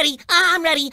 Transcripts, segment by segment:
ready. I'm ready.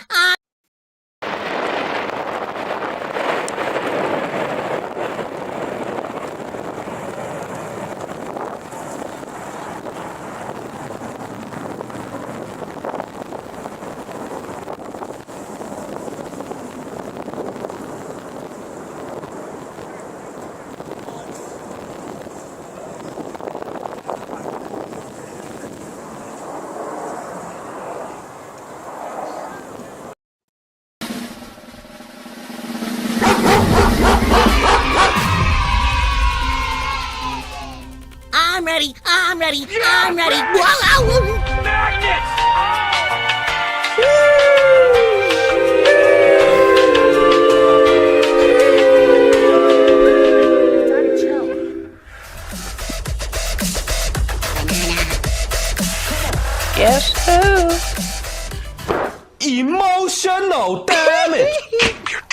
I'm ready. I'm ready. Yeah, I'm ready. Magnets! Whoa! Magnets! Guess who? Emotional damage!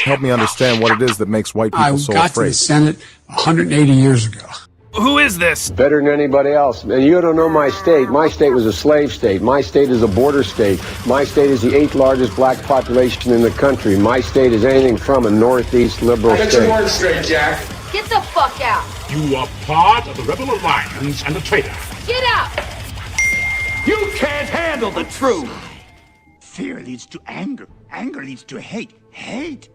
Help me understand what it is that makes white people so got to afraid. the Senate 180 years ago. Who is this? Better than anybody else. And you don't know my state. My state was a slave state. My state is a border state. My state is the 8th largest black population in the country. My state is anything from a northeast liberal Get state. your words straight, Jack. Get the fuck out. You are part of the Rebel Alliance and a traitor. Get out. You can't handle the truth! Fear leads to anger. Anger leads to hate. Hate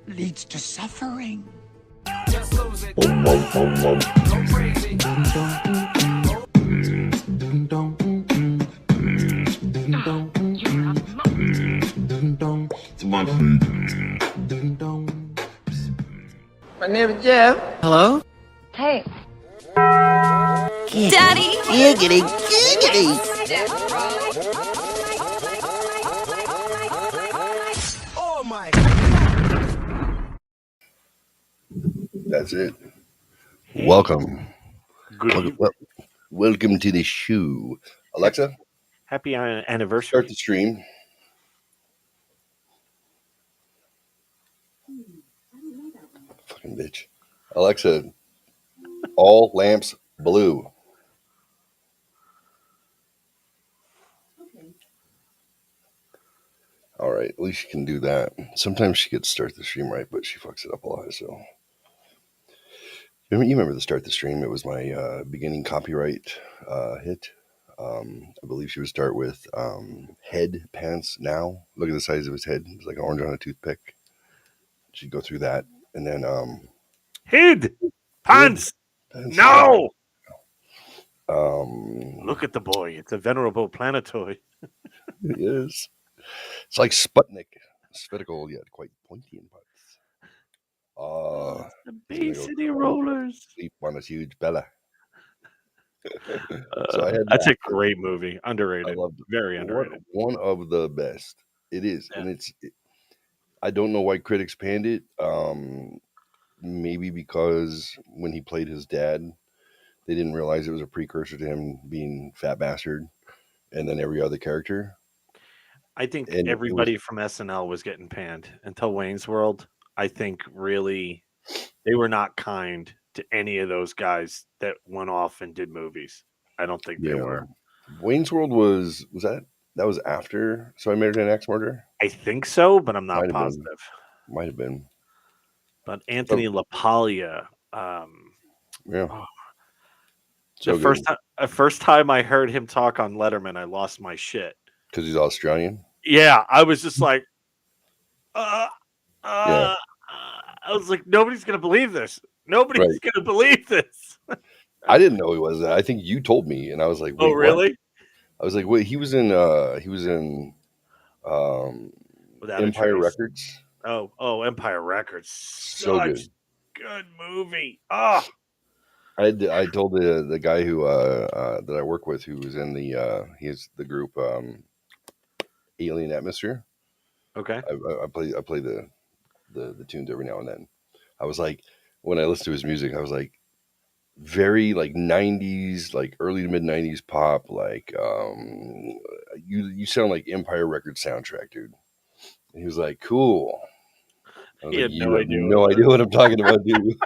leads to suffering. My name is Jeff. Hello? Hey. Daddy! Giggity, giggity! Oh my... That's it. Welcome. Welcome to the show. Alexa, Happy anniversary. start the stream. Fucking bitch. Alexa, all lamps blue. All right, at least she can do that. Sometimes she gets start the stream right, but she fucks it up a lot. So you remember the start the stream? It was my beginning copyright hit. I believe she would start with head pants now. Look at the size of his head. It's like an orange on a toothpick. She'd go through that, and then Head! Pants! pants. No! Look at the boy. It's a venerable planetoid. It is. It's like Sputnik, spherical yet quite pointy in parts. The Bay City Rollers. Sleep on a huge Bella. That's a great movie. Underrated. I loved it. Very underrated. One of the best. It is, Yeah. and I don't know why critics panned it. Maybe because when he played his dad, they didn't realize it was a precursor to him being Fat Bastard, and then every other character. I think And it everybody from SNL was getting panned until Wayne's World. I think really they were not kind to any of those guys that went off and did movies. I don't think they were. Wayne's World was that was after So I Married an Axe Murderer? I think so, but I'm not Might have been. positive. Might have been. But Anthony LaPaglia, Yeah. the first time I heard him talk on Letterman, I lost my shit. Because he's Australian? Yeah, I was just like, Yeah. I was like, nobody's gonna believe this. Nobody's gonna believe this. I didn't know he was that. I think you told me, and I was like, Oh, wait, really? what? I was like, wait, he was in Without Empire a Trace. Records. Oh, Empire Records. So Such good movie. Oh, I told the guy who that I work with, who was in he's the group Alien Atmosphere. okay. I play the tunes every now and then. I was like, when I listened to his music, I was like, very like 90s, like early to mid 90s pop, like you sound like Empire Records soundtrack, dude. And he was like, cool. I was He like, had you no have idea no idea what I'm talking about, dude.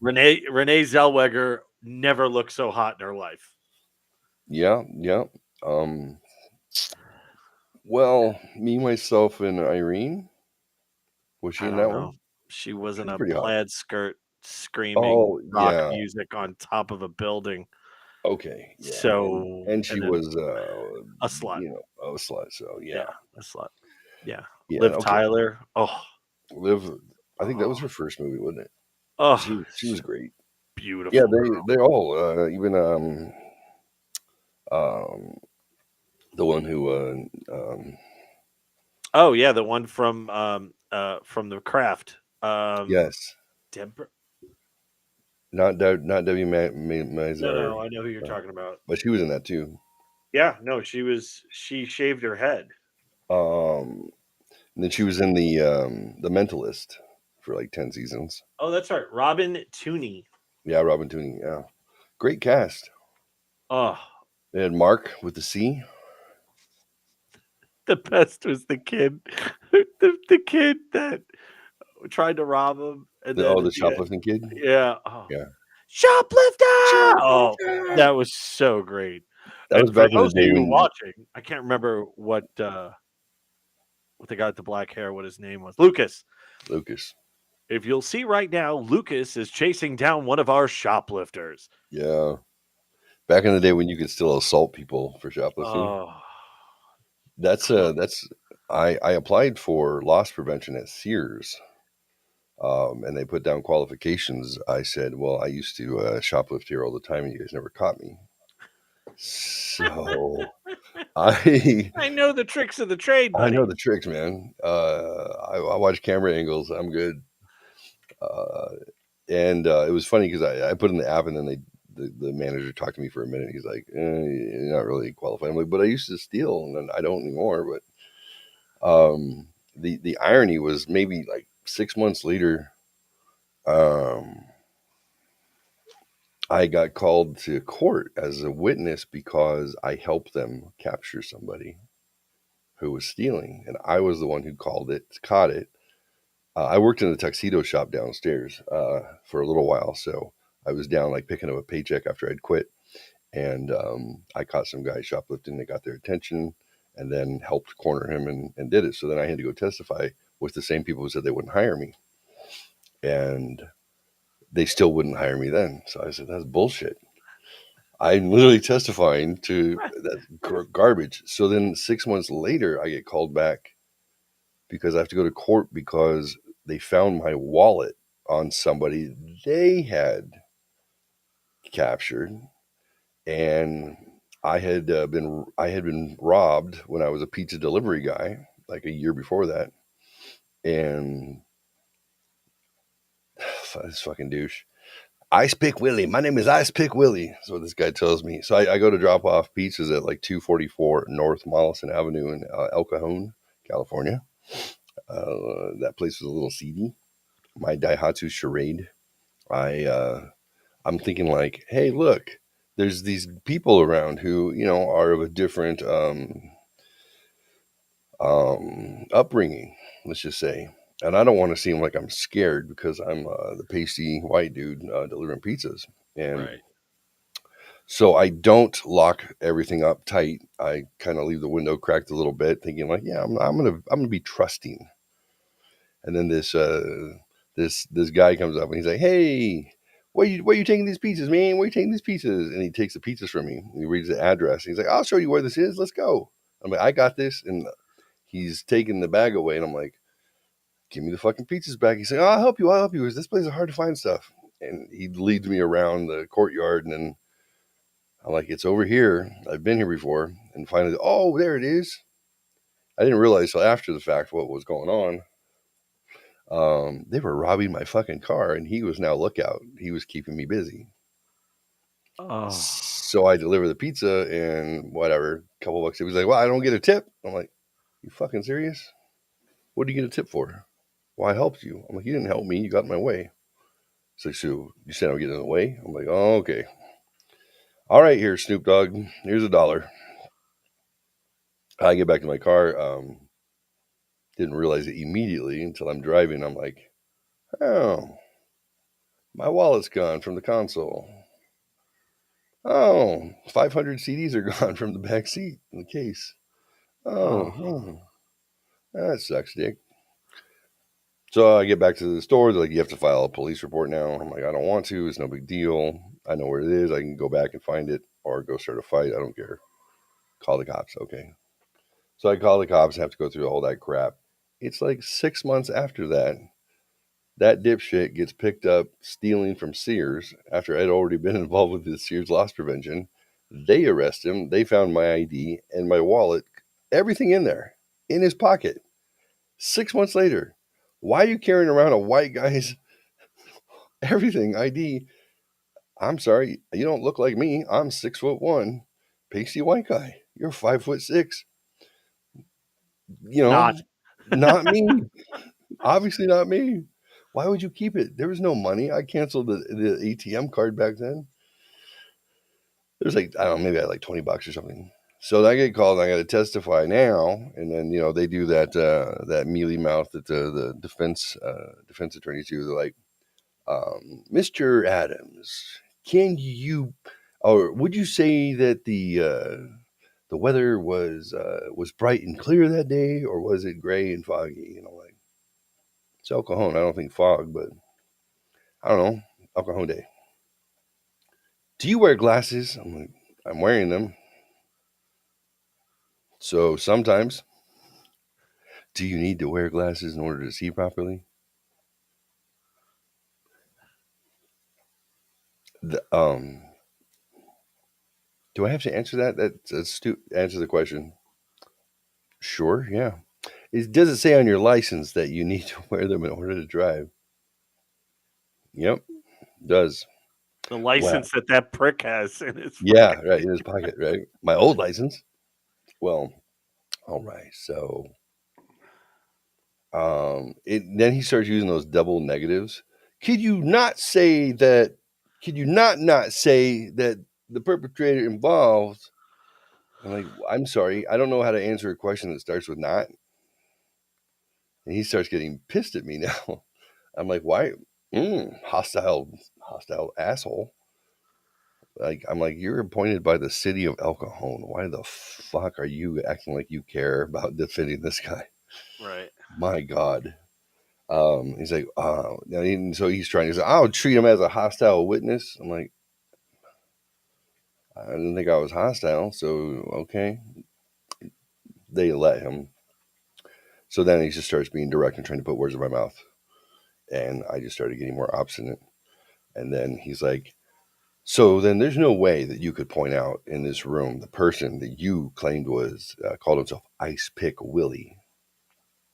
Renee Zellweger never looked so hot in her life. Yeah. Well, me, myself, and Irene. Was she I in don't that know. one? She was in She's a pretty hot. plaid skirt screaming Oh rock yeah. music on top of a building. Okay. Yeah. So, And she and then was a slut. a slut. So Yeah, yeah. a slut. Yeah. Yeah. Liv Okay. Tyler. Oh, Liv. I think that was oh, her first movie, wasn't it? oh, She was great. Yeah. beautiful girl. They all even um the one who Oh yeah, the one from the craft. yes. Deborah. Not Debbie No, Mazar, I know who you're talking about. but she was in that too. Yeah, no, she shaved her head. Um, and then she was in the Mentalist for like 10 seasons. Oh, that's right. Robin Tooney. Yeah, Robin Tooney. Yeah, great cast. Oh, They had Mark with the C. the best was the kid. The kid that tried to rob him and then The at the end, shoplifting kid. yeah. Oh. Yeah, Shoplifter! Oh, shoplifter. that was so great. That was And for back in the those of day you when watching, I can't remember what the guy with the black hair, what his name was. Lucas. Lucas. If you'll see right now, Lucas is chasing down one of our shoplifters. Yeah, back in the day when you could still assault people for shoplifting. Oh, That's I applied for loss prevention at Sears. And they put down qualifications. I said, well, I used to shoplift here all the time and you guys never caught me. So I know the tricks of the trade, I buddy. know the tricks, man. I watch camera angles. I'm good. And it was funny because I put in the app and then the manager talked to me for a minute. He's like, you're not really qualified. I'm like, but I used to steal and I don't anymore. But the irony was maybe like 6 months later, I got called to court as a witness because I helped them capture somebody who was stealing, and I was the one who caught it. I worked in the tuxedo shop downstairs for a little while, so I was down like picking up a paycheck after I'd quit, and I caught some guy shoplifting. They got their attention, and then helped corner him and did it. So then I had to go testify with the same people who said they wouldn't hire me, and they still wouldn't hire me then. So I said, that's bullshit. I'm literally testifying to that garbage. So then 6 months later, I get called back because I have to go to court because they found my wallet on somebody they had captured, and I had been robbed when I was a pizza delivery guy like a year before that, and this fucking douche. Ice Pick Willie. My name is Ice Pick Willie. That's what this guy tells me. So I go to drop off pizzas at like 244 North Mollison Avenue in El Cajon, California. That place was a little seedy. My Daihatsu Charade. I'm thinking like, hey, look, there's these people around who are of a different upbringing. Let's just say. And I don't want to seem like I'm scared because I'm the pasty white dude delivering pizzas. And Right. so I don't lock everything up tight. I kind of leave the window cracked a little bit, thinking like, yeah, I'm gonna be trusting. And then this guy comes up and he's like, hey, where you taking these pizzas, man? Where you taking these pizzas? And he takes the pizzas from me. He reads the address. He's like, I'll show you where this is. Let's go. I'm like, I got this. And he's taking the bag away. And I'm like, give me the fucking pizzas back. He's like, oh, I'll help you. Because this place is hard to find stuff. And he leads me around the courtyard, and then I'm like, it's over here. I've been here before. And finally, oh, there it is. I didn't realize till after the fact what was going on. They were robbing my fucking car, and he was now lookout. He was keeping me busy. Oh. So I deliver the pizza and whatever, a couple bucks. He was like, well, I don't get a tip. I'm like, you fucking serious? What do you get a tip for? Well, I helped you. I'm like, you didn't help me. You got in my way. So you said I would get in the way? I'm like, oh, okay. All right, here, Snoop Dogg. Here's $1. I get back to my car. Didn't realize it immediately until I'm driving. I'm like, oh, my wallet's gone from the console. Oh, 500 CDs are gone from the back seat in the case. Oh, that sucks, Dick. So I get back to the store. They're like, you have to file a police report now. I'm like, I don't want to. It's no big deal. I know where it is. I can go back and find it or go start a fight. I don't care. Call the cops. Okay. So I call the cops, have to go through all that crap. It's like 6 months after that, that dipshit gets picked up stealing from Sears after I'd already been involved with the Sears loss prevention. They arrest him. They found my ID and my wallet, everything in there, in his pocket. 6 months later, why are you carrying around a white guy's everything ID? I'm sorry, you don't look like me. I'm 6'1", pasty white guy. You're 5'6". You know, not me. Obviously not me. Why would you keep it? There was no money. I canceled the ATM card back then. There's like, I don't know, maybe I had like $20 or something. So I get called and I got to testify now. And then, they do that mealy mouth that the defense attorneys do. They're like, Mr. Adams, can you, or would you say that the weather was bright and clear that day, or was it gray and foggy? Like, it's El Cajon. I don't think fog, but I don't know. El Cajon day. Do you wear glasses? I'm like, I'm wearing them. So sometimes, do you need to wear glasses in order to see properly? Do I have to answer that? That's answer the question. Sure, yeah. Does it say on your license that you need to wear them in order to drive? Yep, does. The license that prick has in his yeah, right, in his pocket, right? My old license. Well, all right, so then he starts using those double negatives. Could you not say that? Could you not say that the perpetrator involved? I'm like, I'm sorry, I don't know how to answer a question that starts with not. And he starts getting pissed at me now. I'm like, why? Hostile asshole. Like, I'm like, you're appointed by the city of El Cajon. Why the fuck are you acting like you care about defending this guy? Right. My God. He's like, so he's trying to say, I'll treat him as a hostile witness. I'm like, I didn't think I was hostile. So, okay. They let him. So then he just starts being direct and trying to put words in my mouth. And I just started getting more obstinate. And then he's like, so then there's no way that you could point out in this room the person that you claimed was called himself Ice Pick Willie.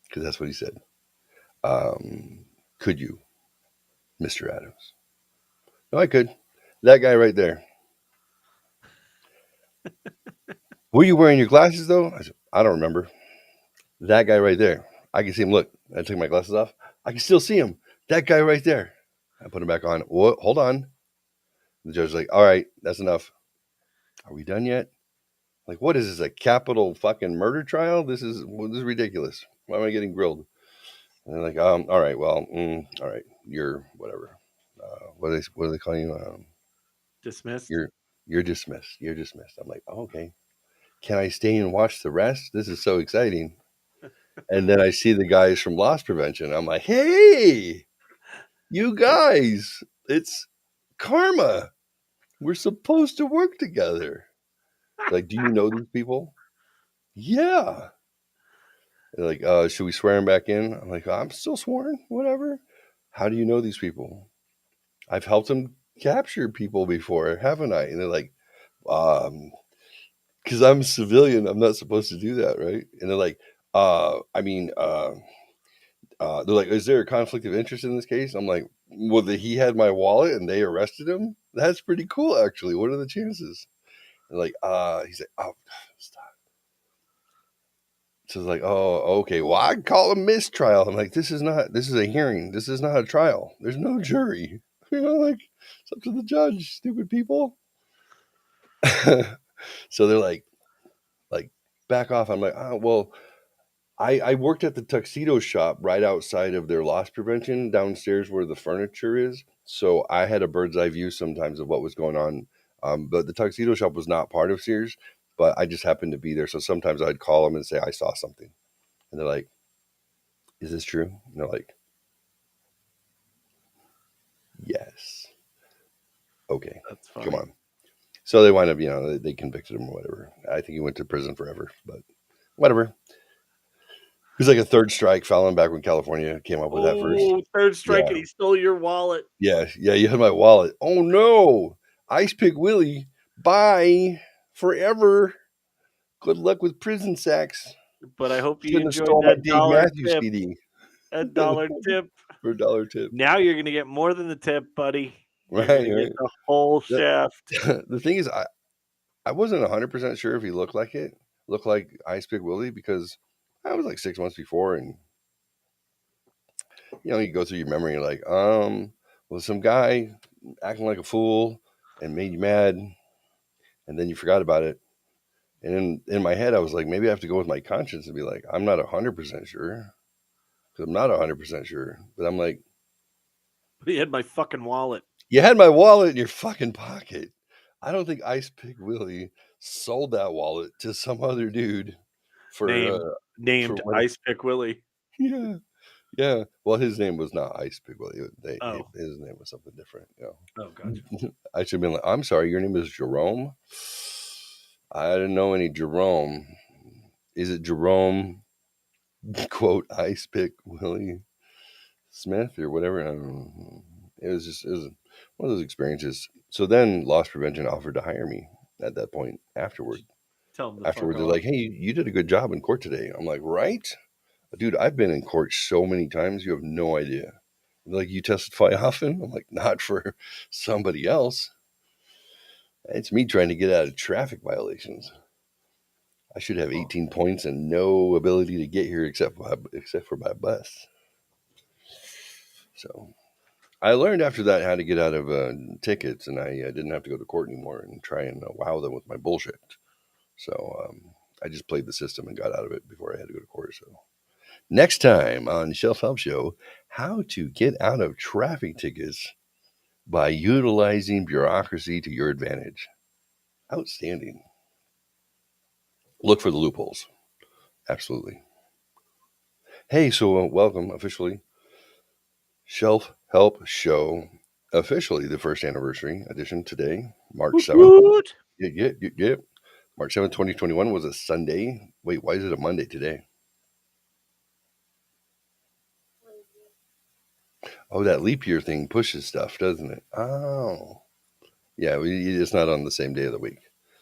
Because that's what he said. Could you, Mr. Adams? No, I could. That guy right there. Were you wearing your glasses, though? I said, I don't remember. That guy right there. I can see him. Look, I took my glasses off. I can still see him. That guy right there. I put him back on. Whoa, hold on. The judge's like, all right, that's enough. Are we done yet? Like, what is this, a capital fucking murder trial? This is ridiculous. Why am I getting grilled? And they're like, all right, well, all right, you're whatever. What do they call you? Dismissed. You're dismissed. You're dismissed. I'm like, oh, okay. Can I stay and watch the rest? This is so exciting. And then I see the guys from loss prevention. I'm like, hey, you guys, it's karma. We're supposed to work together. Like, do you know these people? Yeah. They're like, should we swear him back in? I'm like, I'm still sworn, whatever. How do you know these people? I've helped them capture people before, haven't I? And they're like, because I'm a civilian, I'm not supposed to do that, right? And they're like, they're like, is there a conflict of interest in this case? I'm like, well, he had my wallet and they arrested him? That's pretty cool, actually. What are the chances? And like, he's like, oh, stop. So it's like, oh, okay. Well, I'd call a mistrial. I'm like, this is a hearing. This is not a trial. There's no jury. Like, it's up to the judge, stupid people. So they're like, back off. I'm like, oh, well, I worked at the tuxedo shop right outside of their loss prevention downstairs where the furniture is. So I had a bird's eye view sometimes of what was going on. But the tuxedo shop was not part of Sears. but I just happened to be there. So sometimes I'd call them and say, I saw something. And they're like, is this true? And they're like, yes. Okay, That's funny. come on. So they wind up, they convicted him or whatever. I think he went to prison forever, but whatever. It was like a third strike, following back when California came up with that first. Oh, third strike, Yeah. and he stole your wallet. Yeah, you had my wallet. Oh no, Ice Pick Willie, bye forever. Good luck with prison sacks. But I hope you Shouldn't have enjoyed stole my that Dave dollar Matthews tip. CD. That dollar tip. For a dollar tip. Now you're going to get more than the tip, buddy. You're Right, going to right. get the whole shaft. The thing is, I wasn't 100% sure if he looked like Ice Pick Willie, because I was like 6 months before, and you go through your memory, you're like, was some guy acting like a fool and made you mad, and then you forgot about it. And in my head, I was like, maybe I have to go with my conscience and be like, I'm not 100% sure, because I'm not 100% sure. But I'm like, He had my fucking wallet. you had my wallet in your fucking pocket. I don't think Ice Pick Willie sold that wallet to some other dude for named for Ice Pick Willie. Yeah. Yeah. Well, his name was not Ice Pick Willie. His name was something different. Oh, gotcha. I should have been like, I'm sorry, your name is Jerome? I didn't know any Jerome. Is it Jerome, quote, Ice Pick Willie Smith or whatever? I don't know. It was one of those experiences. So then Loss Prevention offered to hire me at that point afterward. Tell him Afterward, they're like, hey, you did a good job in court today. I'm like, right? Dude, I've been in court so many times, you have no idea. They're like, you testify often? I'm like, not for somebody else. It's me trying to get out of traffic violations. I should have 18 points and no ability to get here except for by bus. So I learned after that how to get out of tickets, and I didn't have to go to court anymore and try and wow them with my bullshit. So I just played the system and got out of it before I had to go to court. So next time on Shelf Help Show, how to get out of traffic tickets by utilizing bureaucracy to your advantage. Outstanding. Look for the loopholes. Absolutely. Hey, so welcome officially. Shelf Help Show, officially the first anniversary edition today, March 7th. Yeah. March 7th, 2021 was a Sunday. Wait, why is it a Monday today? Oh, that leap year thing pushes stuff, doesn't it? Oh. Yeah, it's not on the same day of the week.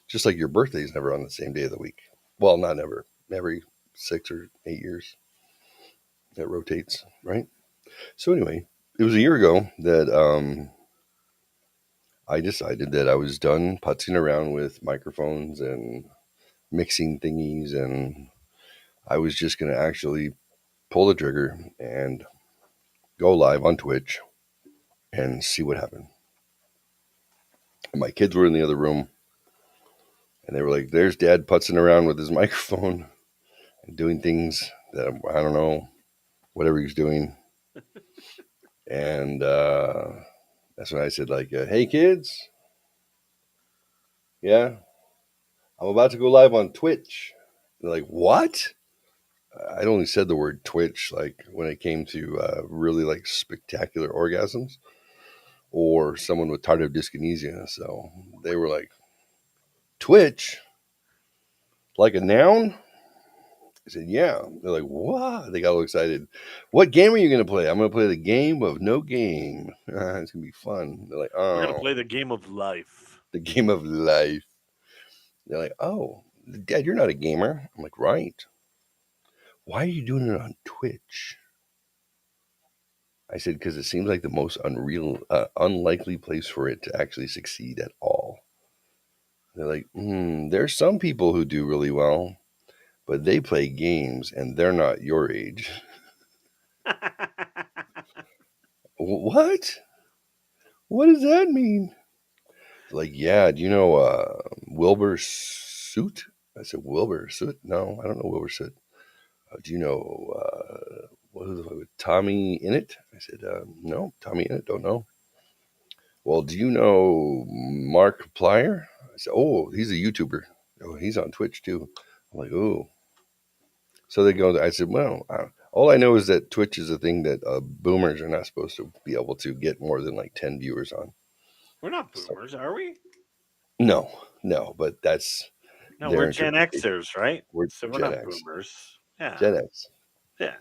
Just like your birthday is never on the same day of the week. Well, not never. Every 6 or 8 years. That rotates, right? So anyway, it was a year ago that I decided that I was done putzing around with microphones and mixing thingies, and I was just going to actually pull the trigger and go live on Twitch and see what happened. And my kids were in the other room, and they were like, there's Dad putzing around with his microphone and doing things that I don't know, whatever he's doing. And that's when I said, like, hey, kids. Yeah, I'm about to go live on Twitch. They're like, what? I'd only said the word Twitch like when it came to really like spectacular orgasms or someone with tardive dyskinesia. So they were like, Twitch? Like a noun? I said, yeah. They're like, what? They got all excited. What game are you going to play? I'm going to play the game of no game. It's going to be fun. They're like, oh. We're going to play the game of life. The game of life. They're like, oh, Dad, you're not a gamer. I'm like, right. Why are you doing it on Twitch? I said, because it seems like the most unlikely place for it to actually succeed at all. They're like, there's some people who do really well, but they play games and they're not your age. What? What does that mean? Like, yeah, do you know Wilbur Soot? I said, Wilbur Soot? No, I don't know Wilbur Soot. Do you know what was it, Tommy Innit? I said, no, Tommy Innit, don't know. Well, do you know Mark Plyer? I said, oh, he's a YouTuber. Oh, he's on Twitch too. I'm like, ooh. So they go. I said, well, all I know is that Twitch is a thing that boomers are not supposed to be able to get more than like 10 viewers on. We're not boomers, are we? No, but that's No, their we're Gen interpretation. Xers, right? We're So we're Gen not X. boomers. Yeah. Gen X. Yeah.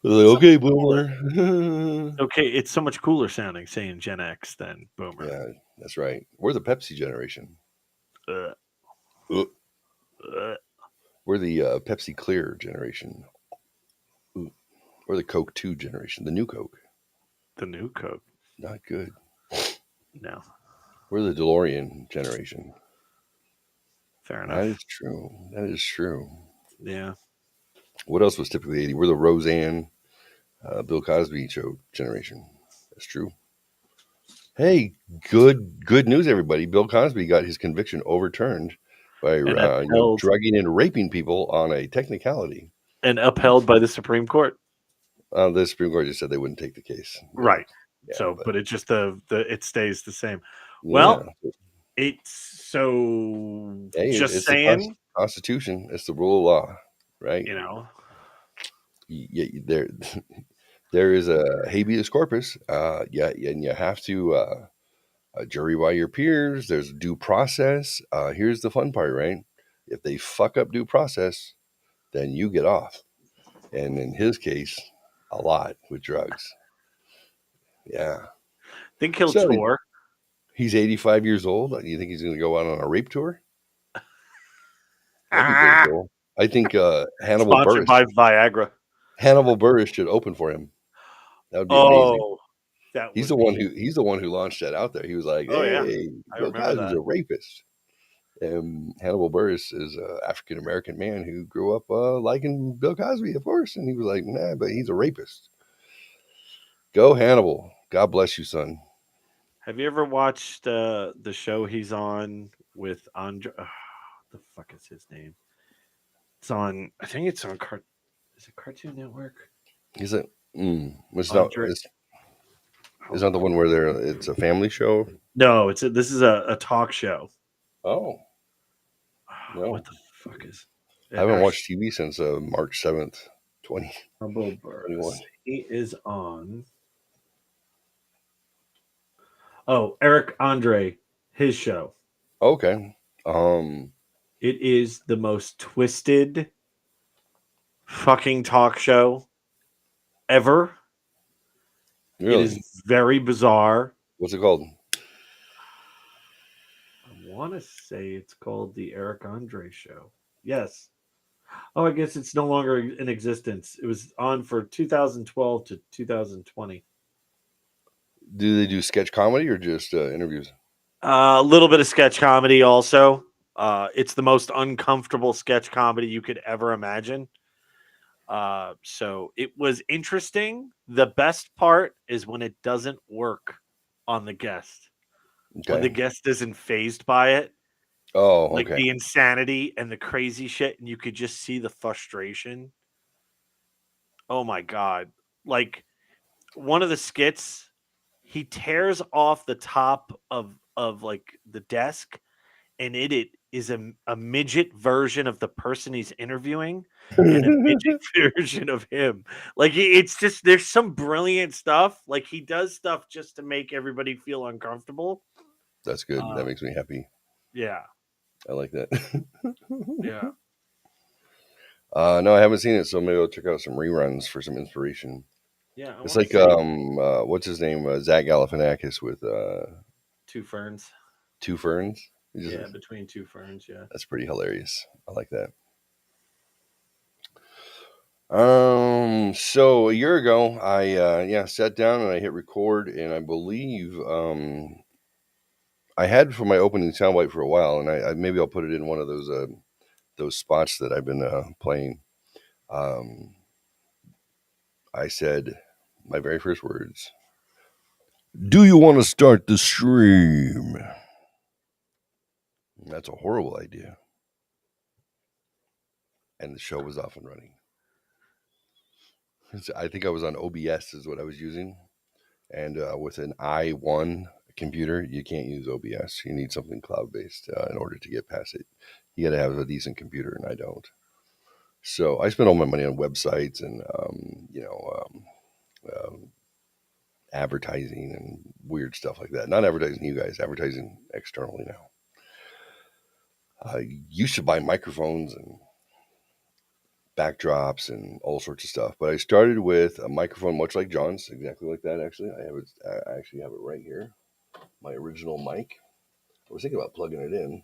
They're like, So okay, much cooler. boomer. Okay, it's so much cooler sounding saying Gen X than boomer. Yeah, that's right. We're the Pepsi generation. Uh, Uh, uh, We're the Pepsi Clear generation. Ooh. We're the Coke 2 generation. The new Coke. the new Coke. Not good. No. We're the DeLorean generation. Fair That enough. is true. That is true. Yeah. What else was typically 80? We're the Roseanne, Bill Cosby show generation. That's true. Hey, good news, everybody. Bill Cosby got his conviction overturned by And upheld drugging and raping people on a technicality. by the Supreme Court. The Supreme Court just said they wouldn't take the case. Right. Yeah, So, but it just it stays the same. Yeah. Well, it's so hey, just it's saying. the Constitution. It's the rule of law, right? You know. There is a habeas corpus. Yeah, and you have to jury by your peers. There's due process. Here's the fun part, right? If they fuck up due process, then you get off. And in his case, a lot with drugs. Yeah. Think he'll tour. He's 85 years old. Do you think he's going to go out on a rape tour? That'd be pretty cool. I think Hannibal Sponsored Buress. by Viagra. Hannibal Buress should open for him. That would be amazing. He's the one who launched that out there. He was like, "Hey, Bill Cosby's a rapist." And Hannibal Buress is an African American man who grew up liking Bill Cosby, of course, and he was like, "Nah, but he's a rapist." Go Hannibal. God bless you, son. Have you ever watched the show he's on with Andre? The fuck is his name? It's on. I think it's on. Is it Cartoon Network? Is it? It's not. Andre. It's not the one where it's a family show. No, this is a talk show. Oh, no. What the fuck is? I haven't watched TV since March 7th, 2021. He is on. Oh, Eric Andre, his show. Okay. It is the most twisted fucking talk show ever. Really? It is very bizarre. What's it called? I want to say it's called the Eric Andre Show. Yes. Oh, I guess it's no longer in existence. It was on for 2012 to 2020. Do they do sketch comedy or just interviews? A little bit of sketch comedy also. It's the most uncomfortable sketch comedy you could ever imagine. So it was interesting. The best part is when it doesn't work on the guest. Okay. When the guest isn't phased by it. Oh, like okay. the insanity and the crazy shit, and you could just see the frustration. Oh my god. Like one of the skits, he tears off the top of like the desk, and it is a midget version of the person he's interviewing and a midget version of him. Like it's just there's some brilliant stuff. Like he does stuff just to make everybody feel uncomfortable. That's good. That makes me happy. Yeah. I like that. Yeah. No, I haven't seen it, so maybe I'll check out some reruns for some inspiration. Yeah. It's like what's his name? Zach Galifianakis with Two Ferns. Two Ferns? Yeah, between two ferns, yeah. That's pretty hilarious. I like that. So a year ago, I sat down and I hit record, and I believe I had for my opening soundbite for a while, and I maybe I'll put it in one of those spots that I've been playing. I said my very first words: "Do you want to start the stream?" That's a horrible idea. And the show was off and running. I think I was on OBS is what I was using. And with an I1 computer, you can't use OBS. You need something cloud-based in order to get past it. You got to have a decent computer, and I don't. So I spend all my money on websites and, advertising and weird stuff like that. Not advertising you guys, advertising externally now. I used to buy microphones and backdrops and all sorts of stuff, but I started with a microphone much like John's, exactly like that. Actually, I actually have it right here, my original mic. I was thinking about plugging it in.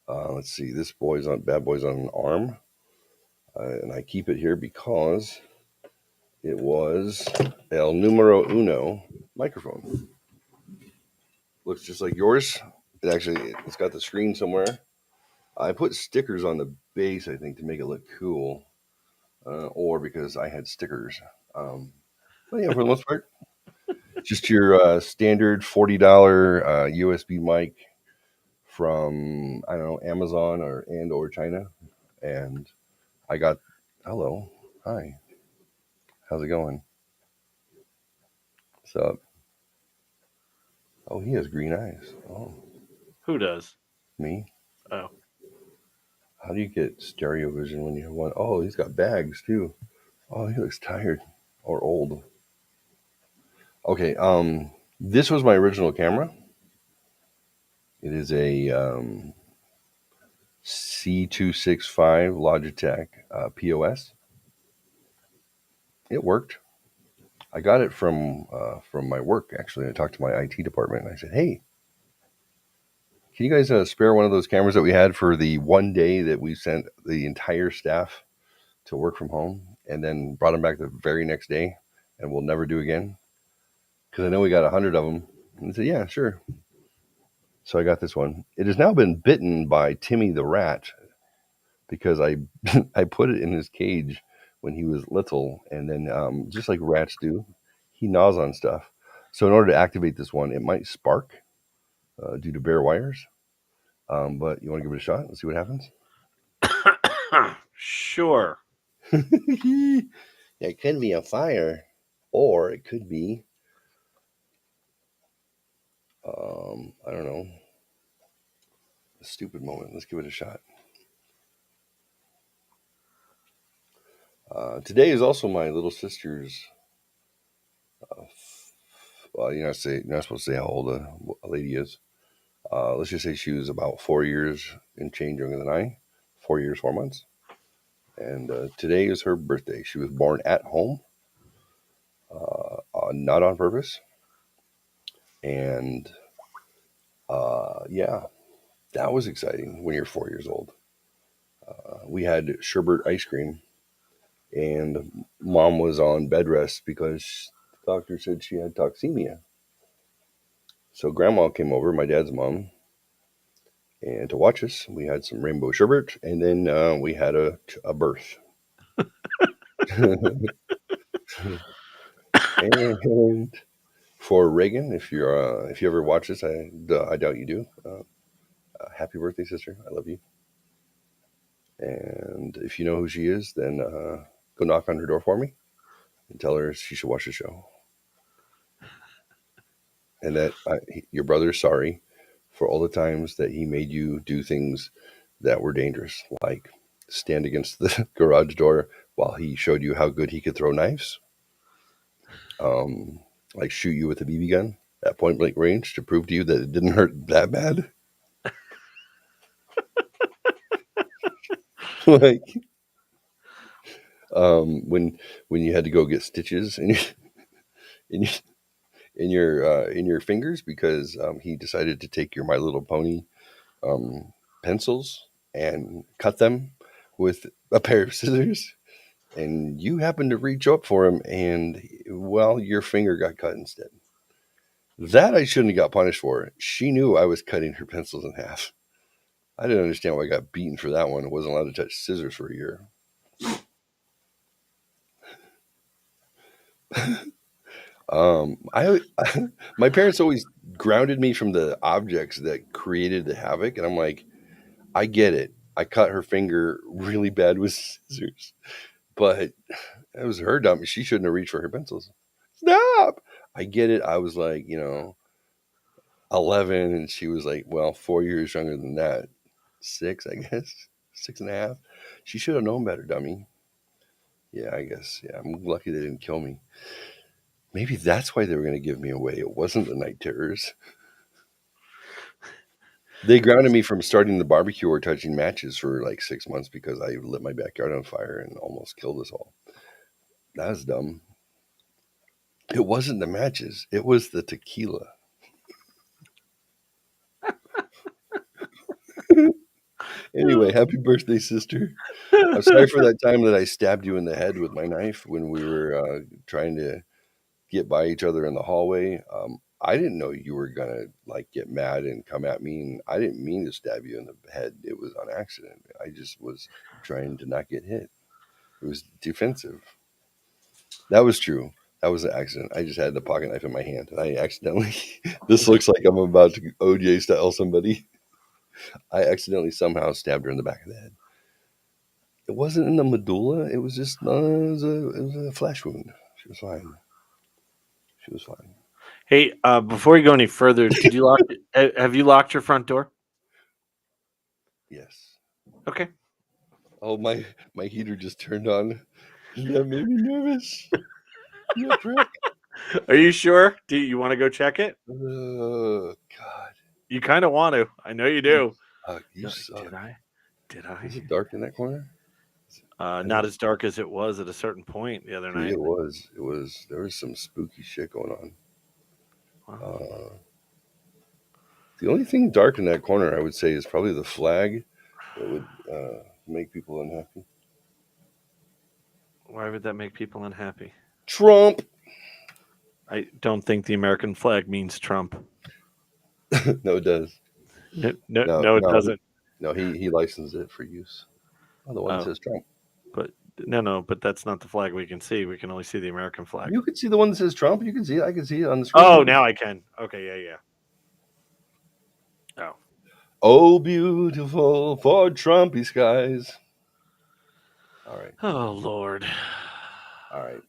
Let's see, this bad boy's on an arm, and I keep it here because it was el numero uno microphone. Looks just like yours. It's got the screen somewhere. I put stickers on the base, I think, to make it look cool, or because I had stickers. But yeah, for the most part, just your standard $40 USB mic from, I don't know, Amazon or China. And I got, hello, hi, how's it going? What's up? Oh, he has green eyes. Oh, Who does? me? Oh. How do you get stereo vision when you have one? Oh, he's got bags too. Oh, he looks tired or old. Okay, this was my original camera. It is a C265 Logitech POS. It worked. I got it from my work, actually. I talked to my IT department, and I said, hey, can you guys spare one of those cameras that we had for the one day that we sent the entire staff to work from home and then brought them back the very next day and we'll never do again? Because I know we got 100 of them. And I said, yeah, sure. So I got this one. It has now been bitten by Timmy the rat because I I put it in his cage when he was little, and then just like rats do, he gnaws on stuff. So in order to activate this one, it might spark due to bare wires. But you want to give it a shot and see what happens? Sure. It could be a fire, or it could be, I don't know, a stupid moment. Let's give it a shot. Today is also my little sister's. Well, you're not supposed to say how old a lady is. Let's just say she was about 4 years and change younger than I. 4 years, 4 months. And today is her birthday. She was born at home, not on purpose. And yeah, that was exciting when you're 4 years old. We had sherbet ice cream, and mom was on bed rest because the doctor said she had toxemia. So grandma came over, my dad's mom, and to watch us. We had some rainbow sherbet, and then we had a birth. And for Reagan, if you ever watch this, I doubt you do. Happy birthday, sister! I love you. And if you know who she is, then go knock on her door for me and tell her she should watch the show. And that your brother's sorry for all the times that he made you do things that were dangerous, like stand against the garage door while he showed you how good he could throw knives. Like shoot you with a BB gun at point blank range to prove to you that it didn't hurt that bad. Like when you had to go get stitches in your fingers because he decided to take your My Little Pony pencils and cut them with a pair of scissors, and you happened to reach up for him, and well, your finger got cut instead. That I shouldn't have got punished for. She knew I was cutting her pencils in half. I didn't understand why I got beaten for that one. I wasn't allowed to touch scissors for a year. My parents always grounded me from the objects that created the havoc, and I'm like, I get it. I cut her finger really bad with scissors, but it was her dumb. She shouldn't have reached for her pencils. Stop! I get it. I was like, 11, and she was like, well, 4 years younger than that. 6, I guess. 6.5. She should have known better, dummy. Yeah, I guess. Yeah, I'm lucky they didn't kill me. Maybe that's why they were going to give me away. It wasn't the night terrors. They grounded me from starting the barbecue or touching matches for like 6 months because I lit my backyard on fire and almost killed us all. That was dumb. It wasn't the matches. It was the tequila. Anyway, happy birthday, sister. I'm sorry for that time that I stabbed you in the head with my knife when we were trying to get by each other in the hallway. I didn't know you were gonna like get mad and come at me, and I didn't mean to stab you in the head. It was on accident. I just was trying to not get hit. It was defensive. That was true. That was an accident. I just had the pocket knife in my hand, and I accidentally. This looks like I'm about to OJ style somebody. I accidentally somehow stabbed her in the back of the head. It wasn't in the medulla. It was just it was a flesh wound. She was fine. She was fine. Hey, before you go any further, did you lock? Have you locked your front door? Yes. Okay. Oh, my heater just turned on. That made me nervous. You prick. Are you sure? Do you want to go check it? Oh, God. You kind of want to. I know you do. You suck. Did I? Is it dark in that corner? Not as dark as it was at a certain point the other night. It was. There was some spooky shit going on. Wow. The only thing dark in that corner, I would say, is probably the flag that would make people unhappy. Why would that make people unhappy? Trump. I don't think the American flag means Trump. No, it does. No, it doesn't. No, he licensed it for use. Oh, the one that says Trump. But but that's not the flag we can see. We can only see the American flag. You can see the one that says Trump. You can see it. I can see it on the screen. Oh, now I can. Okay, yeah. Oh. Oh, beautiful for Trumpy skies. All right. Oh, Lord. All right.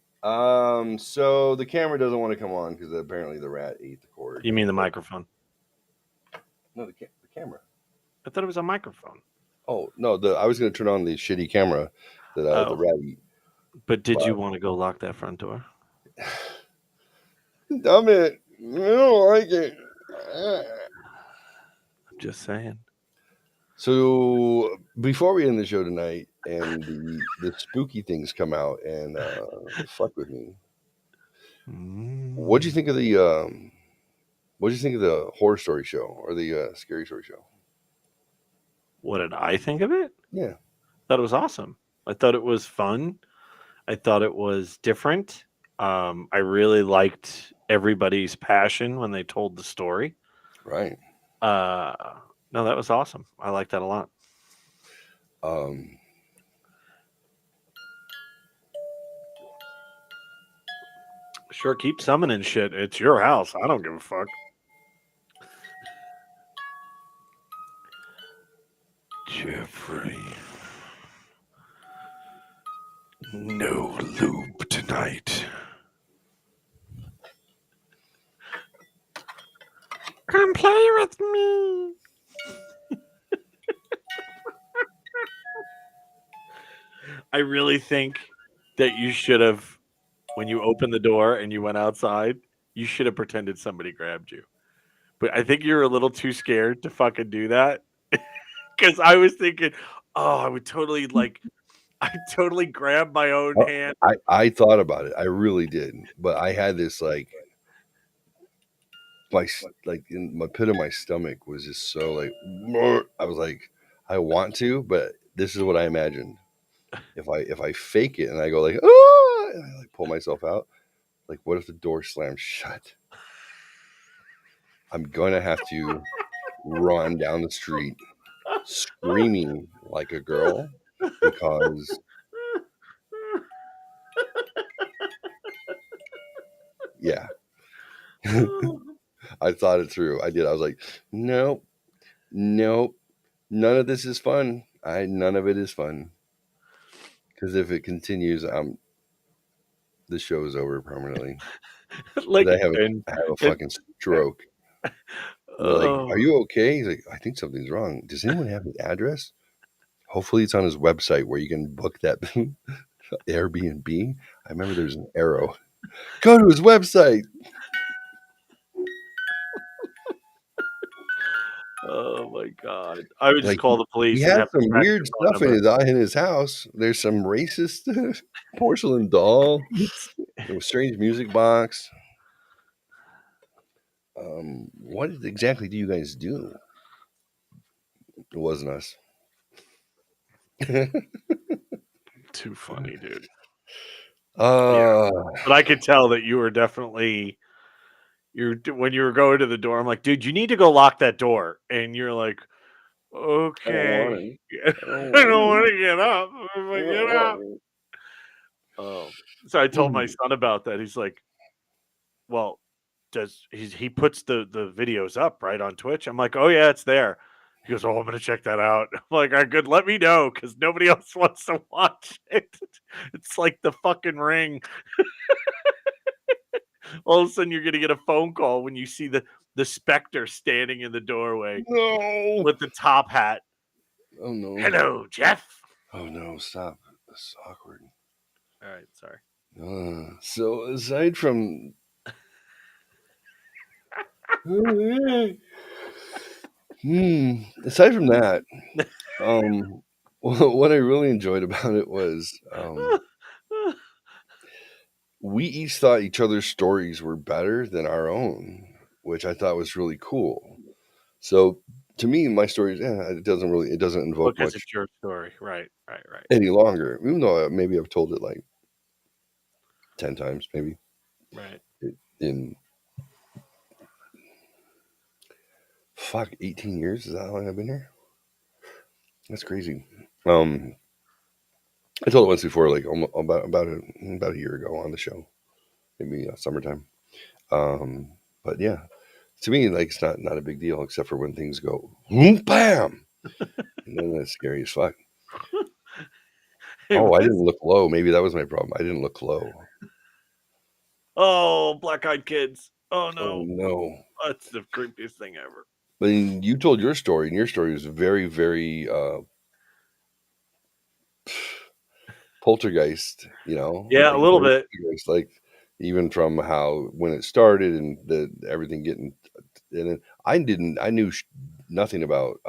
So the camera doesn't want to come on because apparently the rat ate the cord. You mean the microphone? No, the camera. I thought it was a microphone. Oh, no. I was going to turn on the shitty camera that the rat ate. But did you want to go lock that front door? Dumb it. I don't like it. I'm just saying. So before we end the show tonight and the spooky things come out and fuck with me, what'd you think of the horror story show or the scary story show? What did I think of it? Yeah. Thought it was awesome. I thought it was fun. I thought it was different. I really liked everybody's passion when they told the story. Right. No, that was awesome. I like that a lot. Sure, keep summoning shit. It's your house. I don't give a fuck. Jeffrey. No lube tonight. Come play with me. I really think that you should have, when you opened the door and you went outside, you should have pretended somebody grabbed you. But I think you're a little too scared to fucking do that. Because I was thinking, I would totally grab my own hand. I thought about it. I really did. But I had this in my pit of my stomach was just so like, I was like, I want to, but this is what I imagined. If I fake it and I go like, and I like pull myself out, like what if the door slams shut? I'm gonna have to run down the street screaming like a girl because yeah. I thought it through. I did. I was like, nope, none of this is fun. None of it is fun. Because if it continues, the show is over permanently. like, I and, have a and fucking stroke. They're like, "Are oh, you okay?" He's like, "I think something's wrong. Does anyone have his address? Hopefully, it's on his website where you can book that Airbnb." I remember there's an arrow. Go to his website. oh my god! I would just Like call the he police and had have to some track weird your phone stuff number. in his house. There's some racist porcelain doll. There was strange music box. What exactly do you guys do? It wasn't us. Too funny, dude. Yeah, uh but I could tell that you were definitely when you were going to the door. I'm like, dude, you need to go lock that door, and you're like, I don't want okay, to. I don't I want don't want to. to get up. I'm I like, don't get want up. to. Oh, so I told my son about that. He's like, well, does he puts the videos up right on Twitch? I'm like, oh yeah, it's there. He goes, oh, I'm gonna check that out. I'm like, all right, good. Let me know because nobody else wants to watch it. It's like the fucking Ring. All of a sudden, you're gonna get a phone call when you see the specter standing in the doorway No. with the top hat. Oh no. Hello, Jeff. Oh no, stop. That's awkward. All right, sorry. So aside from aside from that, what I really enjoyed about it was we each thought each other's stories were better than our own, which I thought was really cool. So to me, my stories, it doesn't invoke Because much it's your story, right? Right. any longer. Even though maybe I've told it like 10 times, maybe Right. in 18 years. Is that how long I've been here? That's crazy. I told it once before, like about a year ago on the show, maybe summertime. But yeah, to me, like it's not a big deal except for when things go bam, and then that's scary as fuck. It Oh, I was. didn't look low. Maybe that was my problem. I didn't look low. Oh, Black Eyed Kids. Oh Oh no, no. that's the creepiest thing ever. But you told your story, and your story was very, very poltergeist. Yeah, a Like little very bit. poltergeist. Like even from how when it started and everything getting. And then I knew nothing about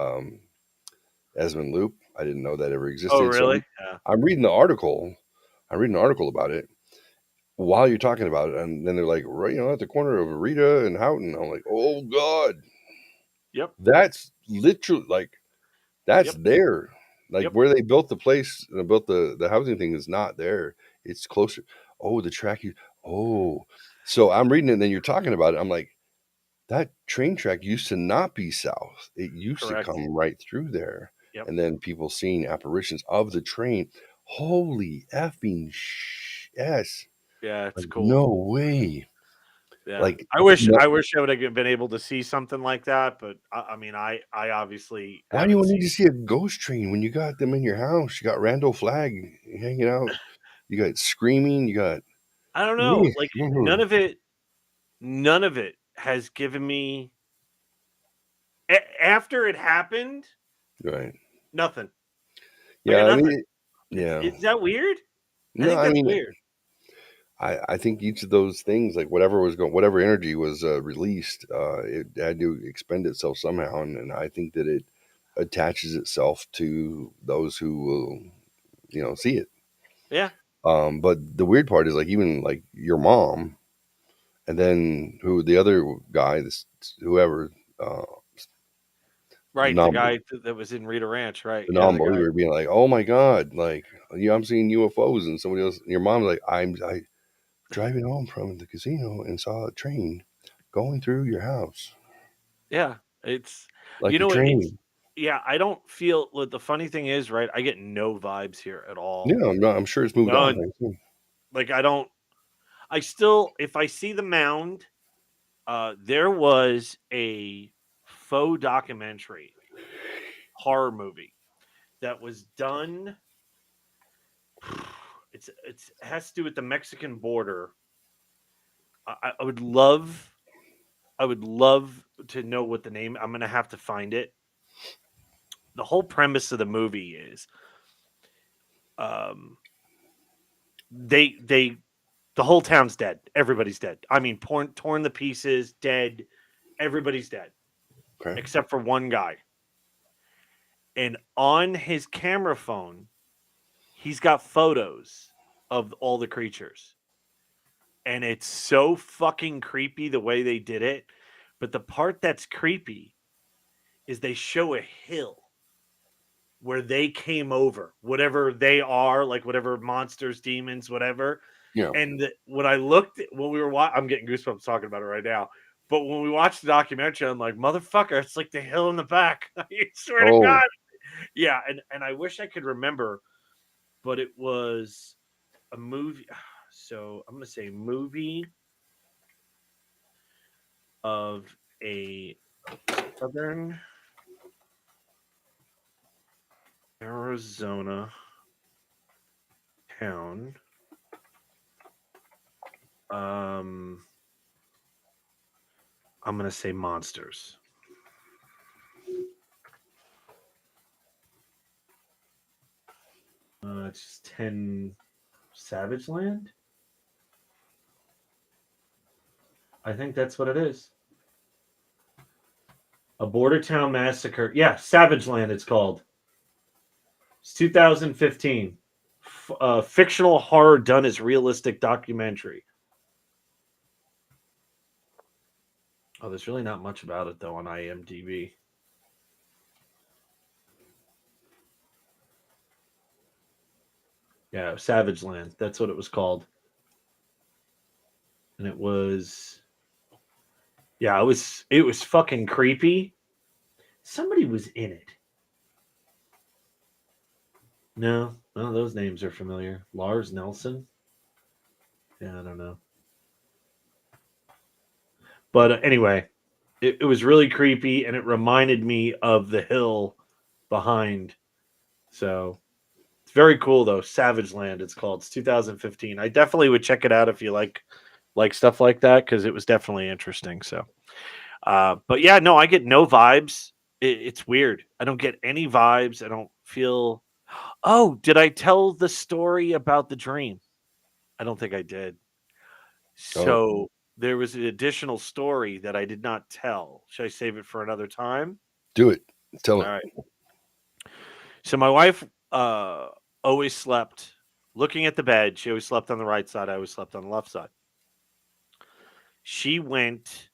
Esmond Loop. I didn't know that ever Oh, existed. So really? Yeah. I'm reading the article. I read an article about it while you're talking about it, and then they're like, right, at the corner of Rita and Houghton. I'm like, oh god, Yep. that's literally like that's Yep. there. Like Yep. where they built the place, built the housing thing is not there. It's closer. Oh, the track. So I'm reading it, and then you're talking about it. I'm like, that train track used to not be south. It used to Correct. come right through there. Yep. And then people seeing apparitions of the train. Holy effing yes. Yeah, it's Like, cool. no way. Yeah. Like, I wish no, I would have been able to see something like that, but I mean, I obviously why do you haven't need seen. to see a ghost train when you got them in your house? You got Randall Flagg hanging out. You got screaming. You got. I don't know. Like none of it has given me after it happened. Right. Nothing. I got Yeah. I nothing. mean, yeah. Is that weird? I No, think I that's mean, weird. I think each of those things, like whatever energy was released, it had to expend itself somehow, and I think that it attaches itself to those who will, see it. Yeah. But the weird part is like even like your mom, and then who the other guy, whoever, uh, Right. The non guy that was in Rita Ranch. Right. the Yeah. The guy. non-believer being like, oh my god, like I'm seeing UFOs, and somebody else, your mom's like, I driving home from the casino and saw a train going through your house Yeah. It's like a it's train. yeah. I don't feel. The funny thing is, right? I get no vibes here at all. Yeah, I'm sure it's moved on. None. Like I don't. I still, if I see the mound, there was a faux documentary horror movie that was done. It has to do with the Mexican border, I would love to know what the name. I'm gonna have to find it. The whole premise of the movie is, they the whole town's dead. Everybody's dead. I mean, torn to pieces, dead. Everybody's dead, except for one guy. And on his camera phone, he's got photos of all the creatures. And it's so fucking creepy the way they did it. But the part that's creepy is they show a hill where they came over, whatever they are, like whatever monsters, demons, whatever. Yeah. And when I looked at, when we were watching, I'm getting goosebumps talking about it right now. But when we watched the documentary, I'm like, motherfucker, it's like the hill in the back. I swear to God. Yeah, and I wish I could remember, but it was a movie. So I'm going to say movie of a southern Arizona town. I'm going to say monsters. It's 10 Savage Land. I think that's what it is. A border town massacre. Yeah, Savage Land it's called. It's 2015. Fictional horror done as realistic documentary. Oh, there's really not much about it, though, on IMDb. Yeah, Savage Land. That's what it was called. And it was... Yeah, it was fucking creepy. Somebody was in it. No, none of those names are familiar. Lars Nelson? Yeah, I don't know. But anyway, it was really creepy, and it reminded me of the hill behind. So it's very cool, though. Savage Land, it's called. It's 2015. I definitely would check it out if you like stuff like that, because it was definitely interesting. So, but yeah, no, I get no vibes. It's weird. I don't get any vibes. I don't feel. Oh, did I tell the story about the dream? I don't think I did. So there was an additional story that I did not tell. Should I save it for another time? Do it. Tell it. All right. So my wife always slept looking at the bed. She always slept on the right side. I always slept on the left side. She went,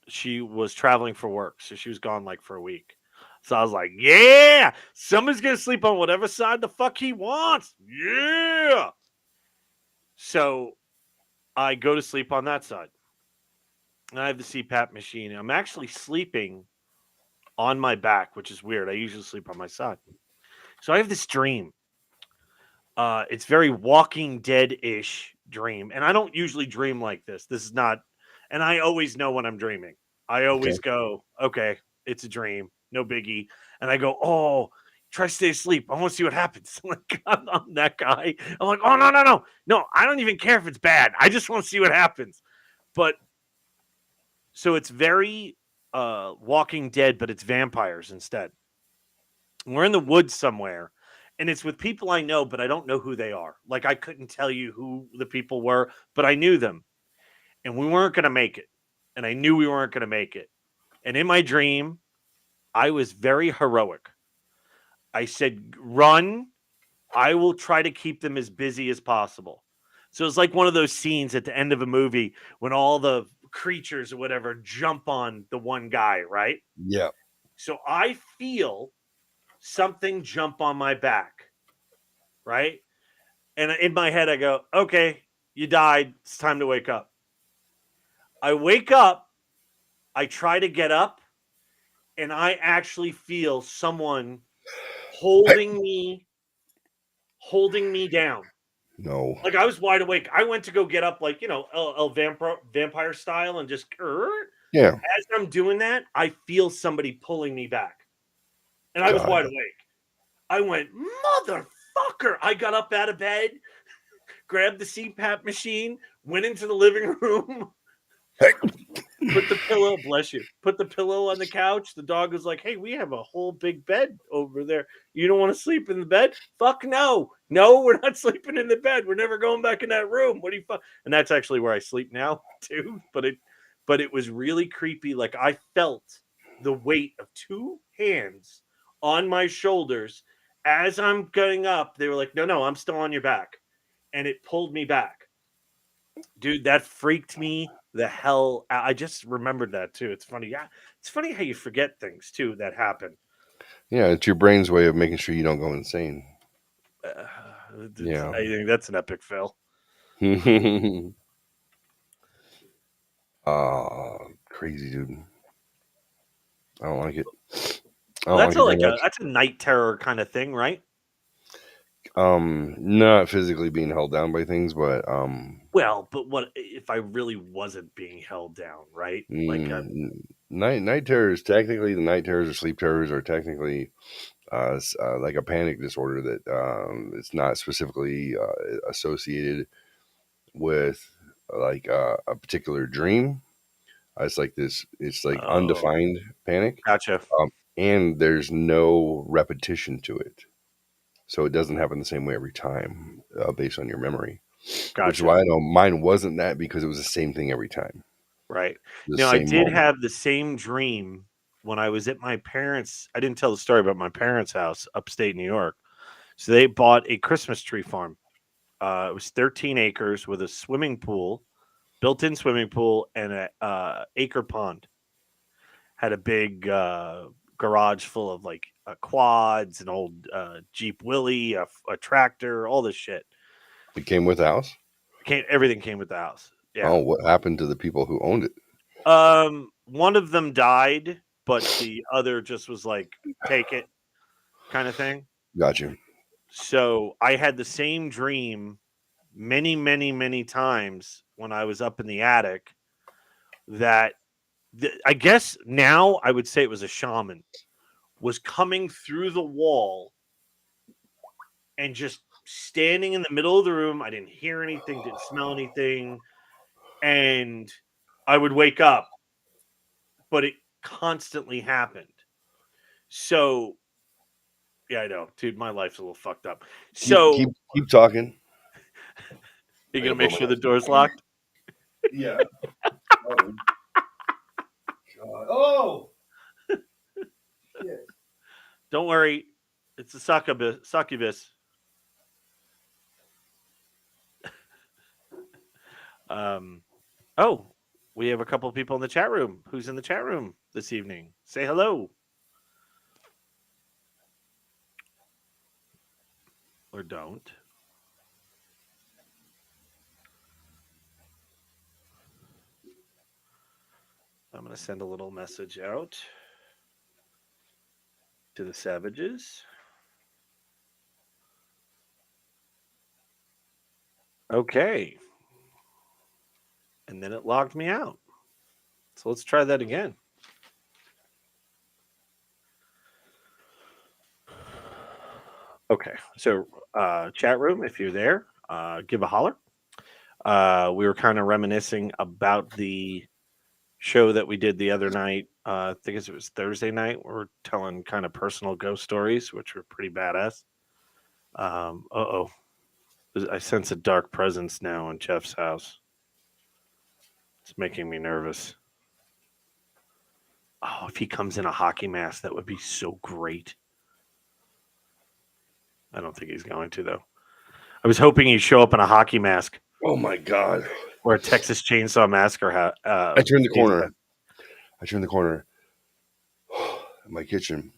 she was traveling for work. So she was gone like for a week. So I was like, yeah, someone's going to sleep on whatever side the fuck he wants. Yeah. So I go to sleep on that side. And I have the CPAP machine. I'm actually sleeping on my back, which is weird. I usually sleep on my side. So I have this dream. It's very Walking Dead-ish dream. And I don't usually dream like this. This is not, and I always know when I'm dreaming. I always go, okay, it's a dream. No biggie. And I go, oh, try to stay asleep. I want to see what happens. Like, I'm that guy. I'm like, oh, no. No, I don't even care if it's bad. I just want to see what happens. But so it's very Walking Dead, but it's vampires instead. We're in the woods somewhere, and it's with people I know, but I don't know who they are. Like, I couldn't tell you who the people were, but I knew them. And we weren't going to make it. And I knew we weren't going to make it. And in my dream, I was very heroic. I said, run. I will try to keep them as busy as possible. So it's like one of those scenes at the end of a movie when all the creatures or whatever jump on the one guy, right? Yeah. So I feel something jump on my back, right? And in my head, I go, okay, you died. It's time to wake up. I wake up. I try to get up. And I actually feel someone holding me down. No. Like, I was wide awake. I went to go get up, like, vampire style, and just yeah. As I'm doing that, I feel somebody pulling me back. And I was wide awake. I went, motherfucker. I got up out of bed. grabbed the CPAP machine, went into the living room, put the pillow, bless you, put the pillow on the couch. The dog was like, hey, we have a whole big bed over there. You don't want to sleep in the bed? Fuck no. No, we're not sleeping in the bed. We're never going back in that room. What do you fuck? And that's actually where I sleep now, too. But it was really creepy. Like I felt the weight of two hands on my shoulders as I'm going up. They were like, no, I'm still on your back. And it pulled me back. Dude, that freaked me the hell out. I just remembered that too. It's funny. Yeah, it's funny how you forget things too that happen. Yeah, it's your brain's way of making sure you don't go insane. Yeah, I think that's an epic fail. Crazy, dude. I don't like it. That's a night terror kind of thing, right? Not physically being held down by things, but well, but what if I really wasn't being held down, right? Like night terrors. Technically, the night terrors or sleep terrors are technically like a panic disorder that it's not specifically associated with like a particular dream. It's like this. It's like undefined panic. Gotcha. And there's no repetition to it. So it doesn't happen the same way every time based on your memory. Gotcha. Which is why I know mine wasn't that, because it was the same thing every time. Right. Now, I did have the same dream when I was at my parents'. I didn't tell the story about my parents' house upstate New York. So they bought a Christmas tree farm. It was 13 acres with a swimming pool, built-in swimming pool, and a acre pond. Had a big garage full of like quads, an old Jeep Willie, a tractor, all this shit. It came with the house? Everything came with the house. Yeah. Oh, what happened to the people who owned it? One of them died, but the other just was like, take it kind of thing. Got you. So I had the same dream many, many, many times when I was up in the attic that I guess now I would say it was a shaman was coming through the wall and just standing in the middle of the room. I didn't hear anything, didn't smell anything. And I would wake up, but it constantly happened. So, yeah, I know, dude, my life's a little fucked up. So keep talking. You're going to make sure the door's locked? Yeah. Oh! Shit. Don't worry. It's a succubus. Oh, we have a couple of people in the chat room. Who's in the chat room this evening? Say hello. Or don't. I'm going to send a little message out to the savages. Okay. And then it logged me out. So let's try that again. Okay. So chat room, if you're there, give a holler. We were kind of reminiscing about the show that we did the other night. I think it was Thursday night. We were telling kind of personal ghost stories, which were pretty badass. I sense a dark presence now in Jeff's house. It's making me nervous. Oh, if he comes in a hockey mask, that would be so great. I don't think he's going to, though. I was hoping he'd show up in a hockey mask. Oh, my God. Or a Texas Chainsaw Massacre hat. I turned the corner. In my kitchen.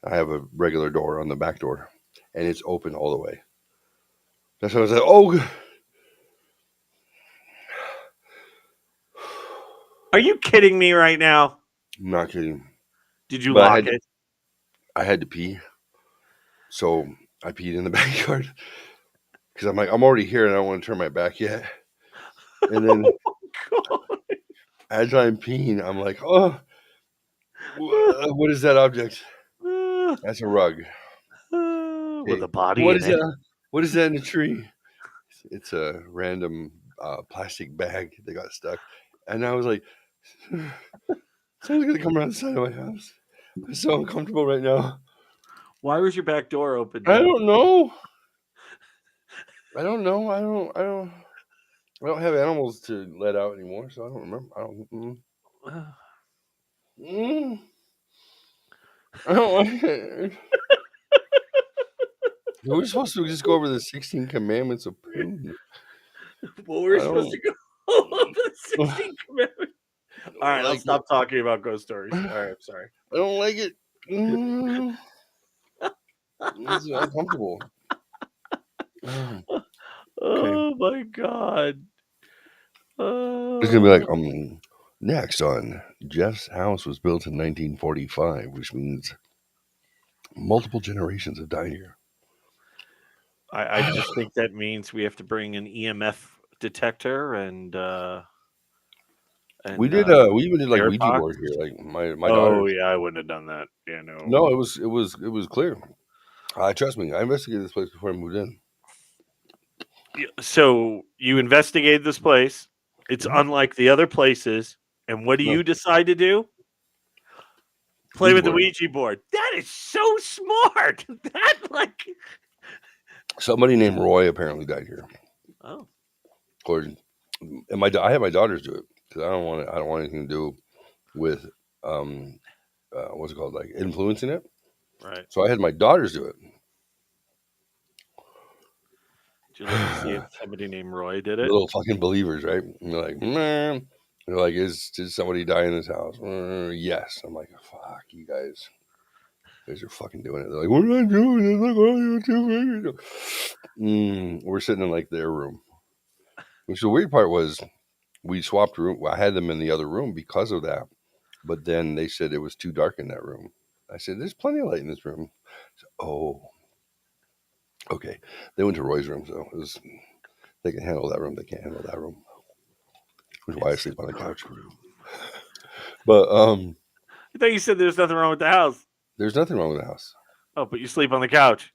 I have a regular door on the back door, and it's open all the way. That's what I was like, oh. Are you kidding me right now? I'm not kidding. Did you lock it? I had to pee. So I peed in the backyard. Because I'm like, I'm already here and I don't want to turn my back yet. And then as I'm peeing, I'm like, oh, what is that object? That's a rug. With a body What in is it. What is that in the tree? It's a random plastic bag that got stuck, and I was like, someone's gonna come around the side of my house. I'm so uncomfortable right now. Why was your back door open? I Jeff? don't know. I don't have animals to let out anymore, so I don't remember. I don't like it. We were supposed to just go over the 16 commandments of poon. Well, we're supposed to go over the 16 commandments. All right, I'll stop talking about ghost stories. All right, I'm sorry. I don't like it. It's uncomfortable. Oh my god. It's gonna be like, next on Jeff's house was built in 1945, which means multiple generations have died here. I just think that means we have to bring an EMF detector and we even did like Ouija board here. Like my daughter. Oh yeah, I wouldn't have done that. Yeah, no. No, it was clear. Trust me, I investigated this place before I moved in. So you investigated this place. It's unlike the other places. And what do you decide to do? Play with the Ouija board. That is so smart. That like somebody named Roy apparently died here. Oh, and I had my daughters do it because I don't want anything to do with what's it called, like influencing it. Right. So I had my daughters do it. Did you look to see if somebody named Roy did it? Little fucking believers, right? And they're like, man. They're like, did somebody die in this house? Yes. I'm like, fuck, you guys are fucking doing it. They're like, what are I doing? It's like, oh, you're too we're sitting in like their room. Which the weird part was, we swapped room. I had them in the other room because of that. But then they said it was too dark in that room. I said, there's plenty of light in this room. So, okay. They went to Roy's room, so they can handle that room. They can't handle that room. Which is why I sleep on the couch. But I thought you said there's nothing wrong with the house. There's nothing wrong with the house. Oh, but you sleep on the couch.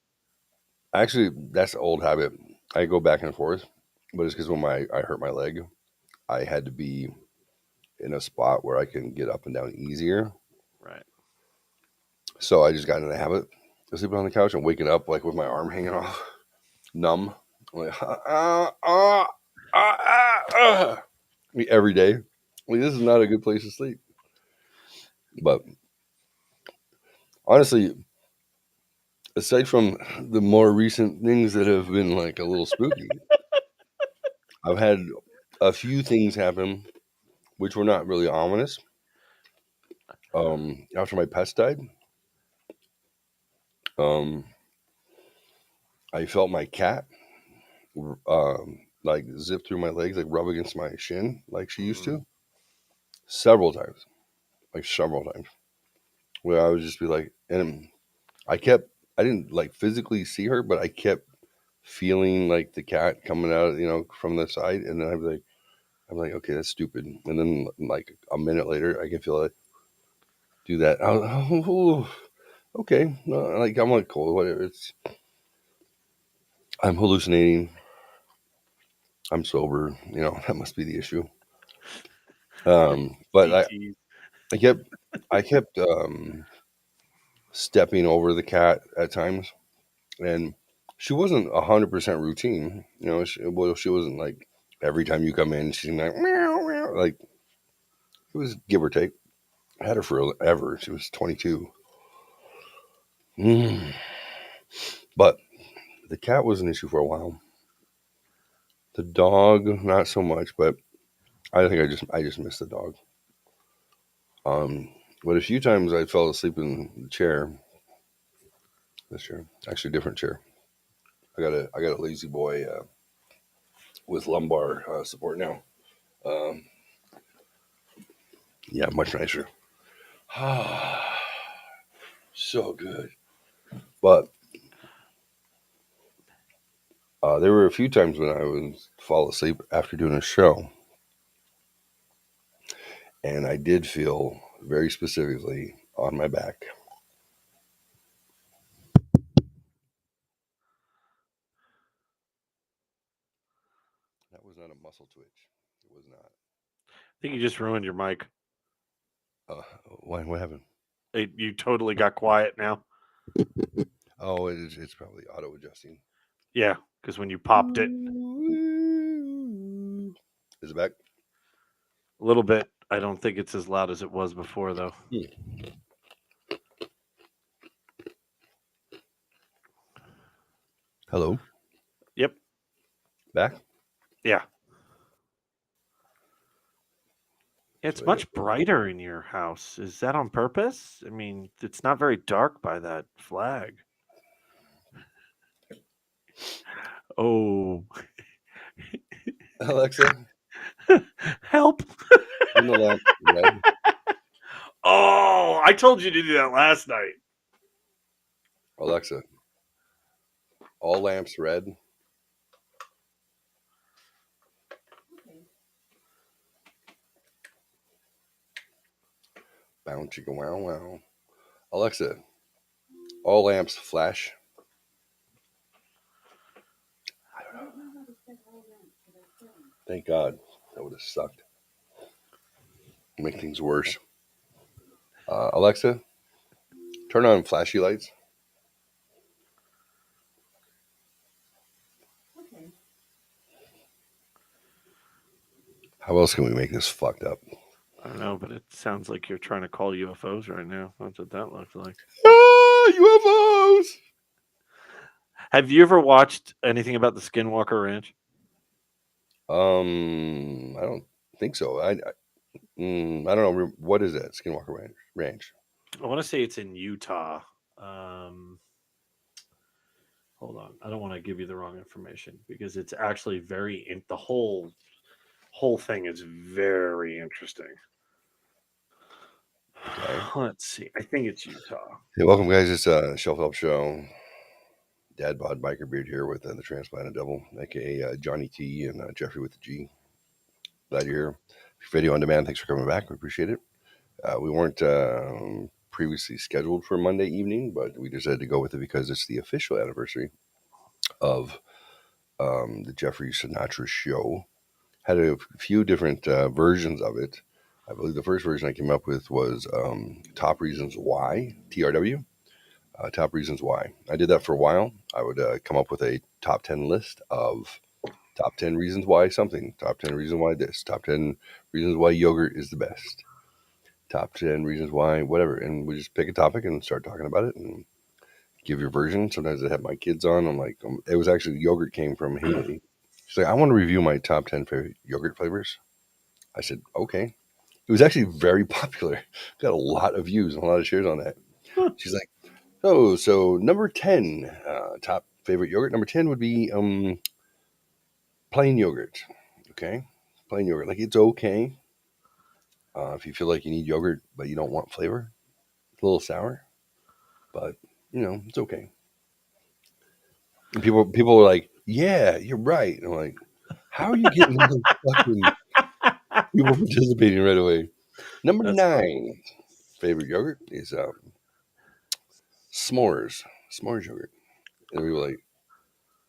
Actually, that's an old habit. I go back and forth, but it's because when I hurt my leg, I had to be in a spot where I can get up and down easier. Right. So I just got in the habit of sleeping on the couch and waking up like with my arm hanging off, numb. Like, every day. Like, this is not a good place to sleep. But honestly, aside from the more recent things that have been like a little spooky, I've had a few things happen which were not really ominous. After my pets died, I felt my cat like zip through my legs, like rub against my shin like she used to. Several times. Where I would just be like, and I didn't like physically see her, but I kept feeling like the cat coming out, from the side. And then I'm like, okay, that's stupid. And then like a minute later, I can feel it do that. Okay. Like, I'm like, cool, whatever. I'm hallucinating. I'm sober. That must be the issue. But I kept stepping over the cat at times, and she wasn't 100% routine. She wasn't like every time you come in, she's like meow, meow. Like, it was give or take. I had her forever. She was 22. But the cat was an issue for a while. The dog, not so much, but I think I just missed the dog. But a few times I fell asleep in the chair. This chair, actually, a different chair. I got a lazy boy with lumbar support now. Yeah, much nicer. So good. But there were a few times when I would fall asleep after doing a show, and I did feel very specifically on my back. That was not a muscle twitch. It was not. I think you just ruined your mic. Why? What happened? You totally got quiet now. Oh, it's probably auto adjusting. Yeah, because when you popped it, is it back? A little bit. I don't think it's as loud as it was before, though. Hello. Yep. Back? Yeah. It's much brighter in your house. Is that on purpose? I mean, it's not very dark by that flag. Oh. Alexa. Help. Turn the lamp red. Oh, I told you to do that last night. Alexa. All lamps red. Bow chicka wow wow. Alexa. All lamps flash. I don't know. Thank God. That would have sucked. Make things worse. Alexa, turn on flashy lights. Okay. How else can we make this fucked up? I don't know, but it sounds like you're trying to call UFOs right now. That's what that looks like. Ah, UFOs! Have you ever watched anything about the Skinwalker Ranch? I don't think so. I don't know. What is that? Skinwalker Ranch. I want to say it's in Utah. Hold on. I don't want to give you the wrong information because it's actually the whole thing is very interesting. Okay. Let's see. I think it's Utah. Hey, welcome, guys. It's Shelf Help Show. Dadbod Bikerbeard here with the Transplanted Devil, aka Johnny T and Jeffrey with the G. Glad you're here. Video on demand. Thanks for coming back. We appreciate it. We weren't previously scheduled for Monday evening, but we decided to go with it because it's the official anniversary of the Jeffrey Sinatra show. Had a few different versions of it. I believe the first version I came up with was Top Reasons Why, TRW. Top Reasons Why. I did that for a while. I would come up with a top 10 list of top 10 reasons why something, top 10 reasons why this, top 10 reasons why yogurt is the best, top 10 reasons why whatever. And we just pick a topic and start talking about it and give your version. Sometimes I have my kids on. I'm like, it was actually yogurt came from Haley. She's like, I want to review my top 10 favorite yogurt flavors. I said, okay. It was actually very popular. Got a lot of views and a lot of shares on that. She's like, so number 10, top favorite yogurt. Number 10 would be plain yogurt. Okay. Plain yogurt. Like, it's okay. If you feel like you need yogurt, but you don't want flavor, it's a little sour, but it's okay. And people were like, yeah, you're right. And I'm like, how are you getting all those fucking people participating right away? Number 9 favorite yogurt is s'mores yogurt. And we were like,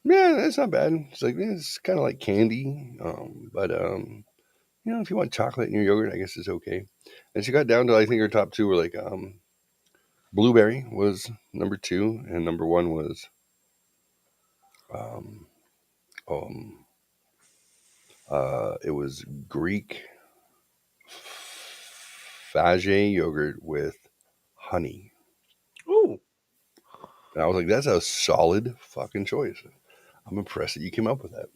yeah, that's not bad. It's like, it's kind of like candy. But if you want chocolate in your yogurt, I guess it's okay. And she got down to, I think her top 2 were like, blueberry was number 2, and number 1 was it was Greek Fage yogurt with honey. Ooh. And I was like, that's a solid fucking choice. I'm impressed that you came up with that.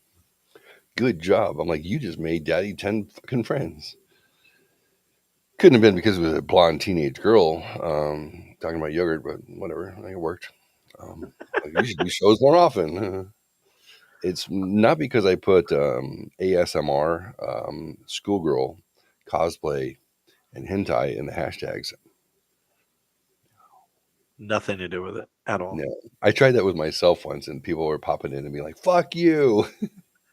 Good job. I'm like, you just made Daddy 10 fucking friends. Couldn't have been because it was a blonde teenage girl talking about yogurt, but whatever. I think it worked. Like, you should do shows more often. It's not because I put ASMR, schoolgirl, cosplay, and hentai in the hashtags. Nothing to do with it at all. No, I tried that with myself once, and people were popping in and being like, "Fuck you."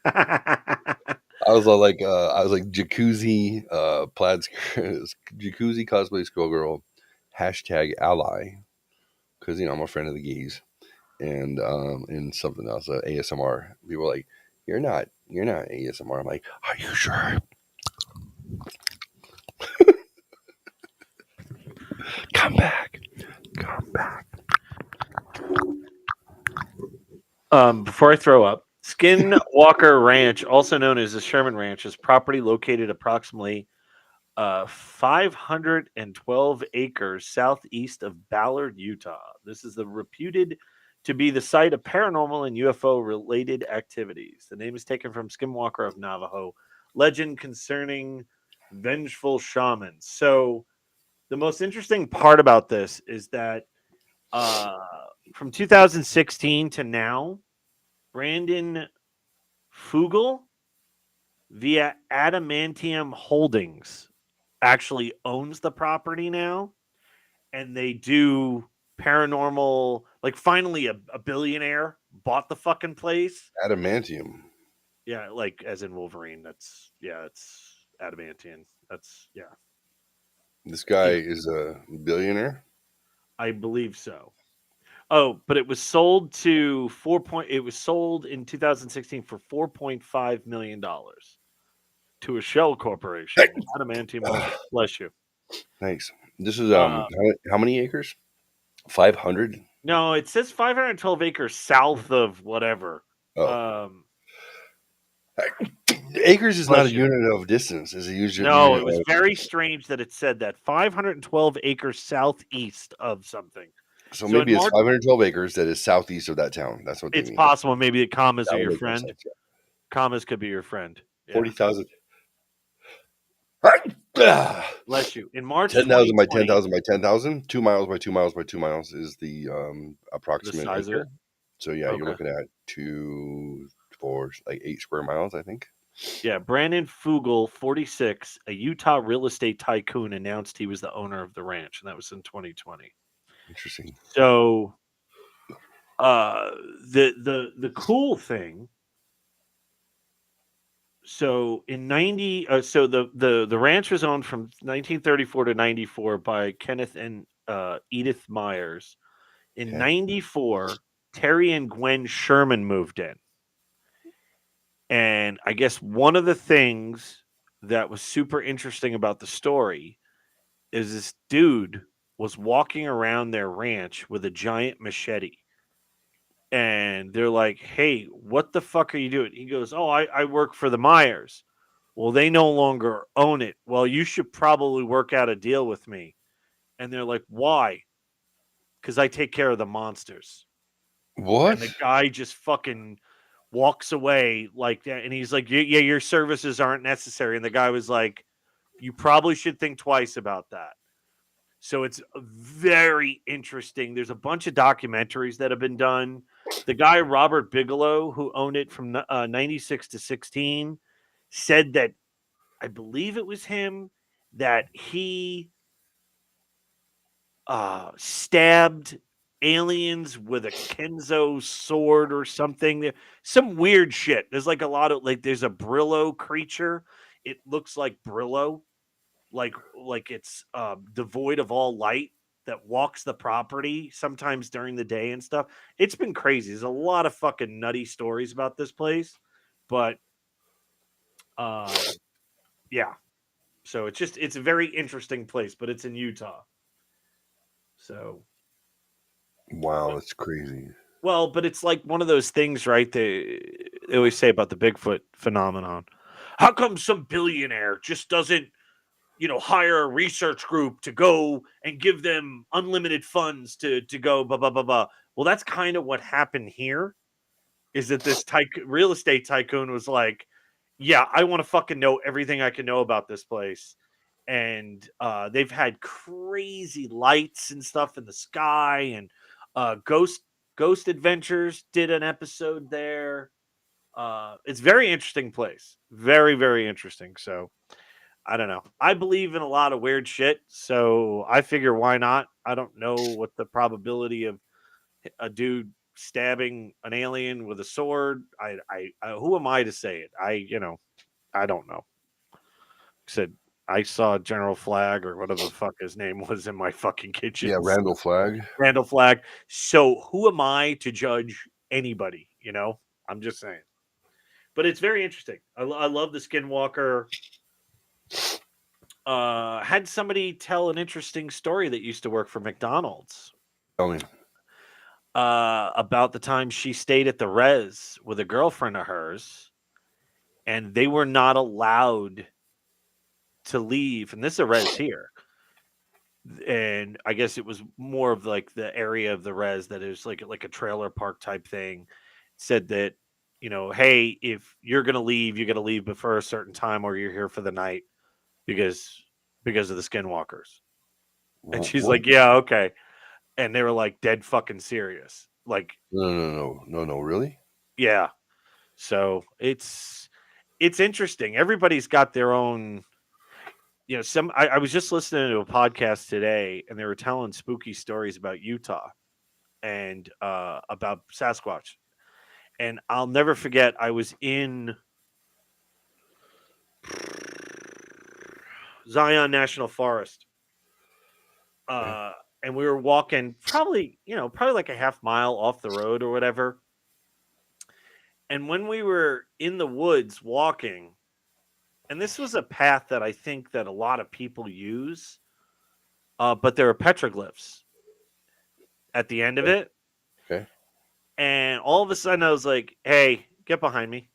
I was like jacuzzi, plaid jacuzzi cosplay schoolgirl, hashtag ally, because I'm a friend of the gays, and something else, ASMR. People were like, "You're not You're not ASMR. I'm like, are you sure? Come back. Come back. Before I throw up, Skinwalker Ranch, also known as the Sherman Ranch, is property located approximately 512 acres southeast of Ballard, Utah. This is reputed to be the site of paranormal and UFO related activities. The name is taken from Skinwalker of Navajo, legend concerning vengeful shamans. So, the most interesting part about this is that from 2016 to now, Brandon Fugel via Adamantium Holdings actually owns the property now, and they do paranormal. Like, finally, a billionaire bought the fucking place. Adamantium. Yeah, like as in Wolverine. It's adamantium. That's This guy is a billionaire. I believe so. Oh, but it was sold to It was sold in 2016 for $4.5 million to a shell corporation. Adamantium. Bless you. Thanks. This is how many acres? 500. No, it says 512 acres south of whatever. Acres is not a unit of distance. Is a usual. No, it was very strange that it said that 512 acres southeast of something. So maybe it's 512 acres that is southeast of that town. That's what it's mean. possible. Maybe the commas are your friend. Sense, yeah. Commas could be your friend. Yeah. 40,000. Bless you. In March, 10,000 by 10,000 by 10,000. 2 miles by 2 miles by 2 miles is the approximate size of it. So yeah, you're looking at 8 square miles, I think. Yeah, Brandon Fugel, 46, a Utah real estate tycoon, announced he was the owner of the ranch, and that was in 2020. Interesting. So, the cool thing. So in the ranch was owned from 1934 to 94 by Kenneth and Edith Myers. In 94, Terry and Gwen Sherman moved in. And I guess one of the things that was super interesting about the story is this dude was walking around their ranch with a giant machete. And they're like, hey, what the fuck are you doing? He goes, oh, I work for the Myers. Well, they no longer own it. Well, you should probably work out a deal with me. And they're like, why? Because I take care of the monsters. What? And the guy just fucking walks away like that. And he's like, yeah, your services aren't necessary. And the guy was like, you probably should think twice about that. So it's very interesting. There's a bunch of documentaries that have been done. The guy, Robert Bigelow, who owned it from 96 to 16, said that, I believe it was him, that he stabbed aliens with a Kenzo sword or something. Some weird shit. There's like a lot of, like, there's a Brillo creature. It looks like Brillo, like it's devoid of all light, that walks the property sometimes during the day and stuff. It's been crazy. There's a lot of fucking nutty stories about this place, but yeah. So it's a very interesting place, but it's in Utah. So wow, that's crazy. Well, but it's like one of those things, right? They always say about the Bigfoot phenomenon. How come some billionaire just doesn't, hire a research group to go and give them unlimited funds to go blah blah blah blah? Well, that's kind of what happened here. Is that this real estate tycoon was like, yeah, I want to fucking know everything I can know about this place. And they've had crazy lights and stuff in the sky, and Ghost Adventures did an episode there. It's a very interesting place. Very, very interesting. So I don't know. I believe in a lot of weird shit, so I figure why not? I don't know what the probability of a dude stabbing an alien with a sword. I who am I to say it? I don't know. Said I saw General Flagg or whatever the fuck his name was in my fucking kitchen. Yeah, Randall Flagg. Randall Flagg. So who am I to judge anybody? I'm just saying. But it's very interesting. I love the Skinwalker. Had somebody tell an interesting story that used to work for McDonald's. Tell me. About the time she stayed at the res with a girlfriend of hers, and they were not allowed to leave. And this is a res here. And I guess it was more of like the area of the res that is like a trailer park type thing. Said that, hey, if you're gonna leave, you're gonna leave before a certain time, or you're here for the night because of the Skinwalkers. And she's like, yeah, okay. And they were like dead fucking serious. Like, no, really? yeah. So it's interesting. Everybody's got their own. I was just listening to a podcast today, and they were telling spooky stories about Utah and about Sasquatch. And I'll never forget, I was in Zion National Forest. And we were walking probably like a half mile off the road or whatever. And when we were in the woods walking, and this was a path that I think that a lot of people use, but there are petroglyphs at the end of it. Okay. And all of a sudden I was like, hey, get behind me.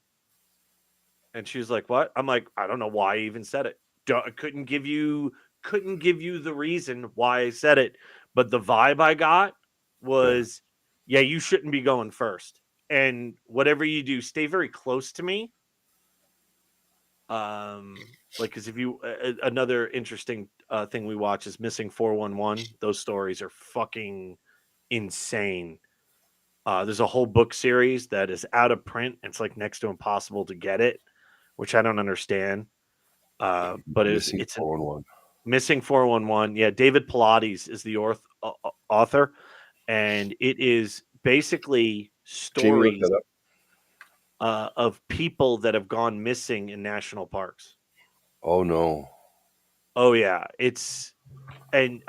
And she was like, what? I'm like, I don't know why I even said it. I couldn't give you the reason why I said it. But the vibe I got was, yeah, you shouldn't be going first. And whatever you do, stay very close to me. Because if you another interesting thing we watch is Missing 411. Those stories are fucking insane. There's a whole book series that is out of print. It's like next to impossible to get it, which I don't understand. But it's Missing 411. Yeah, David Pilates is the author, and it is basically stories of people that have gone missing in national parks. Oh no. Oh yeah, and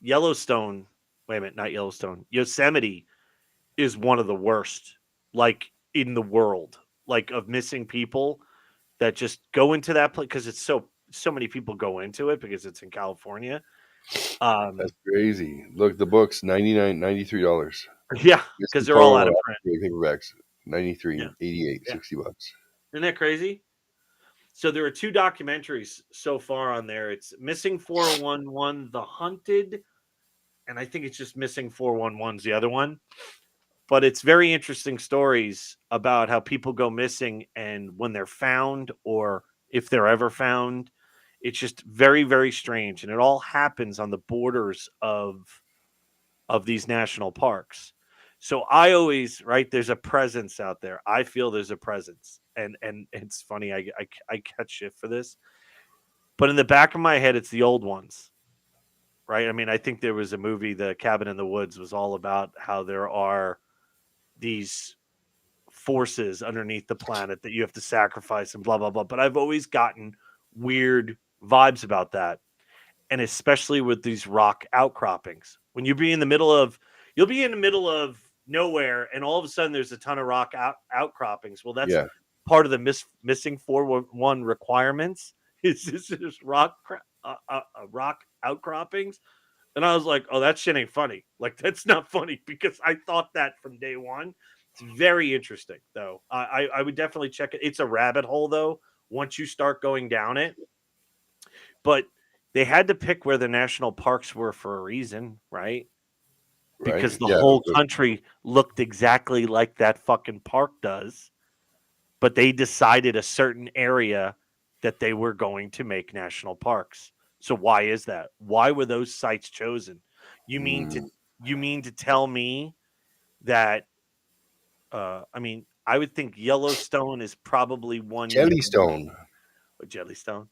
Yellowstone. Wait a minute, not Yellowstone. Yosemite is one of the worst, like in the world, like of missing people that just go into that place because it's so many people go into it because it's in California. That's crazy. Look, the book's $93. Yeah, because they're all out of print. Paperbacks, $93, Yeah. $88, Yeah. $60. Isn't that crazy? So there are 2 documentaries so far on there. It's Missing 411, The Hunted, and I think it's just Missing 411's the other one. But it's very interesting stories about how people go missing and when they're found or if they're ever found. It's just very, very strange. And it all happens on the borders of these national parks. So I always, right, there's a presence out there. I feel there's a presence. And it's funny, I catch shit for this. But in the back of my head, it's the old ones. Right? I mean, I think there was a movie, The Cabin in the Woods, was all about how there are these forces underneath the planet that you have to sacrifice and blah, blah, blah. But I've always gotten weird vibes about that. And especially with these rock outcroppings. When you'll be in the middle of nowhere and all of a sudden there's a ton of rock outcroppings. Well, that's part of the Missing 411 requirements is this rock outcroppings. And I was like, oh, that shit ain't funny. Like, that's not funny because I thought that from day one. It's very interesting, though. I would definitely check it. It's a rabbit hole, though, once you start going down it. But they had to pick where the national parks were for a reason, right? Because the whole country looked exactly like that fucking park does. But they decided a certain area that they were going to make national parks. So why is that? Why were those sites chosen? You mean to tell me that? I mean, I would think Yellowstone is probably one. Jellystone. Jellystone.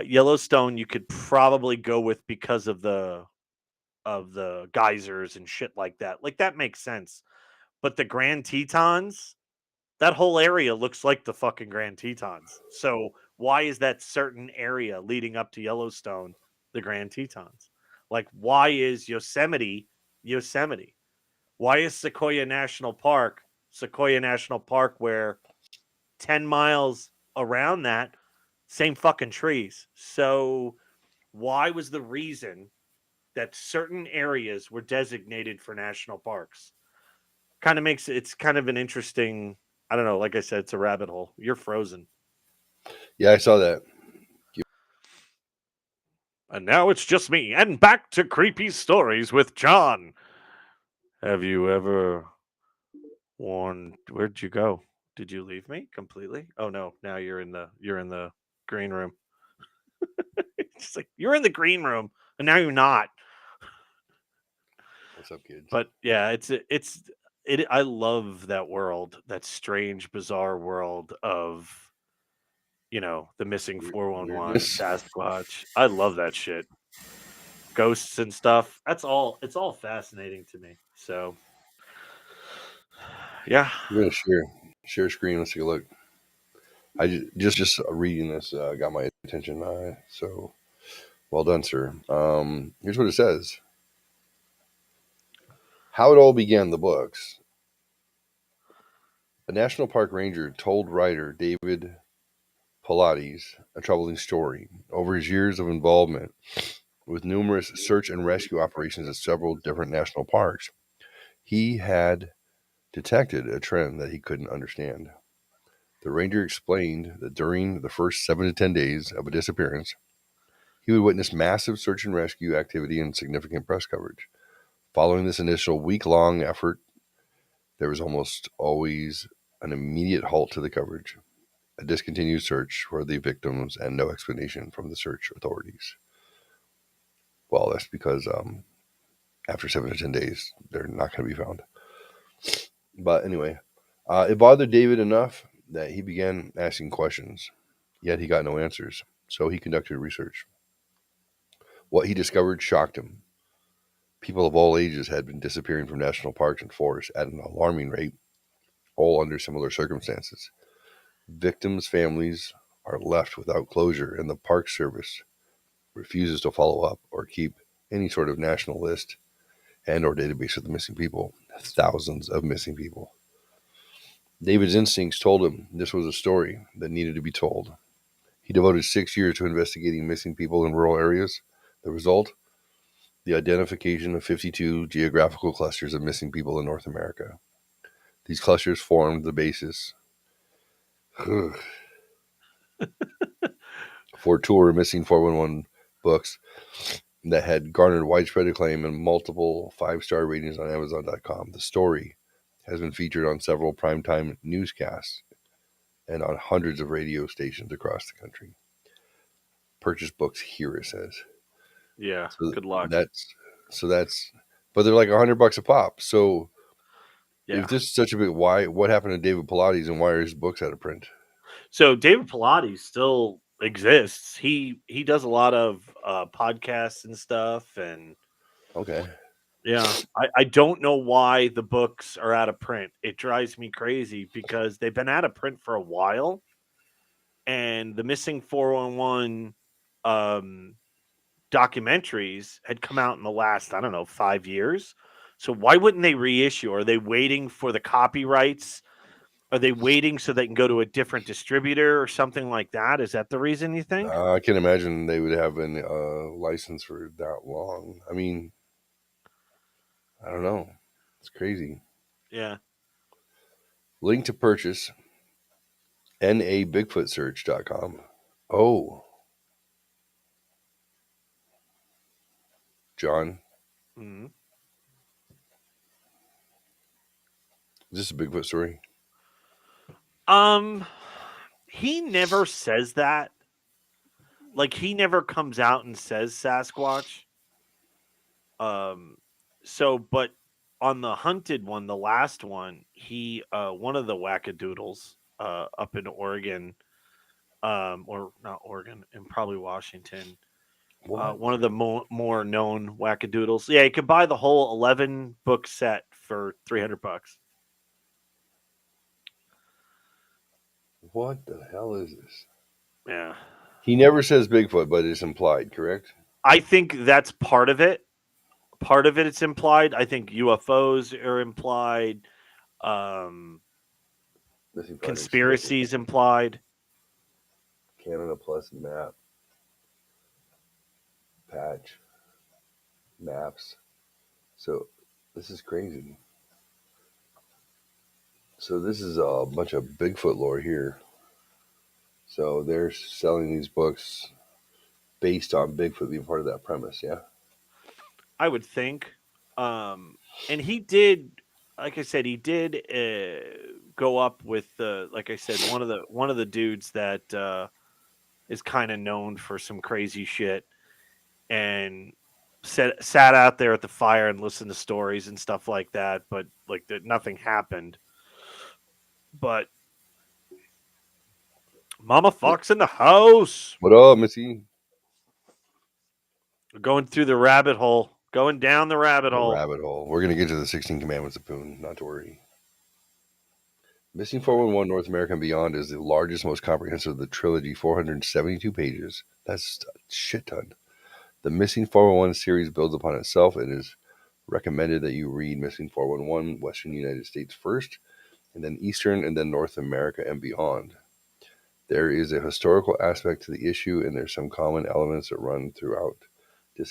Yellowstone, you could probably go with because of the geysers and shit like that. Like that makes sense. But the Grand Tetons, that whole area looks like the fucking Grand Tetons. So why is that certain area leading up to Yellowstone the Grand Tetons? Like, why is Yosemite? Why is Sequoia National Park where 10 miles around that, same fucking trees. So why was the reason that certain areas were designated for national parks? Kind of makes it's kind of an interesting, I don't know, like I said, it's a rabbit hole. You're frozen. Yeah, I saw that. And now it's just me. And back to creepy stories with John. Have you ever where'd you go? Did you leave me completely? Oh no, now you're in the green room. It's like you're in the green room and now you're not. What's up, kids? But yeah, I love that world, that strange, bizarre world of the missing 411, Weirdness. Sasquatch. I love that shit. Ghosts and stuff. It's all fascinating to me. So yeah. We're gonna share screen. Let's take a look. I just reading this got my attention. So well done, sir. Here's what it says. How it all began. The books. A national park ranger told writer David Pilates a troubling story. Over his years of involvement with numerous search and rescue operations at several different national parks, he had detected a trend that he couldn't understand. The ranger explained that during the first 7 to 10 days of a disappearance, he would witness massive search and rescue activity and significant press coverage. Following this initial week-long effort, there was almost always an immediate halt to the coverage, a discontinued search for the victims, and no explanation from the search authorities. Well, that's because after 7 to 10 days, they're not going to be found. But anyway, it bothered David enough that he began asking questions, yet he got no answers. So he conducted research. What he discovered shocked him. People of all ages had been disappearing from national parks and forests at an alarming rate, all under similar circumstances. Victims' families are left without closure, and the Park Service refuses to follow up or keep any sort of national list and or database of the missing people. Thousands of missing people. David's instincts told him this was a story that needed to be told. He devoted 6 years to investigating missing people in rural areas. The result? The identification of 52 geographical clusters of missing people in North America. These clusters formed the basis for tour missing 411 books that had garnered widespread acclaim and multiple 5-star ratings on Amazon.com. The story has been featured on several primetime newscasts and on hundreds of radio stations across the country. Purchase books here, it says. Yeah, So good luck. But they're like $100 a pop. So Yeah. if this is such a big, what happened to David Pilates and why are his books out of print? So David Pilates still exists. He does a lot of podcasts and stuff, and Okay. yeah, I don't know why the books are out of print. It drives me crazy because they've been out of print for a while, and the missing 411 documentaries had come out in the last, I don't know, 5 years. So why wouldn't they reissue? Are they waiting for the copyrights? Are they waiting so they can go to a different distributor or something like that? Is that the reason you think? I can imagine they would have been licensed for that long. I mean, I don't know. It's crazy. Yeah. Link to purchase nabigfootsearch.com. Oh. John. Mm-hmm. Is this a Bigfoot story? He never says that. Like, he never comes out and says Sasquatch. But on the hunted one, the last one, he one of the wackadoodles up in Oregon, or not Oregon, and probably Washington. One of the more known wackadoodles. Yeah, you could buy the whole 11 book set for $300. What the hell is this? Yeah. He never says Bigfoot, but it's implied, correct? I think that's part of it. Part of it's implied. I think UFOs are implied. Missing project conspiracies implied. Canada Plus map. Patch. Maps. So this is crazy. So this is a bunch of Bigfoot lore here. So they're selling these books based on Bigfoot being part of that premise, yeah? I would think. And he did, like I said, he did go up with like I said, one of the dudes that is kind of known for some crazy shit, and sat out there at the fire and listened to stories and stuff like that. But like that, nothing happened. But Mama Fox in the house. What up, Missy? Going through the rabbit hole. Going down the rabbit hole. Rabbit hole. We're going to get to the 16 Commandments of Poon, not to worry. Missing 411 North America and Beyond is the largest, most comprehensive of the trilogy, 472 pages. That's a shit ton. The Missing 411 series builds upon itself. It is recommended that you read Missing 411 Western United States first, and then Eastern, and then North America and Beyond. There is a historical aspect to the issue, and there's some common elements that run throughout.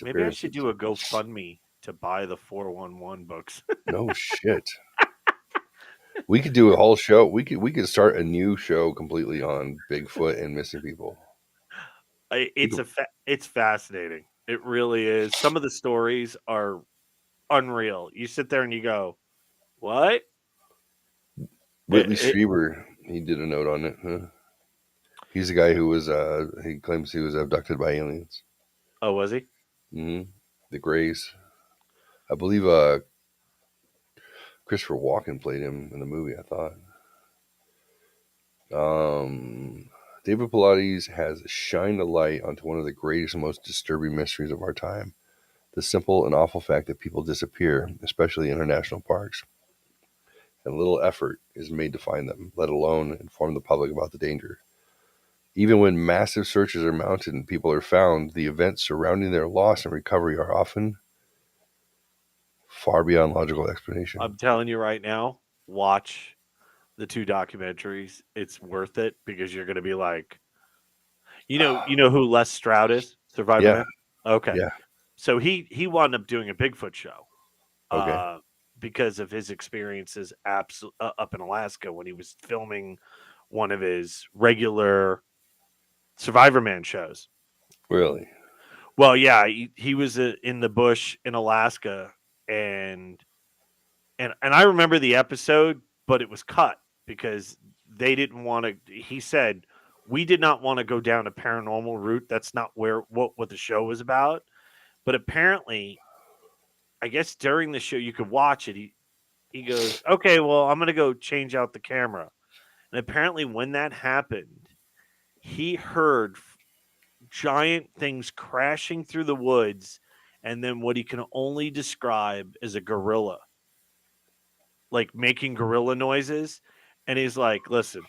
Maybe I should do a GoFundMe to buy the 411 books. No shit. We could do a whole show. We could start a new show completely on Bigfoot and missing people. It's fascinating. It really is. Some of the stories are unreal. You sit there and you go, "What?" Whitley Strieber, he did a note on it. Huh? He's the guy who was. He claims he was abducted by aliens. Oh, was he? Mm-hmm. The Greys. I believe Christopher Walken played him in the movie, I thought. David Pilates has shined a light onto one of the greatest and most disturbing mysteries of our time. The simple and awful fact that people disappear, especially in our national parks. And little effort is made to find them, let alone inform the public about the danger. Even when massive searches are mounted and people are found, the events surrounding their loss and recovery are often far beyond logical explanation. I'm telling you right now, watch the two documentaries. It's worth it because you're going to be like, you know who Les Stroud is? Survivor Man? Okay. Yeah. So he wound up doing a Bigfoot show. Okay. Because of his experiences up in Alaska when he was filming one of his regular Survivor Man shows. Really? Well, yeah, he was in the bush in Alaska, and I remember the episode, but it was cut because they didn't want to. He said, "We did not want to go down a paranormal route. That's not what the show was about." But apparently, I guess during the show you could watch it. He goes, "Okay, well, I'm going to go change out the camera." And apparently when that happened, he heard giant things crashing through the woods and then what he can only describe as a gorilla, like making gorilla noises. And he's like, "Listen,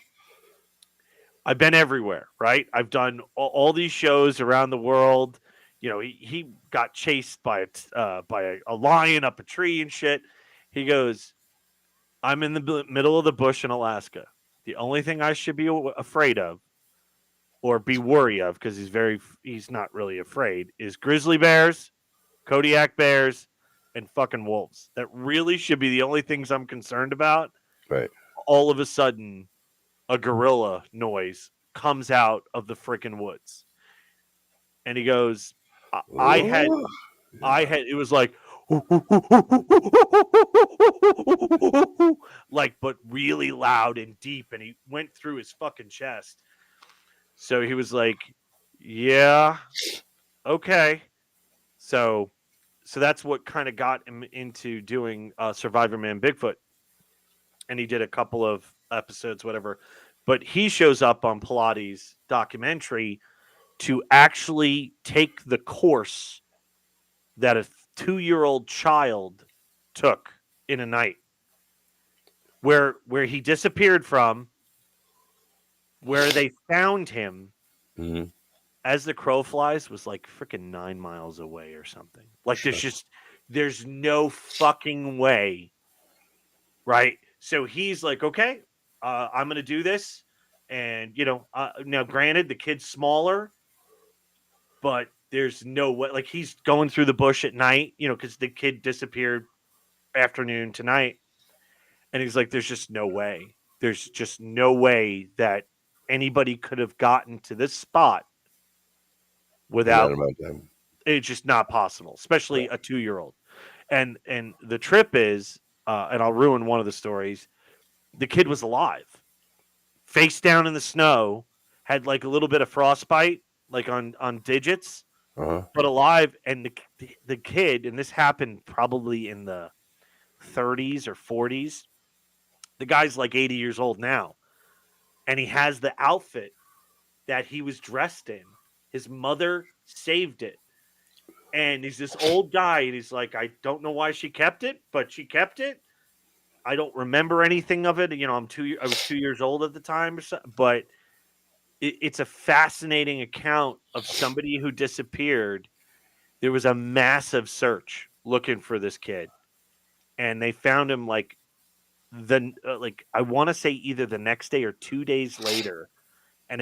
I've been everywhere, right? I've done all these shows around the world. You know, he got chased by a lion up a tree and shit." He goes, "I'm in the middle of the bush in Alaska. The only thing I should be afraid of or be worried of, because he's not really afraid, is grizzly bears, Kodiak bears, and fucking wolves. That really should be the only things I'm concerned about." Right. All of a sudden, a gorilla noise comes out of the freaking woods. And he goes, I had, it was like, but really loud and deep. And he went through his fucking chest. So he was like, "Yeah, okay." So that's what kind of got him into doing Survivor Man Bigfoot. And he did a couple of episodes, whatever. But he shows up on Pilates' documentary to actually take the course that a 2-year-old child took in a night, where he disappeared from, where they found him, as the crow flies, was like freaking 9 miles away or something. Like there's no fucking way, right? So he's like, "Okay, I'm going to do this. And, now granted, the kid's smaller, but there's no way. Like, he's going through the bush at night, because the kid disappeared afternoon to night. And he's like, there's just no way. There's just no way that anybody could have gotten to this spot without Them. it's just not possible, especially a 2-year-old. And the trip is, and I'll ruin one of the stories. The kid was alive, face down in the snow, had like a little bit of frostbite, like on digits, but alive. And the kid, and this happened probably in the 30s or 40s. The guy's like 80 years old now, and he has the outfit that he was dressed in. His mother saved it. And he's this old guy, and he's like, I don't know why she kept it, but she kept it. I don't remember anything of it. I was 2 years old at the time, or so, but it's a fascinating account of somebody who disappeared. There was a massive search looking for this kid, and they found him like I want to say either the next day or 2 days later, and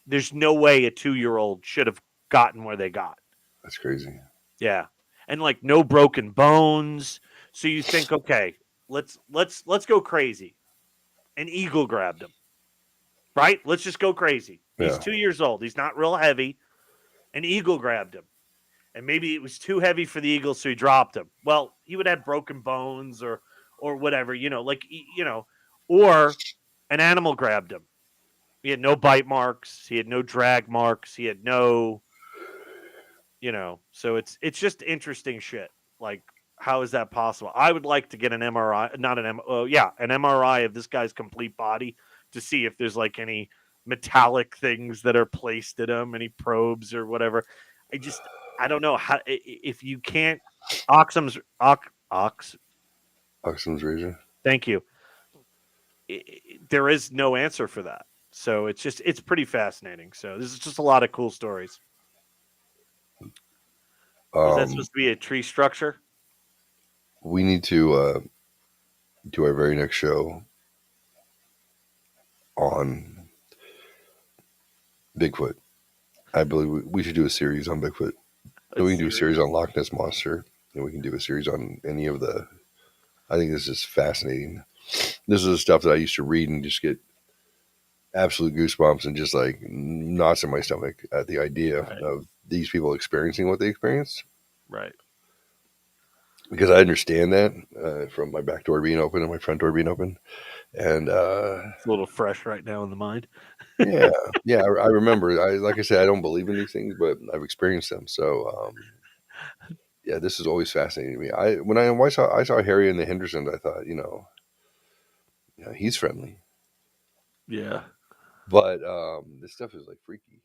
there's no way a 2-year-old should have gotten where they got. That's crazy. Yeah. And like no broken bones. So you think, okay, let's go crazy. An eagle grabbed him. Right? Let's just go crazy. He's 2 years old. He's not real heavy. An eagle grabbed him. And maybe it was too heavy for the eagle, so he dropped him. Well, he would have broken bones or whatever, or an animal grabbed him. He had no bite marks. He had no drag marks. He had no, so it's just interesting shit. Like, how is that possible? I would like to get an MRI, an MRI of this guy's complete body to see if there's like any metallic things that are placed in him, any probes or whatever. I don't know how, if you can't, Occam's razor. Thank you. There is no answer for that. So it's pretty fascinating. So this is just a lot of cool stories. Was that supposed to be a tree structure? We need to do our very next show on Bigfoot. I believe we should do a series on Bigfoot. Then we can do a series on Loch Ness Monster. And we can do a series on any of the... I think this is fascinating. This is the stuff that I used to read and just get absolute goosebumps and just like knots in my stomach at the idea of these people experiencing what they experienced. Right. Because I understand that from my back door being open and my front door being open. And it's a little fresh right now in the mind. yeah. I remember. Like I said, I don't believe in these things, but I've experienced them. So yeah, this is always fascinating to me. When I saw Harry and the Hendersons, I thought, he's friendly. Yeah. But this stuff is like freaky.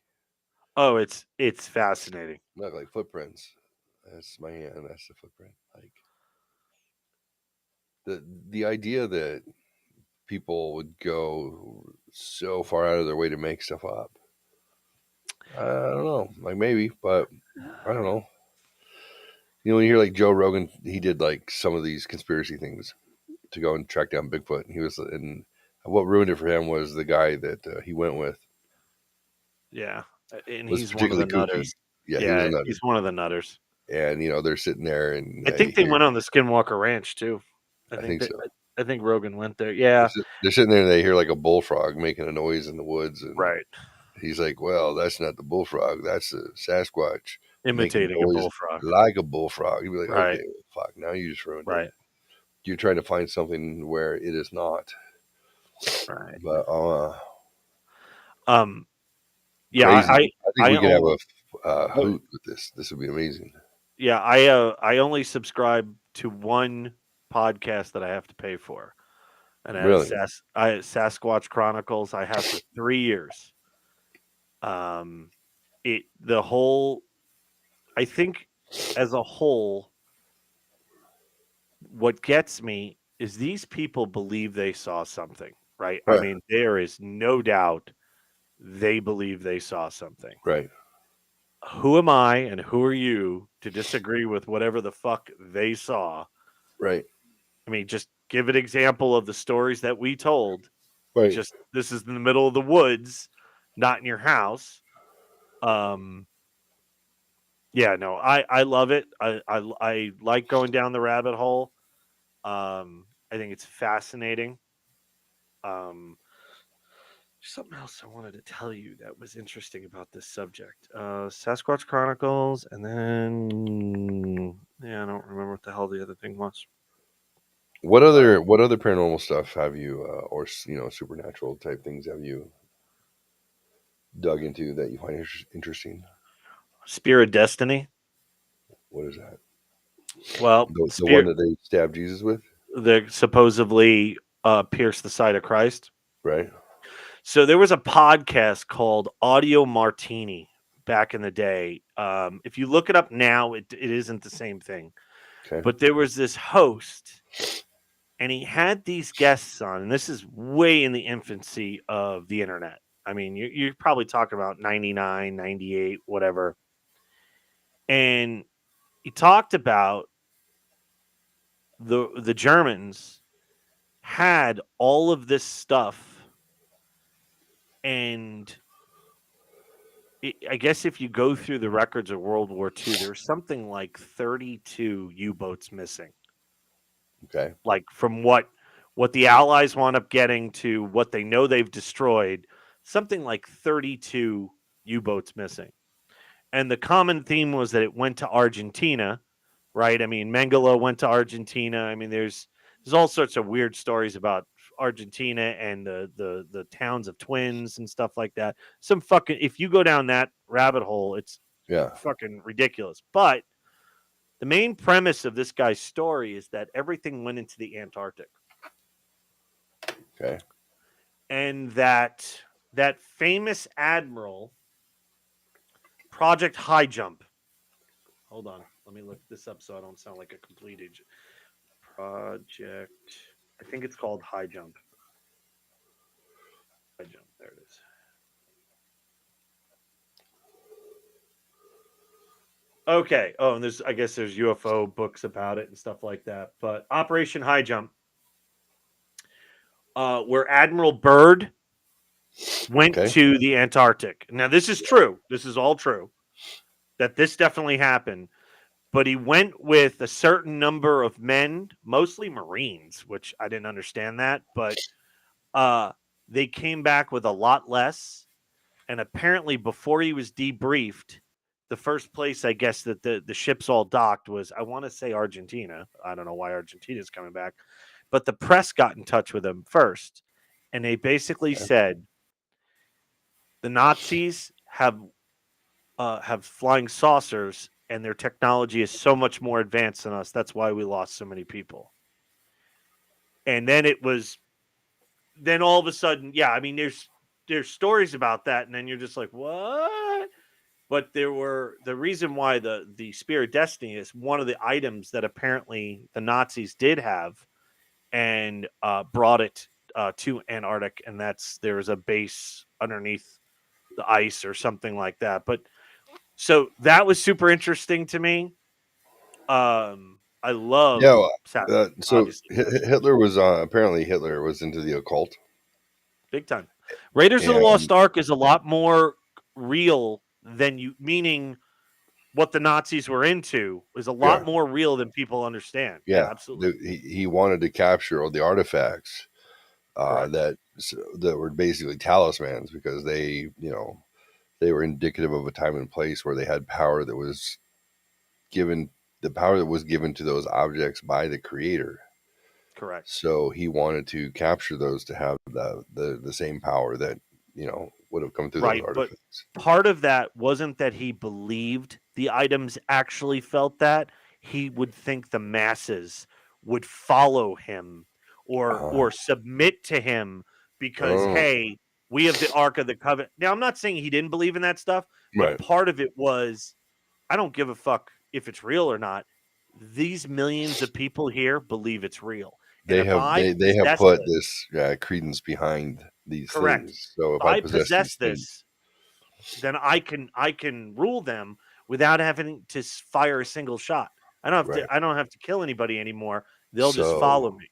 Oh, it's fascinating. Not like footprints. That's my hand. That's the footprint. Like the idea that people would go so far out of their way to make stuff up. I don't know. Like maybe, but I don't know. When you hear like Joe Rogan, he did like some of these conspiracy things to go and track down Bigfoot. And what ruined it for him was the guy that he went with. Yeah, and was he's one of the nutters. Yeah, he's one of the nutters. And they're sitting there, and I think they went on the Skinwalker Ranch too. I think so. I think Rogan went there. Yeah, they're sitting there and they hear like a bullfrog making a noise in the woods, and right. He's like, "Well, that's not the bullfrog. That's a Sasquatch imitating a bullfrog, like a bullfrog." You'd be like, right. "Okay, well, fuck. Now you just ruined right. it. You're trying to find something where it is not." Right. But yeah, crazy. I think we could have a hoot with this. This would be amazing. Yeah, I only subscribe to one podcast that I have to pay for, and really? Sasquatch Chronicles. I have for 3 years. I think as a whole, what gets me is these people believe they saw something, right? I mean, there is no doubt they believe they saw something. Right. Who am I and who are you to disagree with whatever the fuck they saw? Right. I mean, just give an example of the stories that we told. Right. Just this is in the middle of the woods, not in your house. Yeah, no, I love it. I like going down the rabbit hole. I think it's fascinating. Something else I wanted to tell you that was interesting about this subject. Sasquatch Chronicles, and then I don't remember what the hell the other thing was. What other paranormal stuff have you, or supernatural type things have you dug into that you find interesting? Spear of Destiny. What is that? Well, the one that they stabbed Jesus with? They supposedly pierced the side of Christ. Right. So there was a podcast called Audio Martini back in the day. If you look it up now, it isn't the same thing. Okay. But there was this host, and he had these guests on, and this is way in the infancy of the internet. I mean, you're probably talking about 99, 98, whatever. And he talked about the Germans had all of this stuff, and I guess if you go through the records of World War II, there's something like 32 U-boats missing. Okay. Like from what the Allies wound up getting to what they know they've destroyed, something like 32 U-boats missing. And the common theme was that it went to Argentina, right? I mean, Mengele went to Argentina. I mean, there's all sorts of weird stories about Argentina and the towns of twins and stuff like that. Some fucking, if you go down that rabbit hole, it's fucking ridiculous. But the main premise of this guy's story is that everything went into the Antarctic. Okay. And that famous admiral, Project High Jump. Hold on. Let me look this up so I don't sound like a complete idiot. Project, I think it's called High Jump. High Jump, there it is. Okay. Oh, and I guess there's UFO books about it and stuff like that. But Operation High Jump, where Admiral Byrd went to the Antarctic. Now, this is true. This is all true. That this definitely happened. But he went with a certain number of men, mostly Marines, which I didn't understand that. But they came back with a lot less. And apparently, before he was debriefed, the first place, I guess, that the ships all docked was, I want to say Argentina. I don't know why Argentina's coming back. But the press got in touch with him first. And they basically said, the Nazis have flying saucers, and their technology is so much more advanced than us. That's why we lost so many people. And then then all of a sudden, I mean, there's stories about that, and then you're just like, what? But the reason why the Spear of Destiny is one of the items that apparently the Nazis did have and brought it to Antarctic, and there's a base underneath the ice or something like that. But so that was super interesting to me. I love so Hitler was apparently Hitler was into the occult big time. Raiders of the Lost Ark is a lot more real than meaning what the Nazis were into is a lot more real than people understand. Yeah, absolutely. He wanted to capture all the artifacts that were basically talismans, because they were indicative of a time and place where they had power that was given to those objects by the creator. Correct. So he wanted to capture those to have the same power that would have come through those artifacts. But part of that wasn't that he believed the items actually felt that. He would think the masses would follow him or submit to him because, hey, we have the Ark of the Covenant. Now, I'm not saying he didn't believe in that stuff, but part of it was, I don't give a fuck if it's real or not. These millions of people here believe it's real. They have put this credence behind these things. So if I possess this, then I can rule them without having to fire a single shot. I don't have to kill anybody anymore. They'll just follow me.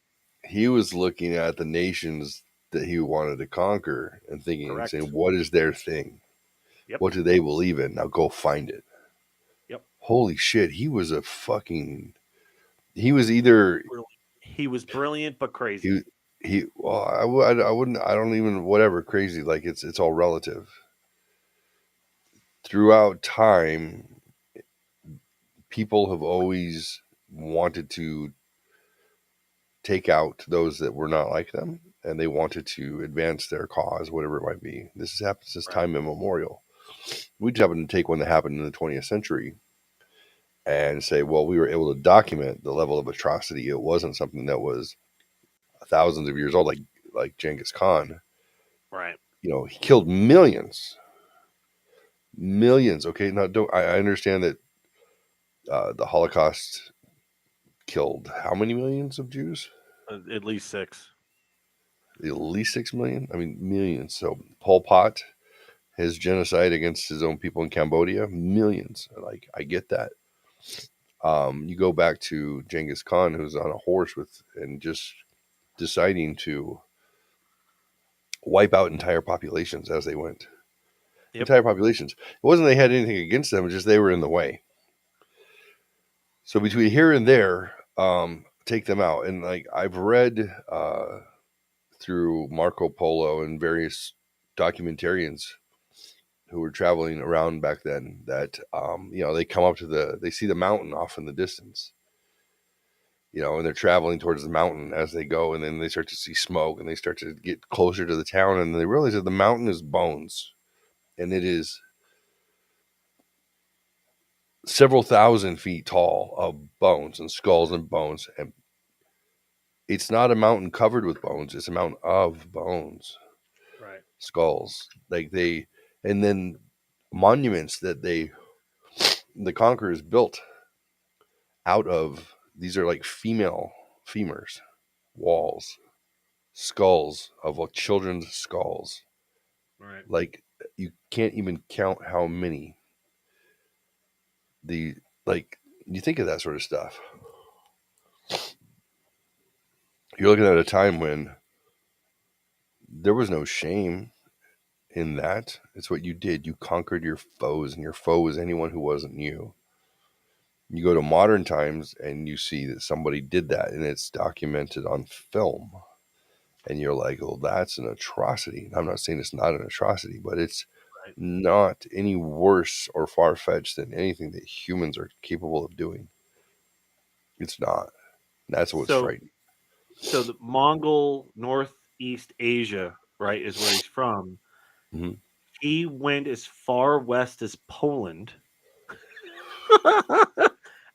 He was looking at the nations that he wanted to conquer and thinking and Correct. saying, what is their thing? Yep. What do they believe in? Now go find it. Yep. Holy shit. He was either He was brilliant but crazy. I don't even, whatever, crazy. Like it's all relative. Throughout time, people have always wanted to take out those that were not like them, and they wanted to advance their cause, whatever it might be. This has happened since time immemorial. We just happen to take one that happened in the 20th century and say, well, we were able to document the level of atrocity. It wasn't something that was thousands of years old, like Genghis Khan. Right. You know, he killed millions. Okay, now I understand that the Holocaust killed how many millions of Jews? At least 6. At least 6 million? I mean, millions. So Pol Pot, his genocide against his own people in Cambodia, millions. Like, I get that. You go back to Genghis Khan, who's on a horse and just deciding to wipe out entire populations as they went. Yep. Entire populations. It wasn't they had anything against them, just they were in the way. So between here and there, take them out. And like I've read through Marco Polo and various documentarians who were traveling around back then that they come up to they see the mountain off in the distance, and they're traveling towards the mountain as they go, and then they start to see smoke and they start to get closer to the town, and they realize that the mountain is bones, and it is several thousand feet tall of bones and skulls and bones, and it's not a mountain covered with bones, it's a mountain of bones. Right. Skulls, and then monuments that the conquerors built out of. These are like femurs, walls, skulls of children's skulls. Right. Like you can't even count how many. You think of that sort of stuff. You're looking at a time when there was no shame in that. It's what you did. You conquered your foes, and your foe was anyone who wasn't you. You go to modern times and you see that somebody did that, and it's documented on film. And you're like, well, that's an atrocity. I'm not saying it's not an atrocity, but it's not any worse or far-fetched than anything that humans are capable of doing. It's not. That's what's frightening. So the Mongol, Northeast Asia, right, is where he's from. Mm-hmm. He went as far west as Poland,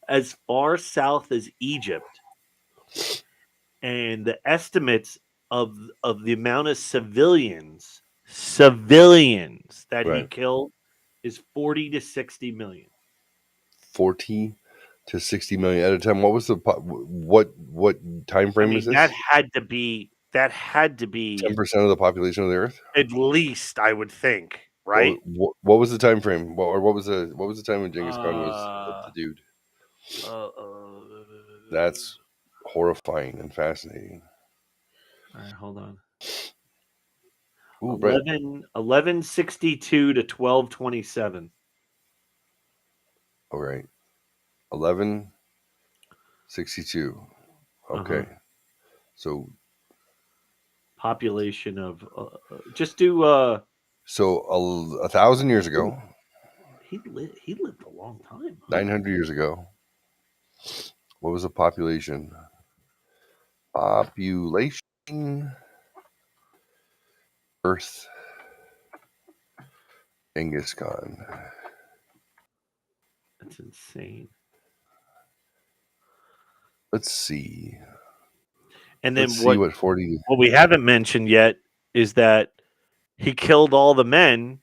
as far south as Egypt, and the estimates of the amount of civilians that he killed is 40 to 60 million. 40 to 60 million at a time. What was what time frame is this? That had to be 10% of the population of the earth, at least, I would think. Right? What was the time frame? What was the time when Genghis Khan was the dude? That's horrifying and fascinating. All right, hold on. Ooh, 1162 to 1227. All right. 1162. Okay. So population of just do so 1,000 years ago. He lived a long time. 900 years ago. What was the population? Earth. Genghis Khan. That's insane. Let's see. And then what 40. What we haven't mentioned yet is that he killed all the men,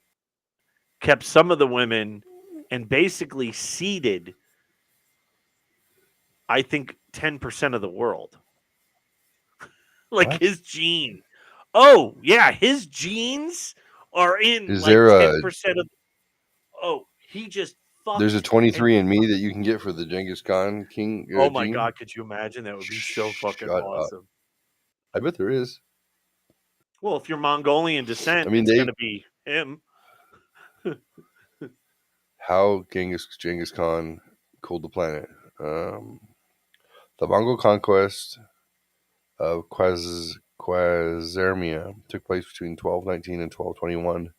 kept some of the women, and basically seeded, I think, 10% of the world. His gene. Oh, yeah, his genes are in 10% of. Oh, he just fucked. There's a 23andMe that you can get for the Genghis Khan king. Oh my God, could you imagine? That would be so fucking awesome. I bet there is. Well, if you're Mongolian descent, I mean, it's going to be him. how Genghis Khan cooled the planet. The Mongol conquest of Khwarezmia took place between 1219 and 1221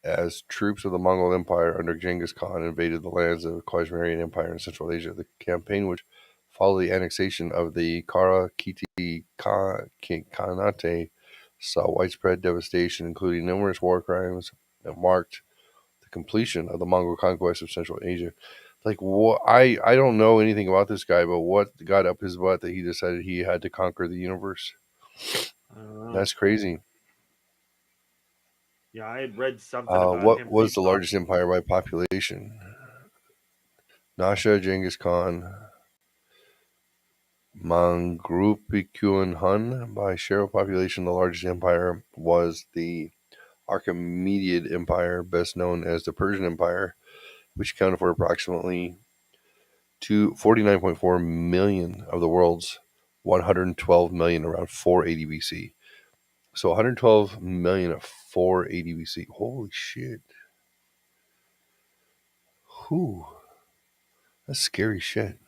as troops of the Mongol Empire under Genghis Khan invaded the lands of the Khwarezmian Empire in Central Asia. The campaign, which followed the annexation of the Kara-Kiti Khanate, saw widespread devastation, including numerous war crimes that marked the completion of the Mongol conquest of Central Asia. Like, what? I don't know anything about this guy, but what got up his butt that he decided he had to conquer the universe? That's crazy. Yeah, I had read something about What him. was the largest empire by population? Nasha, Genghis Khan, Mangrupikuan Hun. By share of population, the largest empire was the Achaemenid Empire, best known as the Persian Empire, which accounted for approximately 49.4 million of the world's 112 million around 480 BC. So 112 million of 480 BC. Holy shit. Whew. That's scary shit.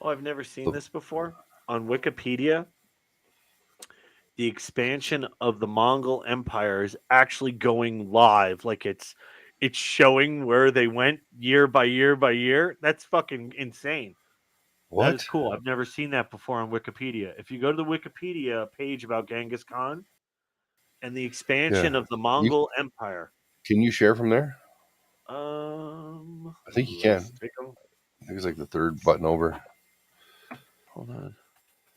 Oh, I've never seen this before. On Wikipedia, the expansion of the Mongol Empire is actually going live. Like it's showing where they went year by year by year. That's fucking insane. That is What? cool. I've never seen that before on Wikipedia. If you go to the Wikipedia page about Genghis Khan and the expansion Yeah. of the Mongol Empire. Can you share from there? I think you can. Let's take a I think it's like the third button over. hold on.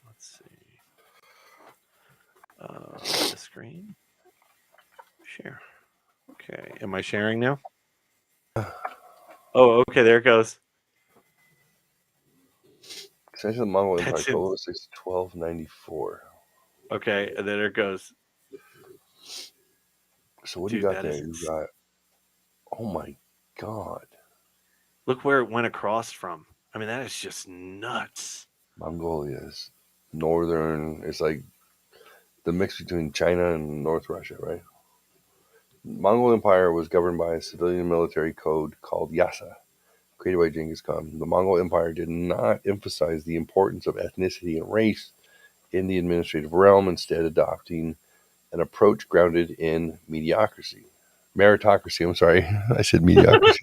Let's see. The screen. Share. Okay. Am I sharing now? Oh, okay. There it goes. Extension of the Mongol Empire, That's it. 1206 1294. Okay, and then there it goes. So what do you Dude, got there? You got, oh my god. Look where it went across from. I mean, that is just nuts. Mongolia is northern. It's like the mix between China and North Russia, right? Mongol Empire was governed by a civilian military code called Yasa, created by Genghis Khan. The Mongol Empire did not emphasize the importance of ethnicity and race in the administrative realm, instead adopting an approach grounded in meritocracy. I'm sorry, I said mediocrity.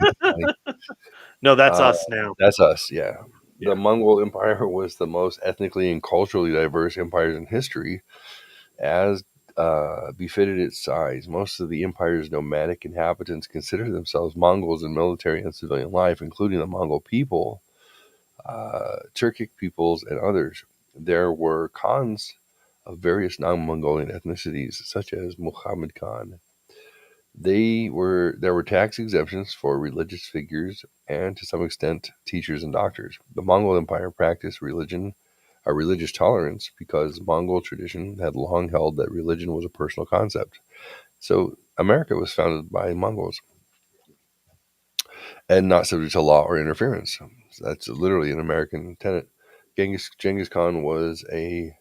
No, that's us now. That's us, yeah. The Mongol Empire was the most ethnically and culturally diverse empires in history, as befitted its size. Most of the empire's nomadic inhabitants considered themselves Mongols in military and civilian life, including the Mongol people, Turkic peoples, and others. There were Khans of various non-Mongolian ethnicities, such as Muhammad Khan. There were tax exemptions for religious figures and, to some extent, teachers and doctors. The Mongol Empire practiced religious tolerance because Mongol tradition had long held that religion was a personal concept. So America was founded by Mongols and not subject to law or interference. So that's literally an American tenet. Genghis Khan was a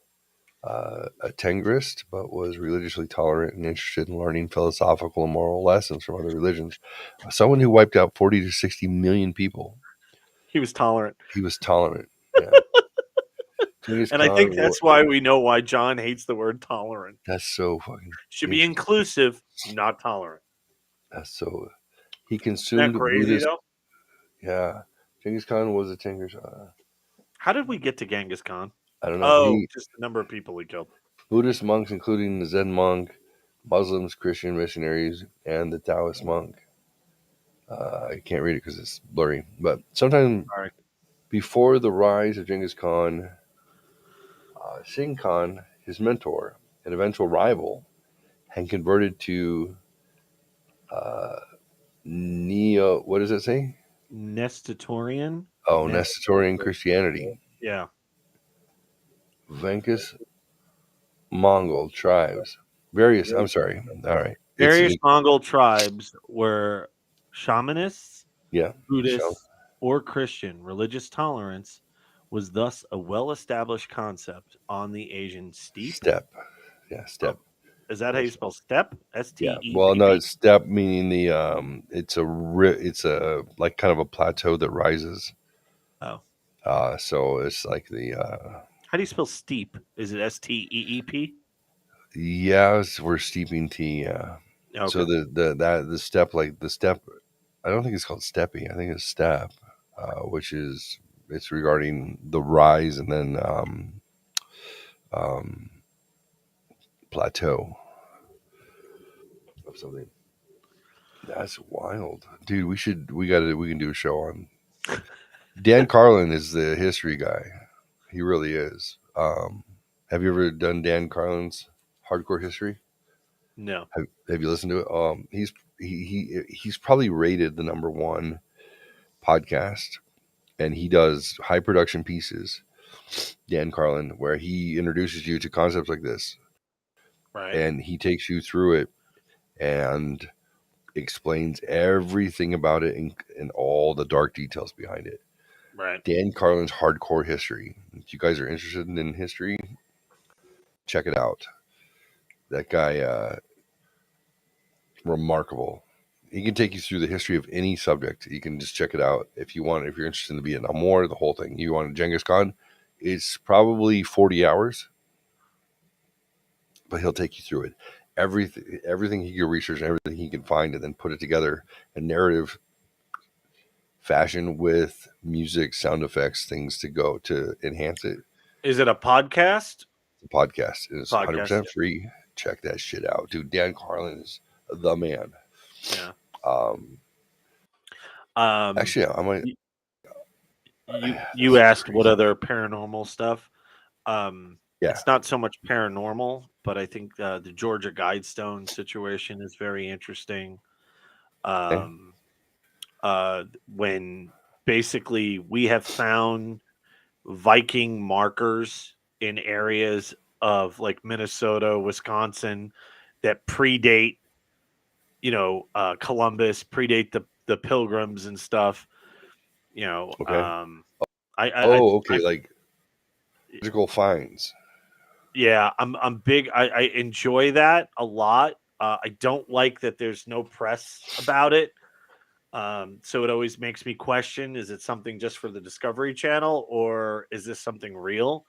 Tengrist, but was religiously tolerant and interested in learning philosophical and moral lessons from other religions. Someone who wiped out 40 to 60 million people. He was tolerant. He was tolerant. Yeah. And I think that's why we know why John hates the word tolerant. That's so fucking. Should be inclusive, not tolerant. That's so. He consumed Isn't that crazy, Buddhist. though? Yeah, Genghis Khan was a Tengrist. How did we get to Genghis Khan? I don't know. Oh, just the number of people he killed. Buddhist monks, including the Zen monk, Muslims, Christian missionaries, and the Taoist monk. I can't read it because it's blurry. But sometime before the rise of Genghis Khan, Singh Khan, his mentor and eventual rival, had converted to what does it say? Nestorian? Oh, Nestorian Christianity. Yeah. Venkus Mongol tribes. Various, I'm sorry. All right. Various Mongol tribes were shamanists, yeah, Buddhists, or Christian. Religious tolerance was thus a well-established concept on the Asian steppe. Steppe. Yeah, steppe. Is that how you spell steppe? Yeah. S-T-E-P-P? Well, no, it's steppe meaning it's a like kind of a plateau that rises. Oh. So it's like the How do you spell steep? Is it S-T-E-E-P? yeah, we're steeping tea. Yeah. Okay. So the steppe, like the steppe, I don't think it's called steppe. I think it's steppe, which is it's regarding the rise and then plateau of something. That's wild, dude. We can do a show on Dan Carlin is the history guy. He really is. Have you ever done Dan Carlin's hardcore history? No. Have you listened to it? He's probably rated the number one podcast, and he does high production pieces. Dan Carlin, where he introduces you to concepts like this, Right. and he takes you through it and explains everything about it and all the dark details behind it. Right. Dan Carlin's Hardcore History. If you guys are interested in history, check it out. That guy, remarkable. He can take you through the history of any subject. You can just check it out if you want. If you're interested in the Vietnam War, the whole thing. You want Genghis Khan, it's probably 40 hours, but he'll take you through it. Everything he can research and everything he can find, and then put it together in narrative fashion with music, sound effects, things to go to enhance it. Is it a podcast? The podcast is Podcast, 100% free. Check that shit out, dude. Dan Carlin is the man. Yeah. Actually, I might. You asked what other paranormal stuff. Yeah. It's not so much paranormal, but I think the Georgia Guidestone situation is very interesting. When basically we have found Viking markers in areas of like Minnesota, Wisconsin that predate, Columbus, predate the Pilgrims and stuff. Okay. Okay, like physical finds. Yeah, I'm big. I enjoy that a lot. I don't like that there's no press about it. So it always makes me question: is it something just for the Discovery Channel, or is this something real?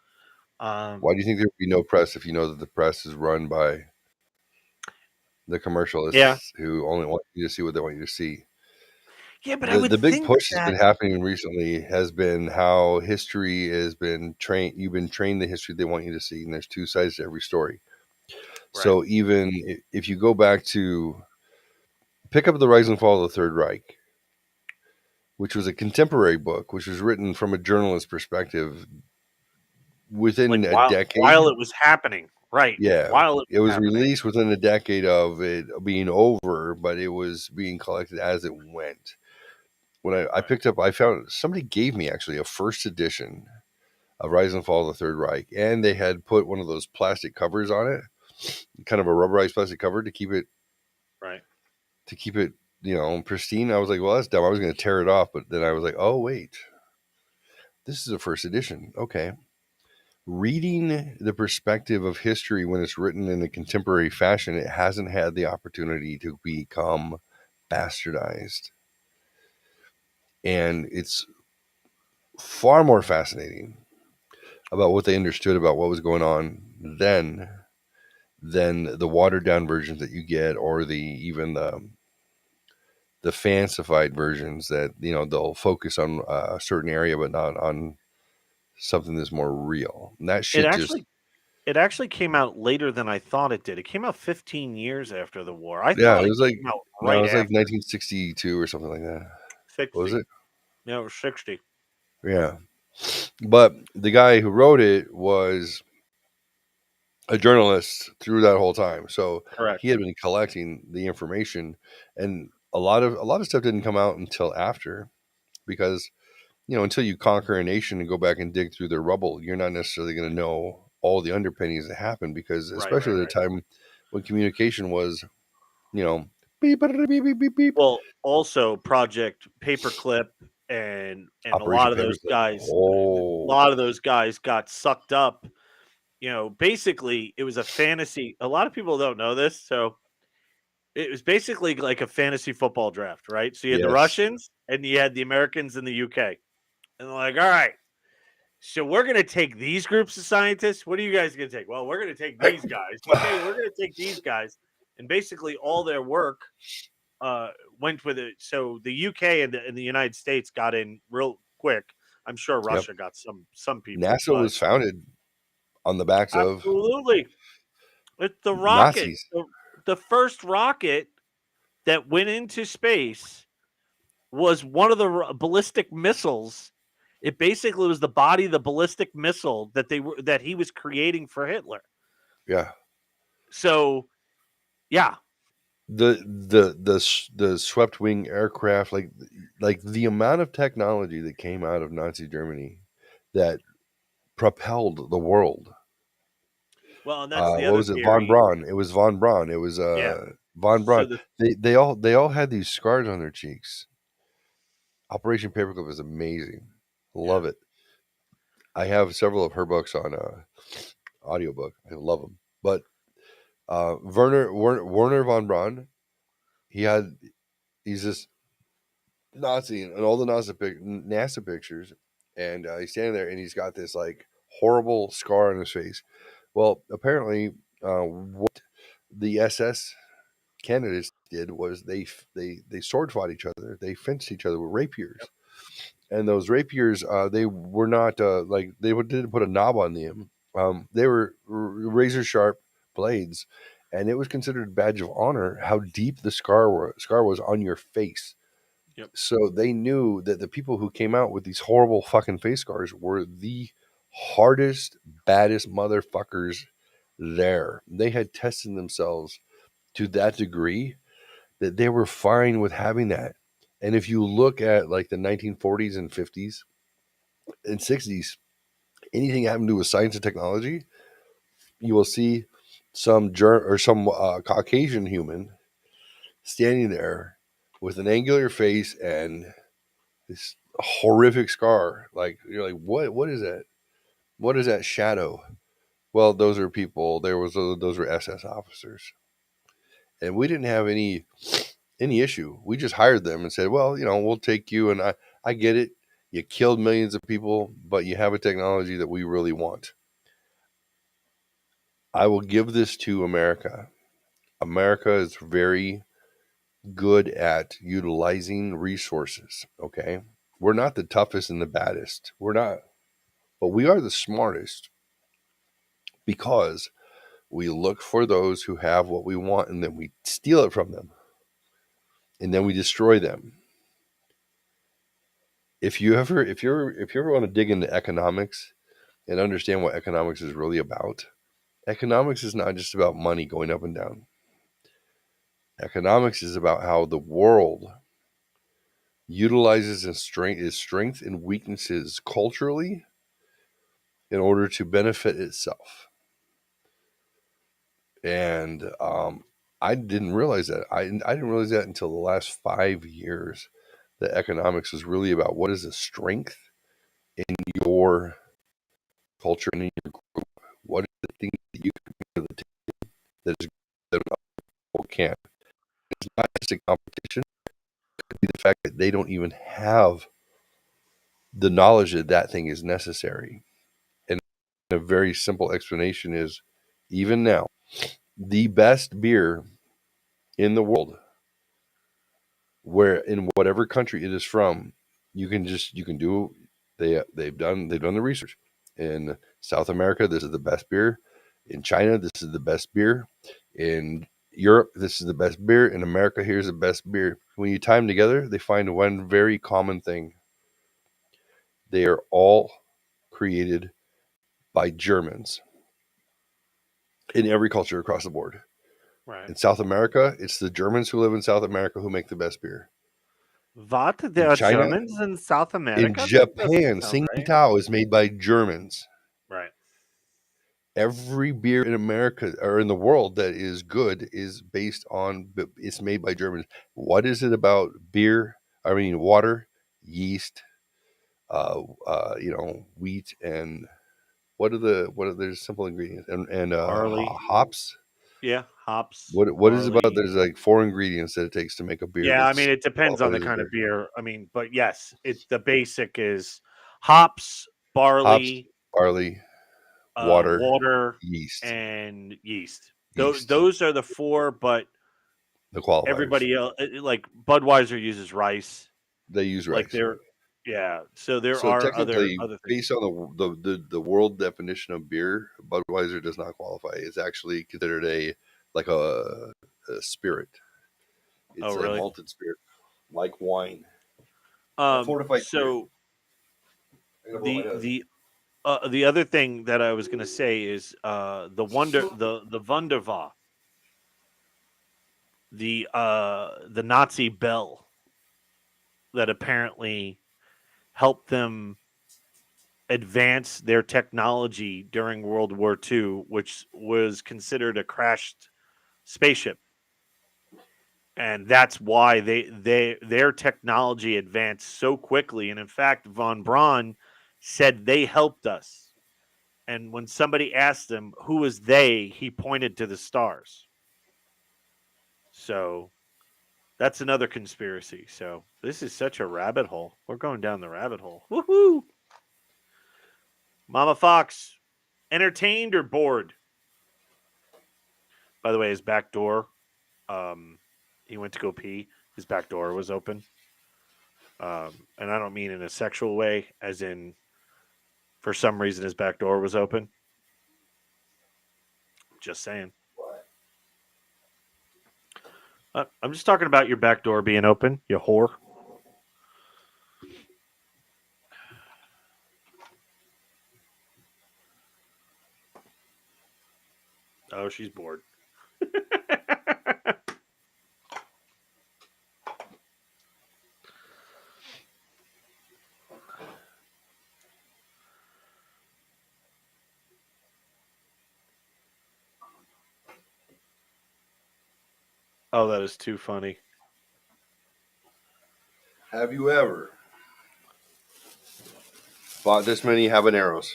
Why do you think there would be no press if you know that the press is run by the commercialists who only want you to see what they want you to see? Yeah, but I would the big think push that that's been happening recently has been how history has been trained. You've been trained the history they want you to see, and there's two sides to every story. Right. So even if you go back to pick up The Rise and Fall of the Third Reich, which was a contemporary book, which was written from a journalist perspective within a decade. While it was happening. Right. Yeah. While it was released within a decade of it being over, but it was being collected as it went. When I picked up, I found somebody gave me actually a first edition of Rise and Fall of the Third Reich, and they had put one of those plastic covers on it, kind of a rubberized plastic cover to keep it, pristine. I was like, well, that's dumb. I was going to tear it off, but then I was like, oh wait, this is a first edition. Okay. Reading the perspective of history when it's written in a contemporary fashion, it hasn't had the opportunity to become bastardized. And it's far more fascinating about what they understood about what was going on then than the watered down versions that you get, or even the fancified versions that, they'll focus on a certain area, but not on something that's more real. And that shit it actually came out later than I thought it did. It came out 15 years after the war. It was like 1962 or something like that. 60. What was it? Yeah, it was 60. Yeah. But the guy who wrote it was a journalist through that whole time. So Correct. He had been collecting the information, and a lot of stuff didn't come out until after, because until you conquer a nation and go back and dig through their rubble, you're not necessarily going to know all the underpinnings that happened, because especially at the time when communication was, beep, beep, beep, beep, beep. Well, also Project Paperclip and a Operation lot of those Paperclip. guys, Oh, got sucked up. Basically, it was a fantasy. A lot of people don't know this, so it was basically like a fantasy football draft, right? So you had the yes. Russians and you had the Americans and the UK, and they're like, all right. So we're going to take these groups of scientists. What are you guys going to take? Well, we're going to take these guys. Okay, we're going to take these guys, and basically all their work went with it. So the UK and the United States got in real quick. I'm sure Yep. Russia got some people. NASA But was founded on the backs of absolutely, it's the rocket, Nazis. the first rocket that went into space was one of the ballistic missiles. It basically was the body of the ballistic missile that he was creating for Hitler. Yeah. So, yeah, The swept wing aircraft, like the amount of technology that came out of Nazi Germany that propelled the world. well, and that's the What other was it? Von theory. Braun. It was Von Braun. It was Yeah. Von Braun. So They all had these scars on their cheeks. Operation Paperclip is amazing. Love it. I have several of her books on audiobook. I love them. But Werner von Braun, he's this Nazi and all the NASA pictures, and he's standing there and he's got this like horrible scar on his face. Well, apparently, what the SS candidates did was they sword fought each other. They fenced each other with rapiers, and those rapiers they were not didn't put a knob on them. They were razor sharp blades, and it was considered a badge of honor how deep the scar was on your face. Yep. So they knew that the people who came out with these horrible fucking face scars were the hardest, baddest motherfuckers there. They had tested themselves to that degree that they were fine with having that. And if you look at like the 1940s and 50s and 60s, anything having to do with science and technology, you will see some Caucasian human standing there with an angular face and this horrific scar. Like you're like, what is that? What is that shadow? Well, those are people. Those were SS officers, and we didn't have any issue. We just hired them and said, well, we'll take you. And I get it. You killed millions of people, but you have a technology that we really want. I will give this to America. America is very good at utilizing resources. Okay. We're not the toughest and the baddest. We're not, but we are the smartest because we look for those who have what we want and then we steal it from them and then we destroy them. If you ever want to dig into economics and understand what economics is really about, economics is not just about money going up and down. Economics is about how the world utilizes its strength and weaknesses culturally in order to benefit itself. And I didn't realize that. I didn't realize that until the last 5 years. That economics was really about what is the strength in your culture and in your group. What is the thing that you can bring to the table that is that other people can't? It's not just a competition. It could be the fact that they don't even have the knowledge that that thing is necessary. And a very simple explanation is, even now, the best beer in the world, where in whatever country it is from, they've done the research. In South America, this is the best beer. In China, this is the best beer. In Europe, this is the best beer. In America, here's the best beer. When you tie them together, they find one very common thing. They are all created by Germans in every culture across the board. right. In South America, it's the Germans who live in South America who make the best beer. What? There are China, Germans in South America? in That Japan, doesn't sound right. Tsingtao is made by Germans. Right. Every beer in America or in the world that is good is it's made by Germans. What is it about water? yeast, wheat, and there's simple ingredients and Barley. hops. Yeah, hops. What is about? Barley. There's like 4 ingredients that it takes to make a beer. Yeah, I That's mean, it depends on the qualified as a kind of beer. beer. I mean, but yes, the basic is hops, Hops, barley, barley, water, water, yeast, and yeast. yeast. Those are the 4, but The qualifiers. everybody else, like Budweiser uses rice. They use Like rice. so there So are other technically, things. based on the world definition of beer, Budweiser does not qualify. It's actually considered a spirit. Oh, It's a really? malted spirit, like wine. A fortified So spirit. the other thing that I was going to say is the Wunderwa, the Nazi bell that apparently helped them advance their technology during World War II, which was considered a crashed spaceship. And that's why their technology advanced so quickly. And in fact, von Braun said they helped us. And when somebody asked him who was they, he pointed to the stars. So that's another conspiracy. So this is such a rabbit hole. We're going down the rabbit hole. Woohoo! Mama Fox, entertained or bored? By the way, his back door, he went to go pee. His back door was open. And I don't mean in a sexual way, as in for some reason his back door was open. Just saying. I'm just talking about your back door being open, you whore. Oh, she's bored. Oh, that is too funny. Have you ever bought this many habaneros?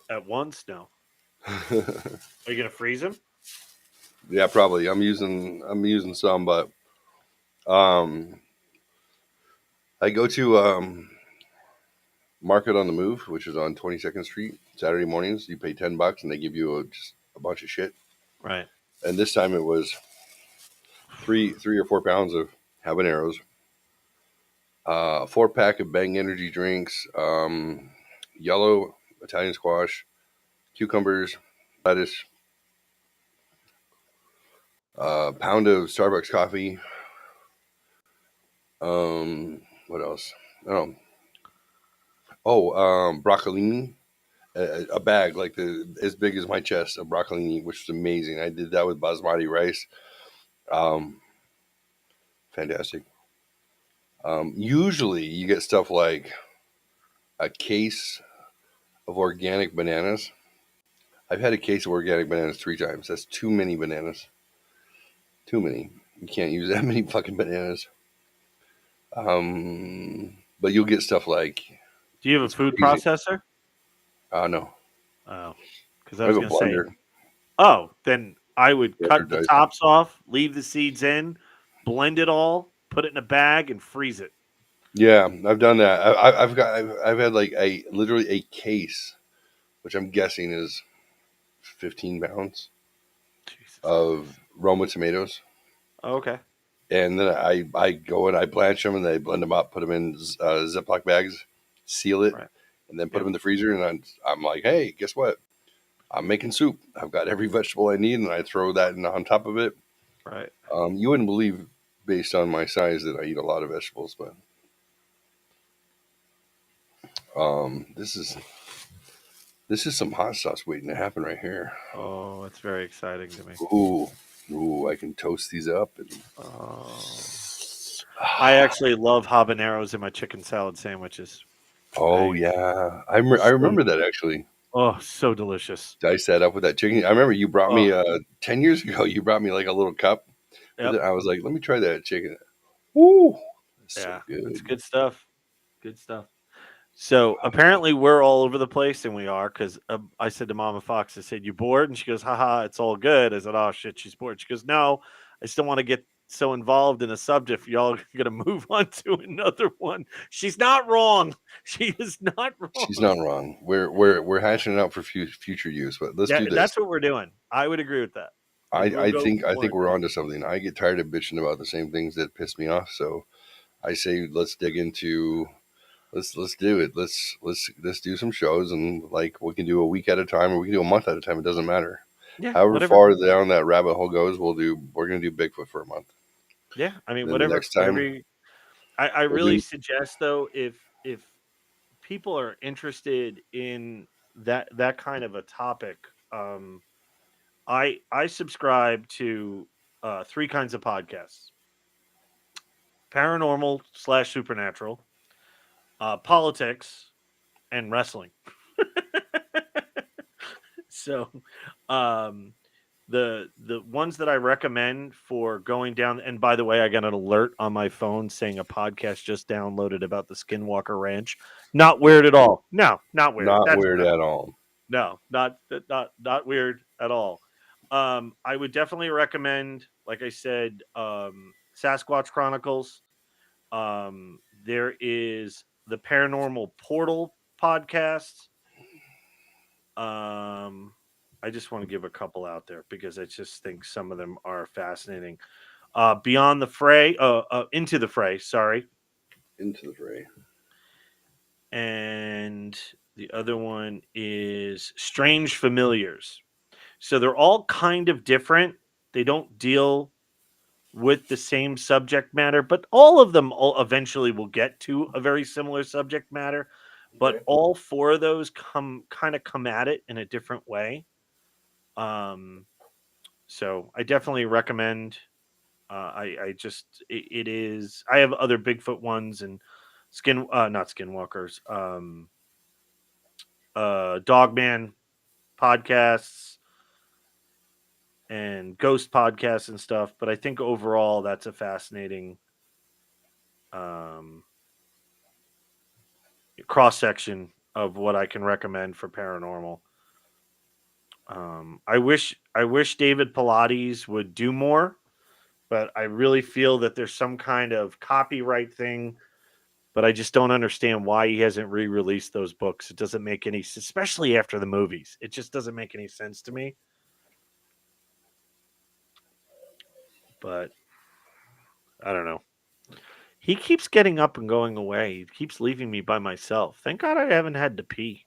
At once? No. Are you gonna freeze them? Yeah, probably. I'm using some, but I go to Market on the Move, which is on 22nd Street. Saturday mornings, you pay $10 and they give you just a bunch of shit. Right. And this time it was 3 or 4 pounds of habaneros, 4-pack of Bang energy drinks, yellow Italian squash, cucumbers, lettuce, pound of Starbucks coffee. What else? Broccolini. A bag like as big as my chest of broccolini, which was amazing. I did that with basmati rice. Fantastic. Usually you get stuff like a case of organic bananas. I've had a case of organic bananas 3 times. That's too many bananas. Too many. You can't use that many fucking bananas. But you'll get stuff like. Do you have a food processor? No. Oh, because I was going to say. Blender. Oh, then I would cut the does. tops off, leave the seeds in, blend it all, put it in a bag, and freeze it. Yeah, I've done that. I've had like literally a case, which I'm guessing is 15 pounds of Roma tomatoes. Oh, okay. And then I go and I blanch them and I blend them up, put them in Ziploc bags, seal it, and then put them in the freezer. And I'm like, hey, guess what? I'm making soup. I've got every vegetable I need, and I throw that on top of it. Right. You wouldn't believe, based on my size, that I eat a lot of vegetables, but this is some hot sauce waiting to happen right here. Oh, it's very exciting to me. Ooh, I can toast these up. I actually love habaneros in my chicken salad sandwiches. Oh, yeah. I remember that, actually. Oh, so delicious. Dice that up with that chicken. I remember you brought me 10 years ago. You brought me like a little cup. Yep. And I was like, let me try that chicken. Ooh, Yeah, good. it's good stuff. Good stuff. So apparently we're all over the place, and we are because I said to Mama Fox, I said, "You bored?" And she goes, "Haha, it's all good." I said, "Oh shit, she's bored." She goes, "No, I still want to get so involved in a subject. Y'all gonna move on to another one." She's not wrong. She is not wrong. She's not wrong. We're hashing it out for future use, but let's Yeah, do this. that's what we're doing. I would agree with that. I think we're onto something. I get tired of bitching about the same things that piss me off, so I say let's dig into let's do it. Let's do some shows, and like we can do a week at a time or we can do a month at a time. It doesn't matter. Yeah, However whatever. far down that rabbit hole goes, we're gonna do Bigfoot for a month. Yeah, I mean, Then whatever. next time, Whatever I really suggest though, if people are interested in that kind of a topic, I subscribe to 3 kinds of podcasts: paranormal / supernatural, politics, and wrestling. So, the ones that I recommend for going down, and by the way, I got an alert on my phone saying a podcast just downloaded about the Skinwalker Ranch. Not weird at all. No, not weird. not weird at all. No, not weird at all. I would definitely recommend, like I said, Sasquatch Chronicles. There is the Paranormal Portal podcast. I just want to give a couple out there because I just think some of them are fascinating. Beyond the Fray, Into the Fray, sorry. Into the Fray. And the other one is Strange Familiars. So they're all kind of different. They don't deal with the same subject matter, but all of them eventually will get to a very similar subject matter. But all 4 of those come at it in a different way. So I definitely recommend. It is. I have other Bigfoot ones and not Skinwalkers. Dogman podcasts and ghost podcasts and stuff. But I think overall that's a fascinating cross section of what I can recommend for paranormal. I wish David Pilates would do more, but I really feel that there's some kind of copyright thing. But I just don't understand why he hasn't re-released those books. It doesn't make any, especially after the movies. It just doesn't make any sense to me. But I don't know. He keeps getting up and going away. He keeps leaving me by myself. Thank God I haven't had to pee.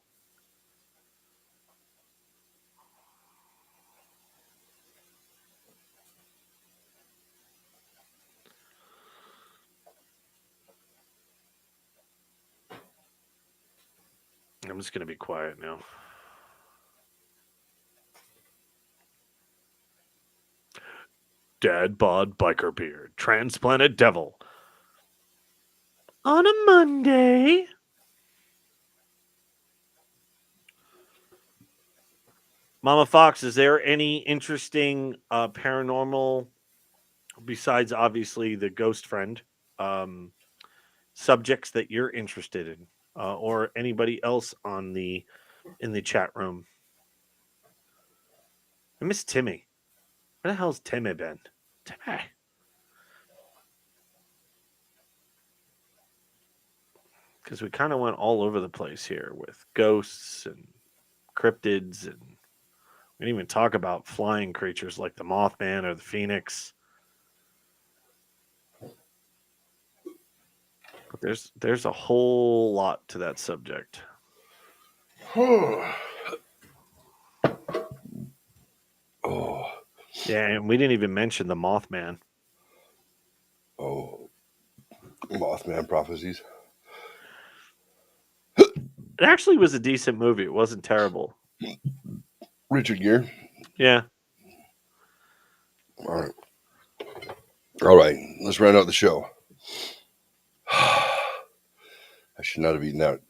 I'm just going to be quiet now. Dadbod Bikerbeard, Transplanted Devil. On a Monday. Mama Fox, is there any interesting paranormal, besides obviously the ghost friend, subjects that you're interested in, or anybody else in the chat room? I miss Timmy. Where the hell's Timmy been? Timmy. Because we kind of went all over the place here with ghosts and cryptids, and we didn't even talk about flying creatures like the Mothman or the Phoenix. But there's a whole lot to that subject. Oh. Yeah, and we didn't even mention the Mothman. Oh. Mothman prophecies. It actually was a decent movie. It wasn't terrible. Richard Gere. Yeah. All right. Let's round out the show. I should not have eaten that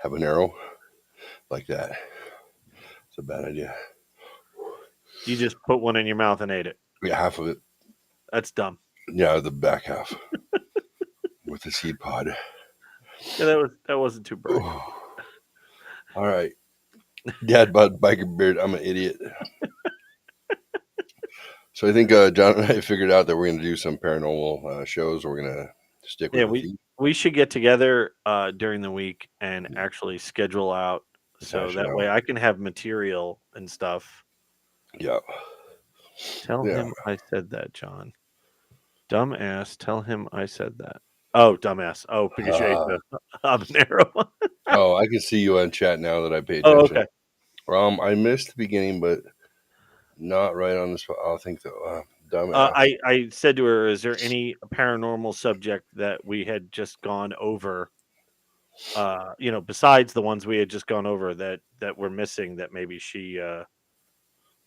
habanero like that. It's a bad idea. You just put one in your mouth and ate it. Yeah, half of it. That's dumb. Yeah, the back half. with the seed pod. Yeah, that wasn't too bright. All right. Dadbod, Bikerbeard, I'm an idiot. So I think John and I figured out that we're going to do some paranormal shows. We're going to stick with the theme. We should get together during the week and actually schedule out so Hash it that out. way I can have material and stuff. Yeah. Tell him I said that, John. Dumbass, tell him I said that. Oh, dumbass. Oh, because you ate the habanero. Oh, I can see you on chat now that I pay Oh, attention. okay. I missed the beginning, but not right on the spot. I'll think that dumbass. I said to her, is there any paranormal subject that we had just gone over? Besides the ones we had just gone over that were missing that maybe she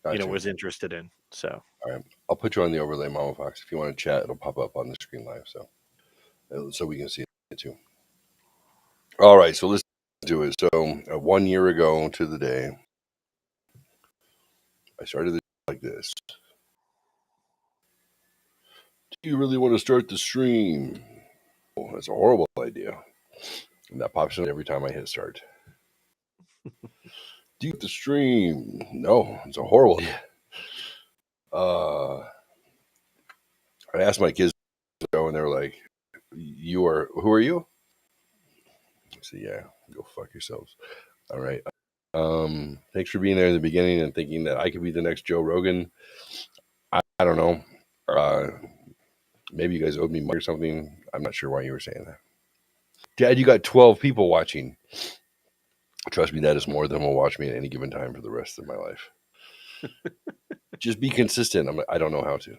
was interested in. So all right, I'll put you on the overlay, Mama Fox. If you want to chat, it'll pop up on the screen live, so we can see it too. All right, so let's do it. So 1 year ago to the day, I started this like this. Do you really want to start the stream? Oh, that's a horrible idea. And that pops in every time I hit start. Do you the stream? No, it's a horrible idea. I asked my kids to go, and they're like, who are you? I said, yeah, go fuck yourselves. All right. Thanks for being there in the beginning and thinking that I could be the next Joe Rogan. I don't know. Maybe you guys owed me money or something. I'm not sure why you were saying that. Dad, you got 12 people watching. Trust me, that is more than will watch me at any given time for the rest of my life. Just be consistent. I don't know how to.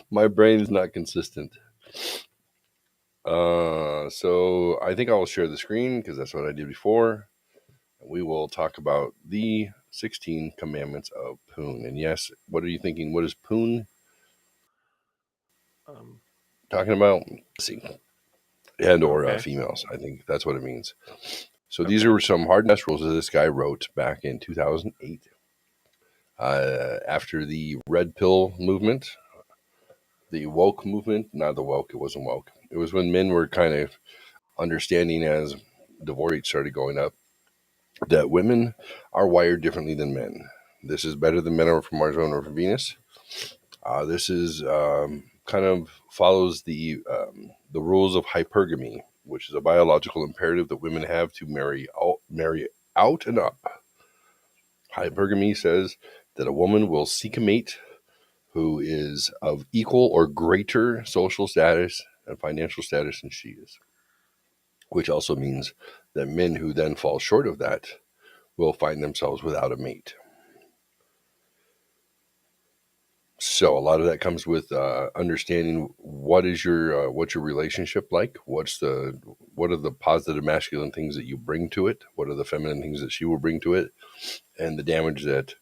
My brain is not consistent. So I think I'll share the screen because that's what I did before. We will talk about the 16 commandments of Poon. And yes, what are you thinking? What is Poon talking about? Let's see. And or females. I think that's what it means. So these are some hard and fast rules that this guy wrote back in 2008. After the red pill movement, the woke movement, not the woke, it wasn't woke. It was when men were kind of understanding as divorce rates started going up that women are wired differently than men. This is better than men are from Mars or from Venus. This is kind of follows the rules of hypergamy, which is a biological imperative that women have to marry out and up. Hypergamy says that a woman will seek a mate who is of equal or greater social status and financial status than she is, which also means that men who then fall short of that will find themselves without a mate. So a lot of that comes with understanding what's your relationship like, what are the positive masculine things that you bring to it, what are the feminine things that she will bring to it, and the damage that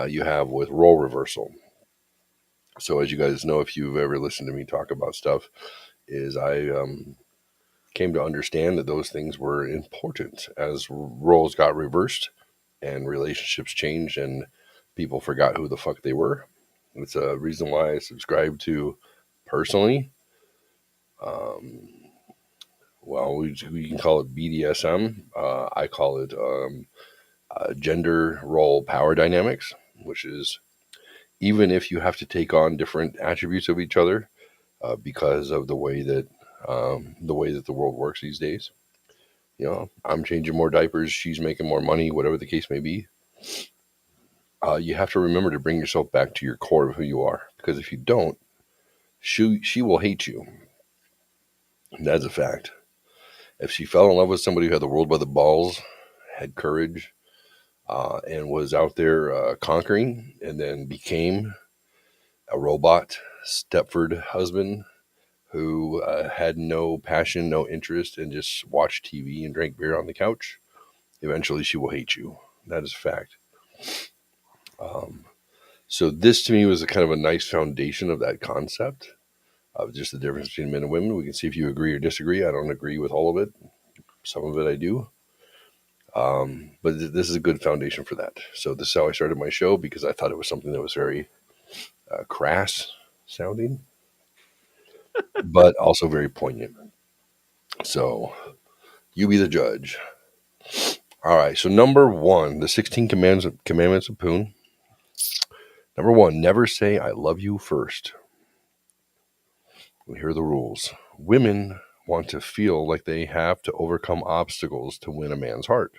you have with role reversal. So as you guys know, if you've ever listened to me talk about stuff, is I came to understand that those things were important as roles got reversed and relationships changed and people forgot who the fuck they were. It's a reason why I subscribe to personally. We can call it BDSM. I call it gender role power dynamics, which is even if you have to take on different attributes of each other because of the way that the world works these days. You know, I'm changing more diapers, she's making more money, whatever the case may be. You have to remember to bring yourself back to your core of who you are, because if you don't, she will hate you. And that's a fact. If she fell in love with somebody who had the world by the balls, had courage, and was out there conquering, and then became a robot Stepford husband who had no passion, no interest, and just watched TV and drank beer on the couch, eventually she will hate you. That is a fact. So this to me was a kind of a nice foundation of that concept of just the difference between men and women. We can see if you agree or disagree. I don't agree with all of it. Some of it I do. But this is a good foundation for that. So this is how I started my show, because I thought it was something that was very crass sounding. but also very poignant. So you be the judge. All right. So number 1, the 16 commandments of Poon. Number 1, never say I love you first. Here are the rules. Women want to feel like they have to overcome obstacles to win a man's heart.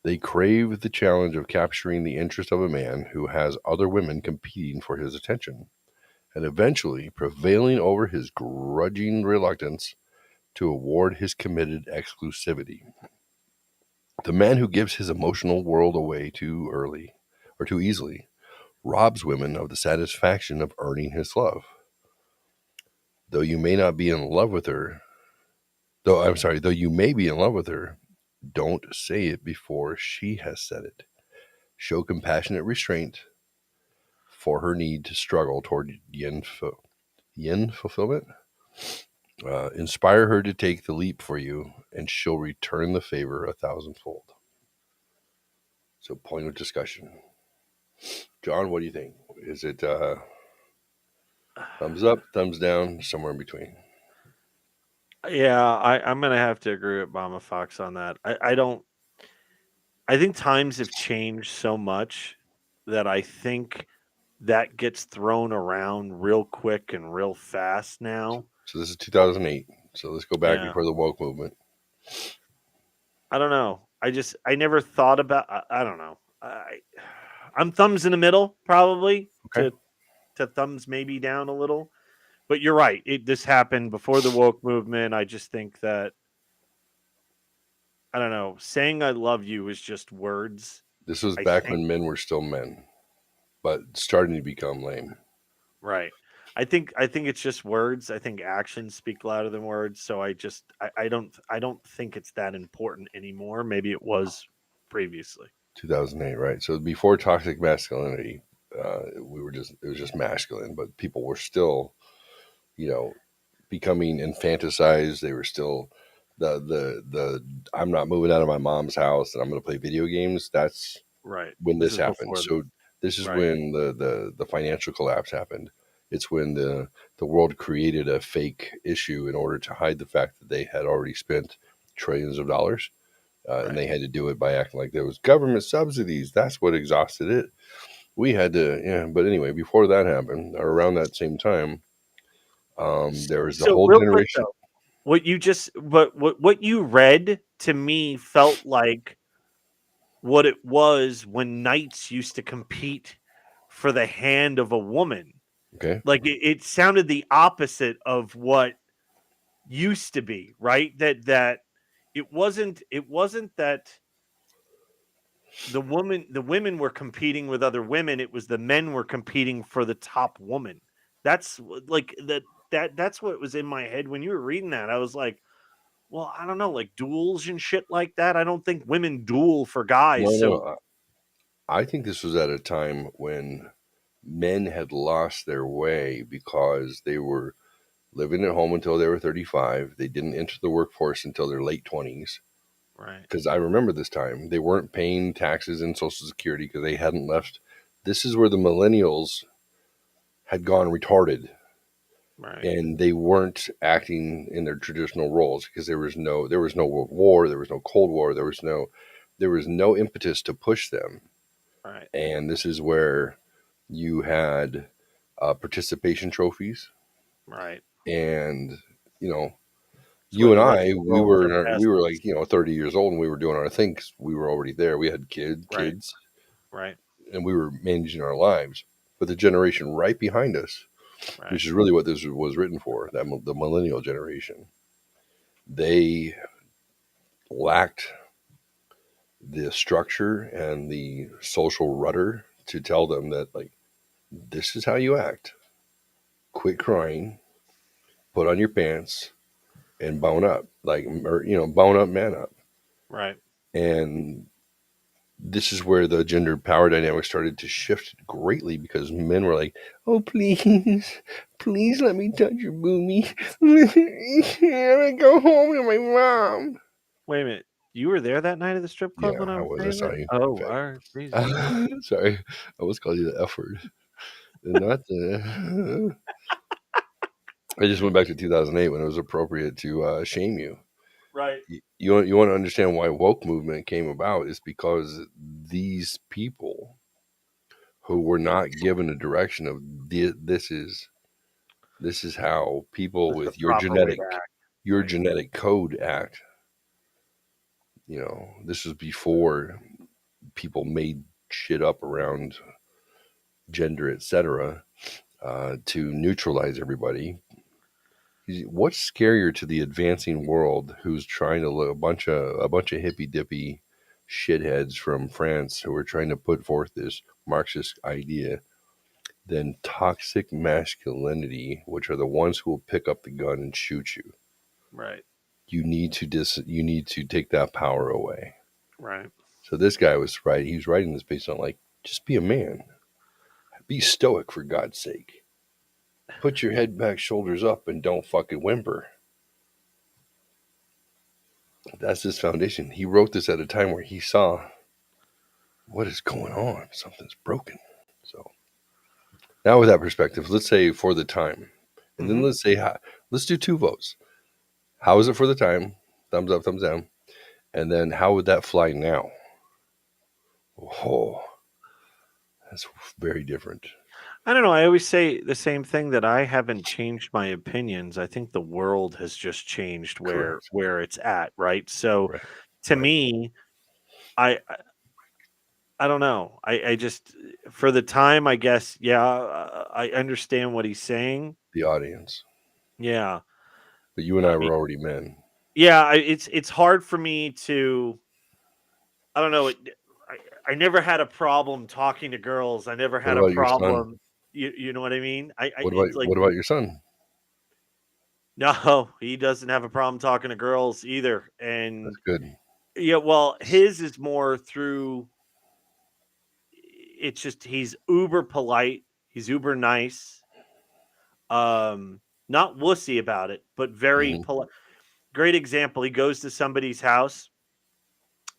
They crave the challenge of capturing the interest of a man who has other women competing for his attention, and eventually prevailing over his grudging reluctance to award his committed exclusivity. The man who gives his emotional world away too early or too easily robs women of the satisfaction of earning his love. Though you may not be in love with her, though you may be in love with her, don't say it before she has said it. Show compassionate restraint for her need to struggle toward yin fulfillment. Inspire her to take the leap for you, and she'll return the favor 1,000-fold. So, point of discussion. John, what do you think? Is it thumbs up, thumbs down, somewhere in between? Yeah, I'm gonna have to agree with Mama Fox on that. I think times have changed so much that I think that gets thrown around real quick and real fast now. So this is 2008. So let's go back Yeah. before the woke movement. I don't know. I never thought about. I don't know. I'm thumbs in the middle, probably Okay. to thumbs maybe down a little. But you're right. This happened before the woke movement. I just think that I don't know. Saying I love you is just words. This was I back think. when men were still men, but starting to become lame. Right. I think it's just words. I think actions speak louder than words. So I don't think it's that important anymore. Maybe it was previously. 2008, right? So before toxic masculinity, it was just masculine, but people were still, becoming infanticized. They were still the I'm not moving out of my mom's house and I'm going to play video games. That's Right. when this is happened. before So this is right. when the financial collapse happened. It's when the world created a fake issue in order to hide the fact that they had already spent trillions of dollars. And they had to do it by acting like there was government subsidies. That's what exhausted it. We had to, But anyway, before that happened, or around that same time, there was the So whole real quick generation. though, what you read to me felt like what it was when knights used to compete for the hand of a woman. Okay. Like it sounded the opposite of what used to be, right? That it wasn't that the women were competing with other women, it was the men were competing for the top woman. That's like that's what was in my head when you were reading that. I was like, well, I don't know, like duels and shit like that. I don't think women duel for guys. No, I think this was at a time when men had lost their way because they were living at home until they were 35. They didn't enter the workforce until their late 20s. Right. Because I remember this time. They weren't paying taxes and Social Security because they hadn't left. This is where the millennials had gone retarded. Right. And they weren't acting in their traditional roles because there was no World War, there was no Cold War, there was no impetus to push them. Right. And this is where you had participation trophies. Right. And It's you and where the I, rest of the we world were got we were like 30 years old, and we were doing our thing 'cause we were already there. We had kids, Right. and we were managing our lives. But the generation right behind us, Right. which is really what this was written for, the millennial generation, they lacked the structure and the social rudder to tell them that, like, this is how you act. Quit crying, put on your pants, and bone up, bone up, man up. Right. And this is where the gender power dynamic started to shift greatly because men were like, oh, please let me touch your boomy. I want to go home to my mom. Wait a minute. You were there that night at the strip club Yeah, when I I was was. I saying saw that? you. Oh, all right. Jesus. Sorry. I almost called you the F word. Not the. I just went back to 2008 when it was appropriate to shame you. Right. You want to understand why woke movement came about is because these people who were not given a direction of this is how people That's the with proper way to act. your Right. genetic code act. This was before people made shit up around gender, etc., to neutralize everybody. What's scarier to the advancing world who's trying to look a bunch of hippy dippy shitheads from France who are trying to put forth this Marxist idea than toxic masculinity, which are the ones who will pick up the gun and shoot you? Right. You need to take that power away. Right. So this guy was right. He was writing this based on just be a man, be stoic for God's sake. Put your head back, shoulders up, and don't fucking whimper. That's his foundation. He wrote this at a time where he saw what is going on. Something's broken. So now with that perspective, let's say for the time, and then let's do 2 votes. How is it for the time? Thumbs up, thumbs down. And then how would that fly now? Oh, that's very different. I don't know. I always say the same thing, that I haven't changed my opinions. I think the world has just changed where it's at, right? So to me, I don't know. I just, for the time, I guess, yeah, I understand what he's saying. The audience. Yeah. But you and I were already men. Yeah, it's hard for me to, I don't know. I never had a problem talking to girls. I never had a What about your son? problem. You know what I mean? What about your son? No, he doesn't have a problem talking to girls either. And that's good. Yeah, well, his is more through, it's just he's uber polite, he's uber nice. Not wussy about it, but very polite. Great example. He goes to somebody's house.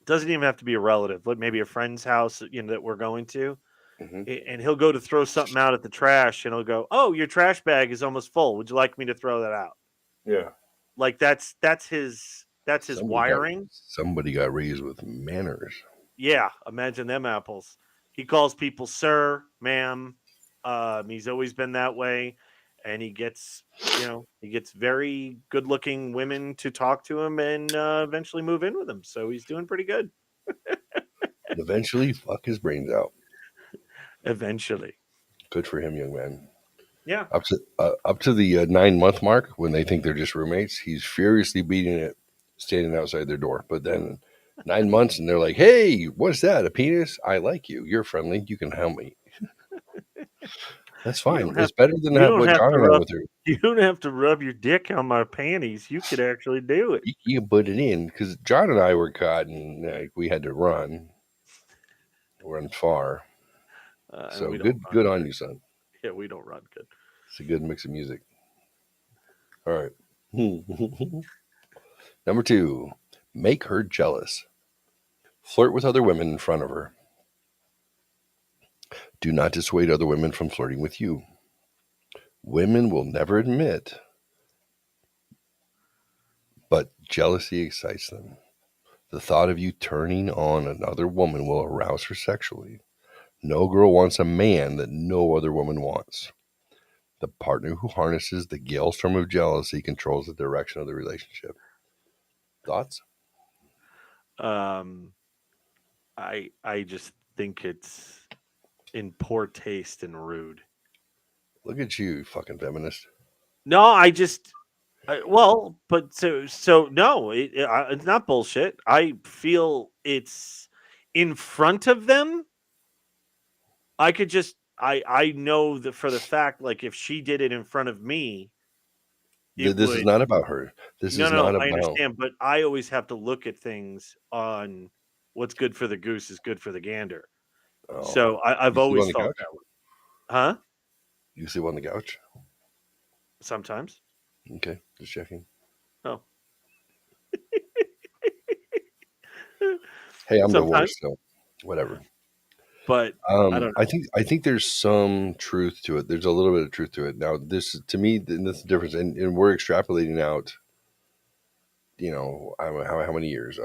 Doesn't even have to be a relative, like maybe a friend's house, that we're going to. And he'll go to throw something out at the trash, and he'll go, "Oh, your trash bag is almost full. Would you like me to throw that out?" Yeah. Like that's his wiring. Somebody got raised with manners. Yeah, imagine them apples. He calls people sir, ma'am. He's always been that way, and he gets very good-looking women to talk to him and eventually move in with him. So he's doing pretty good. Eventually, fuck his brains out. Eventually. Good for him, young man. Yeah. Up to the 9-month mark, when they think they're just roommates, he's furiously beating it, standing outside their door. But then 9 months, and they're like, "Hey, what's that? A penis? I like you. You're friendly. You can help me." That's fine. It's better than what John and I went through. You don't have to rub your dick on my panties. You could actually do it. You can put it in, because John and I were caught, and we had to run far. So good on you, son. Yeah, we don't run good. It's a good mix of music. All right. Number 2, make her jealous. Flirt with other women in front of her. Do not dissuade other women from flirting with you. Women will never admit, but jealousy excites them. The thought of you turning on another woman will arouse her sexually. No girl wants a man that no other woman wants. The partner who harnesses the gale storm of jealousy controls the direction of the relationship. Thoughts? I just think it's in poor taste and rude. Look at you, fucking feminist. No, no, it's not bullshit. I feel it's in front of them. I could just, I know that for the fact, like if she did it in front of me, this is not about her. This is not about. I understand, but I always have to look at things on what's good for the goose is good for the gander. Oh. So I've always felt that way. Huh? You sleep on the couch? Sometimes. Okay, just checking. Oh. Hey, I'm the worst, so whatever. But I don't know. I think there's some truth to it. There's a little bit of truth to it. Now, this to me, this is the difference, and we're extrapolating out. I don't know how many years?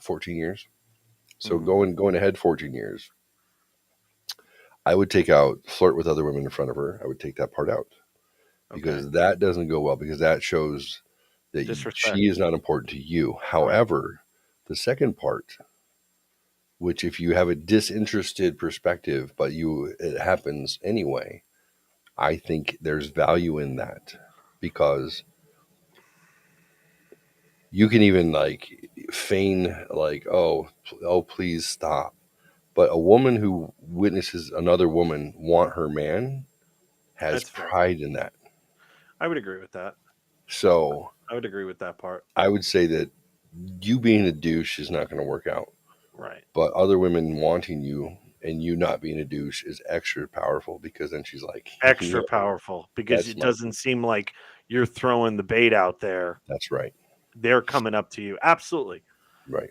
14 years. So going ahead 14 years, I would take out flirt with other women in front of her. I would take that part out because that doesn't go well because that shows that Disrespect. she is not important to you. However, the second part, which if you have a disinterested perspective, but it happens anyway, I think there's value in that because you can even like feign like, oh, please stop. But a woman who witnesses another woman want her man has That's fair. pride in that. I would agree with that. So I would agree with that part. I would say that you being a douche is not going to work out. Right. But other women wanting you and you not being a douche is extra powerful because then she's like Extra powerful because it doesn't seem like you're throwing the bait out there. That's right. They're coming up to you. Absolutely. Right.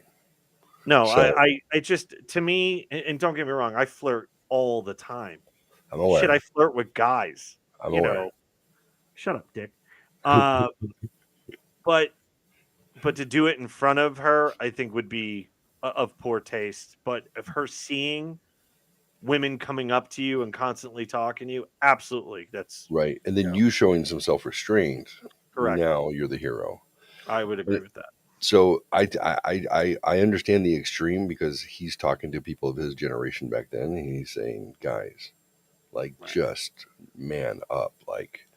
No, So, I just, to me, and don't get me wrong, I flirt all the time. I'm aware. Shit, I flirt with guys. I'm aware. Shut up, Dick. But to do it in front of her, I think would be of poor taste. But of her seeing women coming up to you and constantly talking to you, absolutely, that's right. And then you showing some self-restraint. Correct. Now you're the hero. I would agree with that. So I understand the extreme because he's talking to people of his generation back then, and he's saying, guys, like just man up, like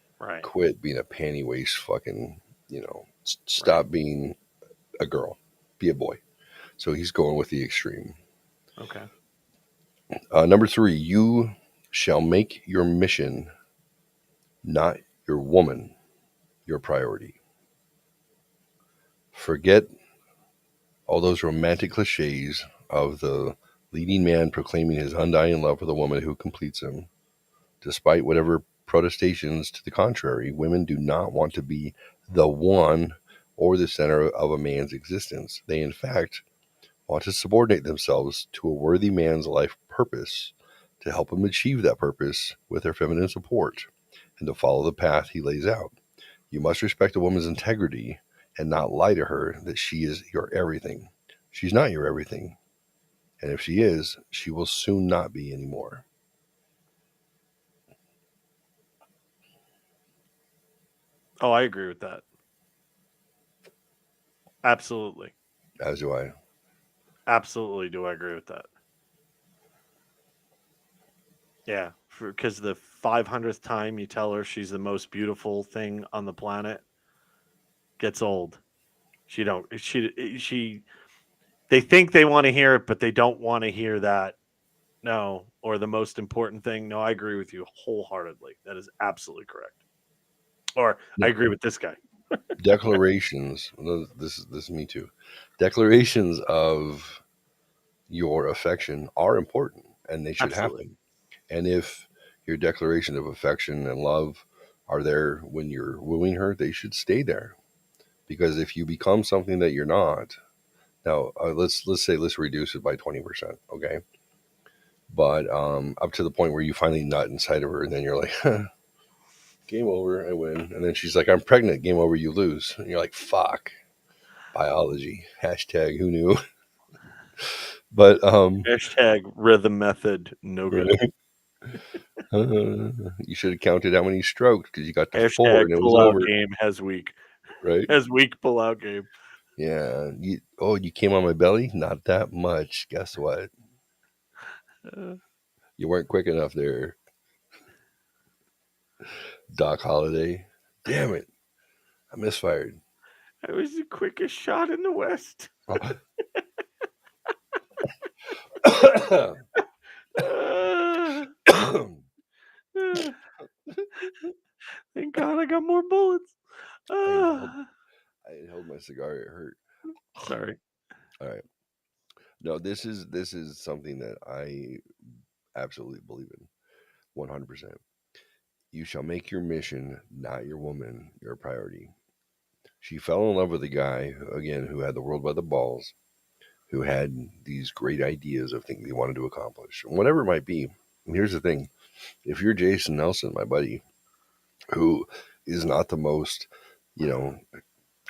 quit being a panty waist, fucking, stop being a girl, be a boy. So he's going with the extreme. Okay. Number 3, you shall make your mission, not your woman, your priority. Forget all those romantic cliches of the leading man proclaiming his undying love for the woman who completes him. Despite whatever protestations to the contrary, women do not want to be the one or the center of a man's existence. They, in fact, want to subordinate themselves to a worthy man's life purpose, to help him achieve that purpose with their feminine support, and to follow the path he lays out. You must respect a woman's integrity and not lie to her that she is your everything. She's not your everything. And if she is, she will soon not be anymore. Oh, I agree with that. Absolutely. As do I. Absolutely do I agree with that. Yeah, because the 500th time you tell her she's the most beautiful thing on the planet gets old. They think they want to hear it, but they don't want to hear that. No, or the most important thing. No, I agree with you wholeheartedly. That is absolutely correct. Or I agree with this guy. Declarations. This is me too. Declarations of your affection are important, and they should happen. And if your declaration of affection and love are there when you're wooing her, they should stay there. Because if you become something that you're not, now let's reduce it by 20%, okay? But up to the point where you finally nut inside of her, and then you're like, game over, I win. And then she's like, I'm pregnant, game over, you lose. And you're like, fuck, biology, hashtag who knew. But hashtag rhythm method, no good. You should have counted how many strokes because you got to hashtag 4 and it was over. Game has weak. Right? Has weak pull-out game. Yeah. You came on my belly? Not that much. Guess what? You weren't quick enough there. Doc Holliday. Damn it. I misfired. I was the quickest shot in the West. Thank God I got more bullets. I held my cigar. It hurt. Sorry. All right. No, this is something that I absolutely believe in. 100%. You shall make your mission, not your woman, your priority. She fell in love with a guy, again, who had the world by the balls, who had these great ideas of things they wanted to accomplish, whatever it might be. And here's the thing: if you're Jason Nelson, my buddy, who is not the most,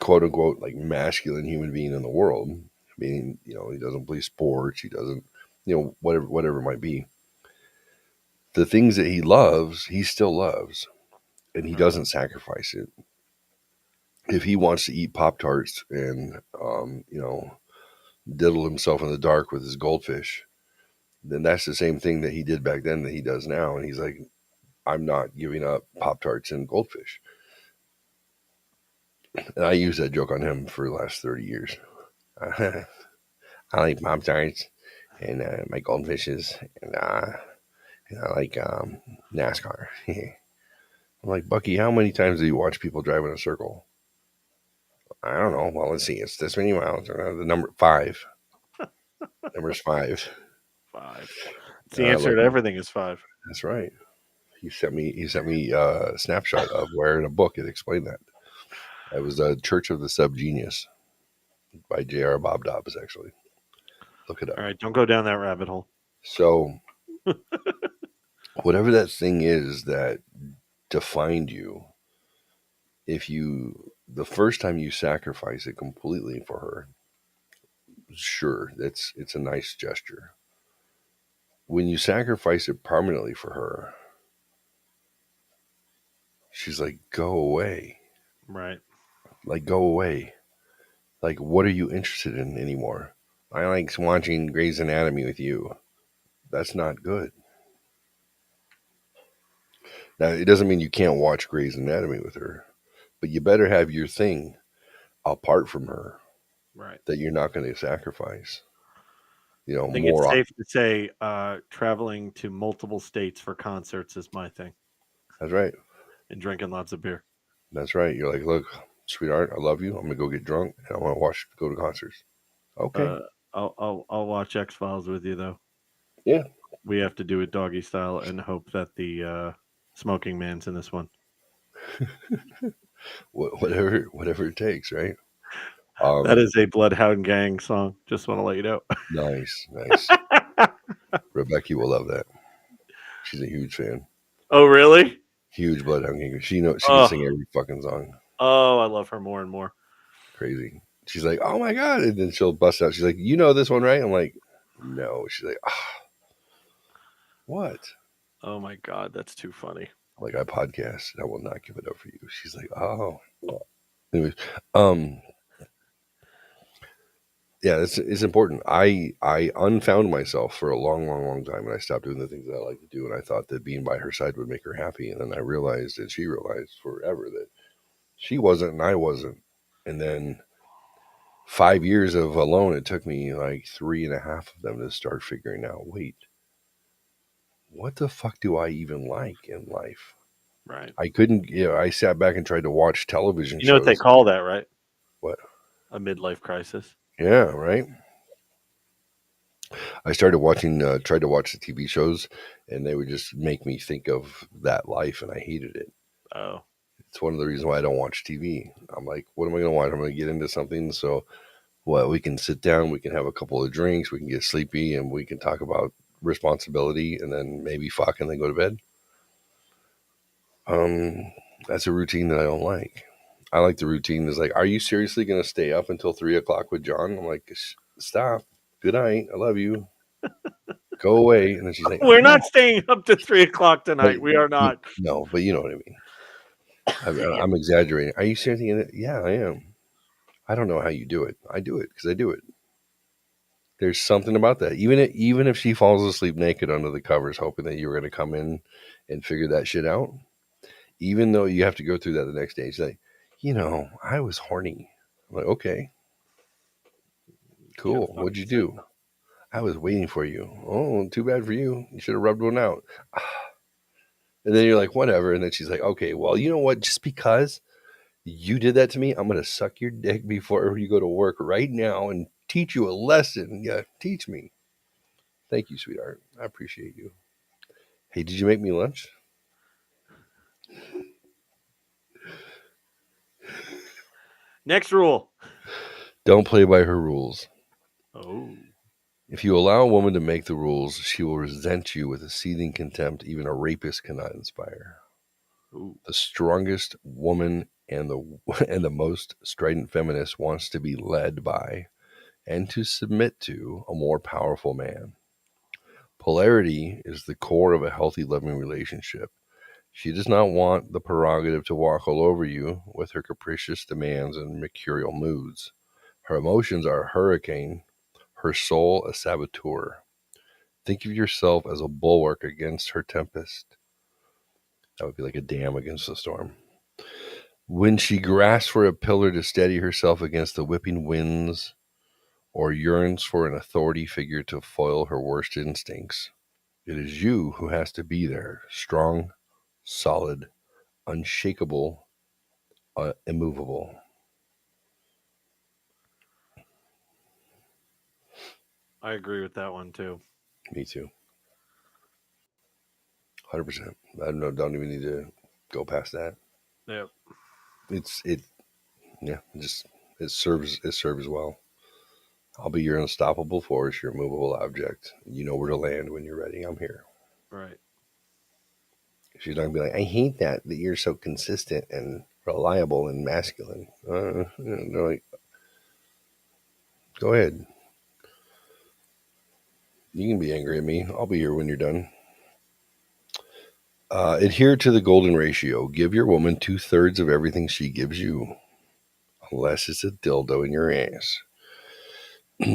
quote unquote, like masculine human being in the world, meaning, he doesn't play sports, he doesn't, whatever it might be. The things that he loves, he still loves, and he doesn't sacrifice it. If he wants to eat Pop-Tarts and, diddle himself in the dark with his goldfish, then that's the same thing that he did back then that he does now. And he's like, I'm not giving up Pop-Tarts and goldfish. And I use that joke on him for the last 30 years. I like Pop-Tarts and my goldfishes, and I like NASCAR. I'm like, Bucky, how many times do you watch people drive in a circle? I don't know. Well, let's see. It's this many miles. The number 5. Number's 5. 5. It's the answer to everything is 5. That's right. He sent me a snapshot of where in a book it explained that. It was Church of the Subgenius by J.R. Bob Dobbs, actually. Look it up. All right, don't go down that rabbit hole. So, whatever that thing is that defined you, the first time you sacrifice it completely for her, sure, it's a nice gesture. When you sacrifice it permanently for her, she's like, go away. Right. Like, go away. Like, what are you interested in anymore? I like watching Grey's Anatomy with you. That's not good. Now, it doesn't mean you can't watch Grey's Anatomy with her, but you better have your thing apart from her. Right. That you're not going to sacrifice. I think it's safe to say traveling to multiple states for concerts is my thing. That's right. And drinking lots of beer. That's right. You're like, look, sweetheart, I love you. I'm going to go get drunk and I want to go to concerts. Okay. I'll watch X-Files with you, though. Yeah. We have to do it doggy style and hope that the smoking man's in this one. Whatever it takes, right? That is a Bloodhound Gang song. Just want to let you know. Nice. Rebecca will love that. She's a huge fan. Oh, really? Huge Bloodhound Gang. She can sing every fucking song. Oh, I love her more and more. Crazy. She's like, oh my God. And then she'll bust out. She's like, you know this one, right? I'm like, no. She's like, what? Oh my God, that's too funny. Like, I podcast and I will not give it up for you. She's like, oh. Anyways, yeah, it's important. I unfound myself for a long time, and I stopped doing the things that I like to do, and I thought that being by her side would make her happy, and then I realized, and she realized forever, that she wasn't and I wasn't. And then 5 years of alone, it took me like 3.5 of them to start figuring out, wait, what the fuck do I even like in life? Right. I couldn't, I sat back and tried to watch television shows. You know what they call that, right? What? A midlife crisis. Yeah, right. I started tried to watch the TV shows, and they would just make me think of that life, and I hated it. Oh. It's one of the reasons why I don't watch TV. I'm like, what am I going to watch? I'm going to get into something so, we can sit down, we can have a couple of drinks, we can get sleepy, and we can talk about responsibility, and then maybe fuck, and then go to bed. That's a routine that I don't like. I like the routine is like, are you seriously going to stay up until 3:00 with John? I'm like, stop. Good night. I love you. Go away. And then she's like, we're not staying up to 3:00 tonight. We are not. No, but you know what I mean. I'm exaggerating. Are you seriously? Yeah, I am. I don't know how you do it. I do it because I do it. There's something about that. Even if she falls asleep naked under the covers, hoping that you're going to come in and figure that shit out, even though you have to go through that the next day, she's like, I was horny. I'm like, okay, cool. What'd you do? I was waiting for you. Oh, too bad for you. You should have rubbed one out. And then you're like, whatever. And then she's like, okay, well, you know what? Just because you did that to me, I'm going to suck your dick before you go to work right now and teach you a lesson. Yeah, teach me. Thank you, sweetheart. I appreciate you. Hey, did you make me lunch? Next rule. Don't play by her rules. Oh. If you allow a woman to make the rules, she will resent you with a seething contempt even a rapist cannot inspire. Ooh. The strongest woman and the most strident feminist wants to be led by and to submit to a more powerful man. Polarity is the core of a healthy, loving relationship. She does not want the prerogative to walk all over you with her capricious demands and mercurial moods. Her emotions are a hurricane, her soul a saboteur. Think of yourself as a bulwark against her tempest. That would be like a dam against the storm. When she grasps for a pillar to steady herself against the whipping winds or yearns for an authority figure to foil her worst instincts, it is you who has to be there, strong, solid, unshakable, immovable. I agree with that one too. Me too. 100%. I don't even need to go past that. Yep. It serves well. I'll be your unstoppable force, your immovable object. You know where to land when you're ready. I'm here. Right. She's not gonna be like, I hate that you're so consistent and reliable and masculine. No, like, go ahead. You can be angry at me. I'll be here when you're done. Adhere to the golden ratio. Give your woman 2/3 of everything she gives you, unless it's a dildo in your ass.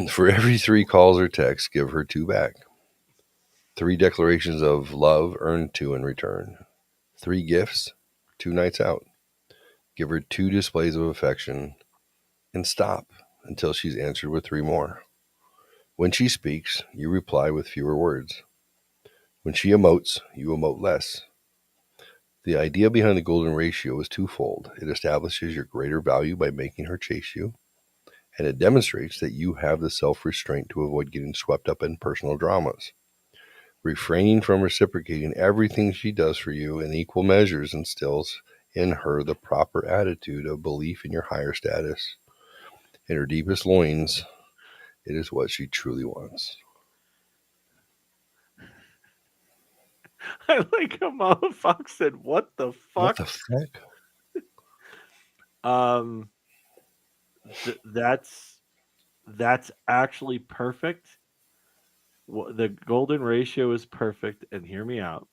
For every 3 calls or texts, give her 2 back. 3 declarations of love, earn 2 in return. 3 gifts, 2 nights out. Give her 2 displays of affection, and stop until she's answered with 3 more. When she speaks, you reply with fewer words. When she emotes, you emote less. The idea behind the golden ratio is twofold. It establishes your greater value by making her chase you, and it demonstrates that you have the self-restraint to avoid getting swept up in personal dramas. Refraining from reciprocating everything she does for you in equal measures instills in her the proper attitude of belief in your higher status. In her deepest loins, it is what she truly wants. I like how Mama Fox said, "What the fuck?" What the fuck? That's actually perfect. The golden ratio is perfect, and hear me out,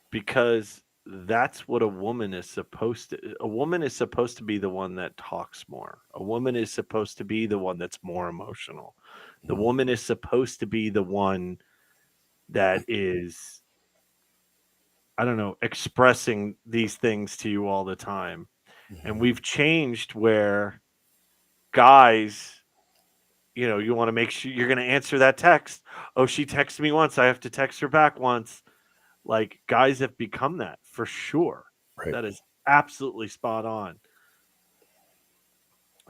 because that's what a woman is supposed to. A woman is supposed to be the one that talks more. A woman is supposed to be the one that's more emotional. The woman is supposed to be the one that is, I don't know, expressing these things to you all the time. And we've changed where guys, you want to make sure you're going to answer that text. Oh, she texted me once, I have to text her back once. Like, guys have become that for sure. Right. That is absolutely spot on.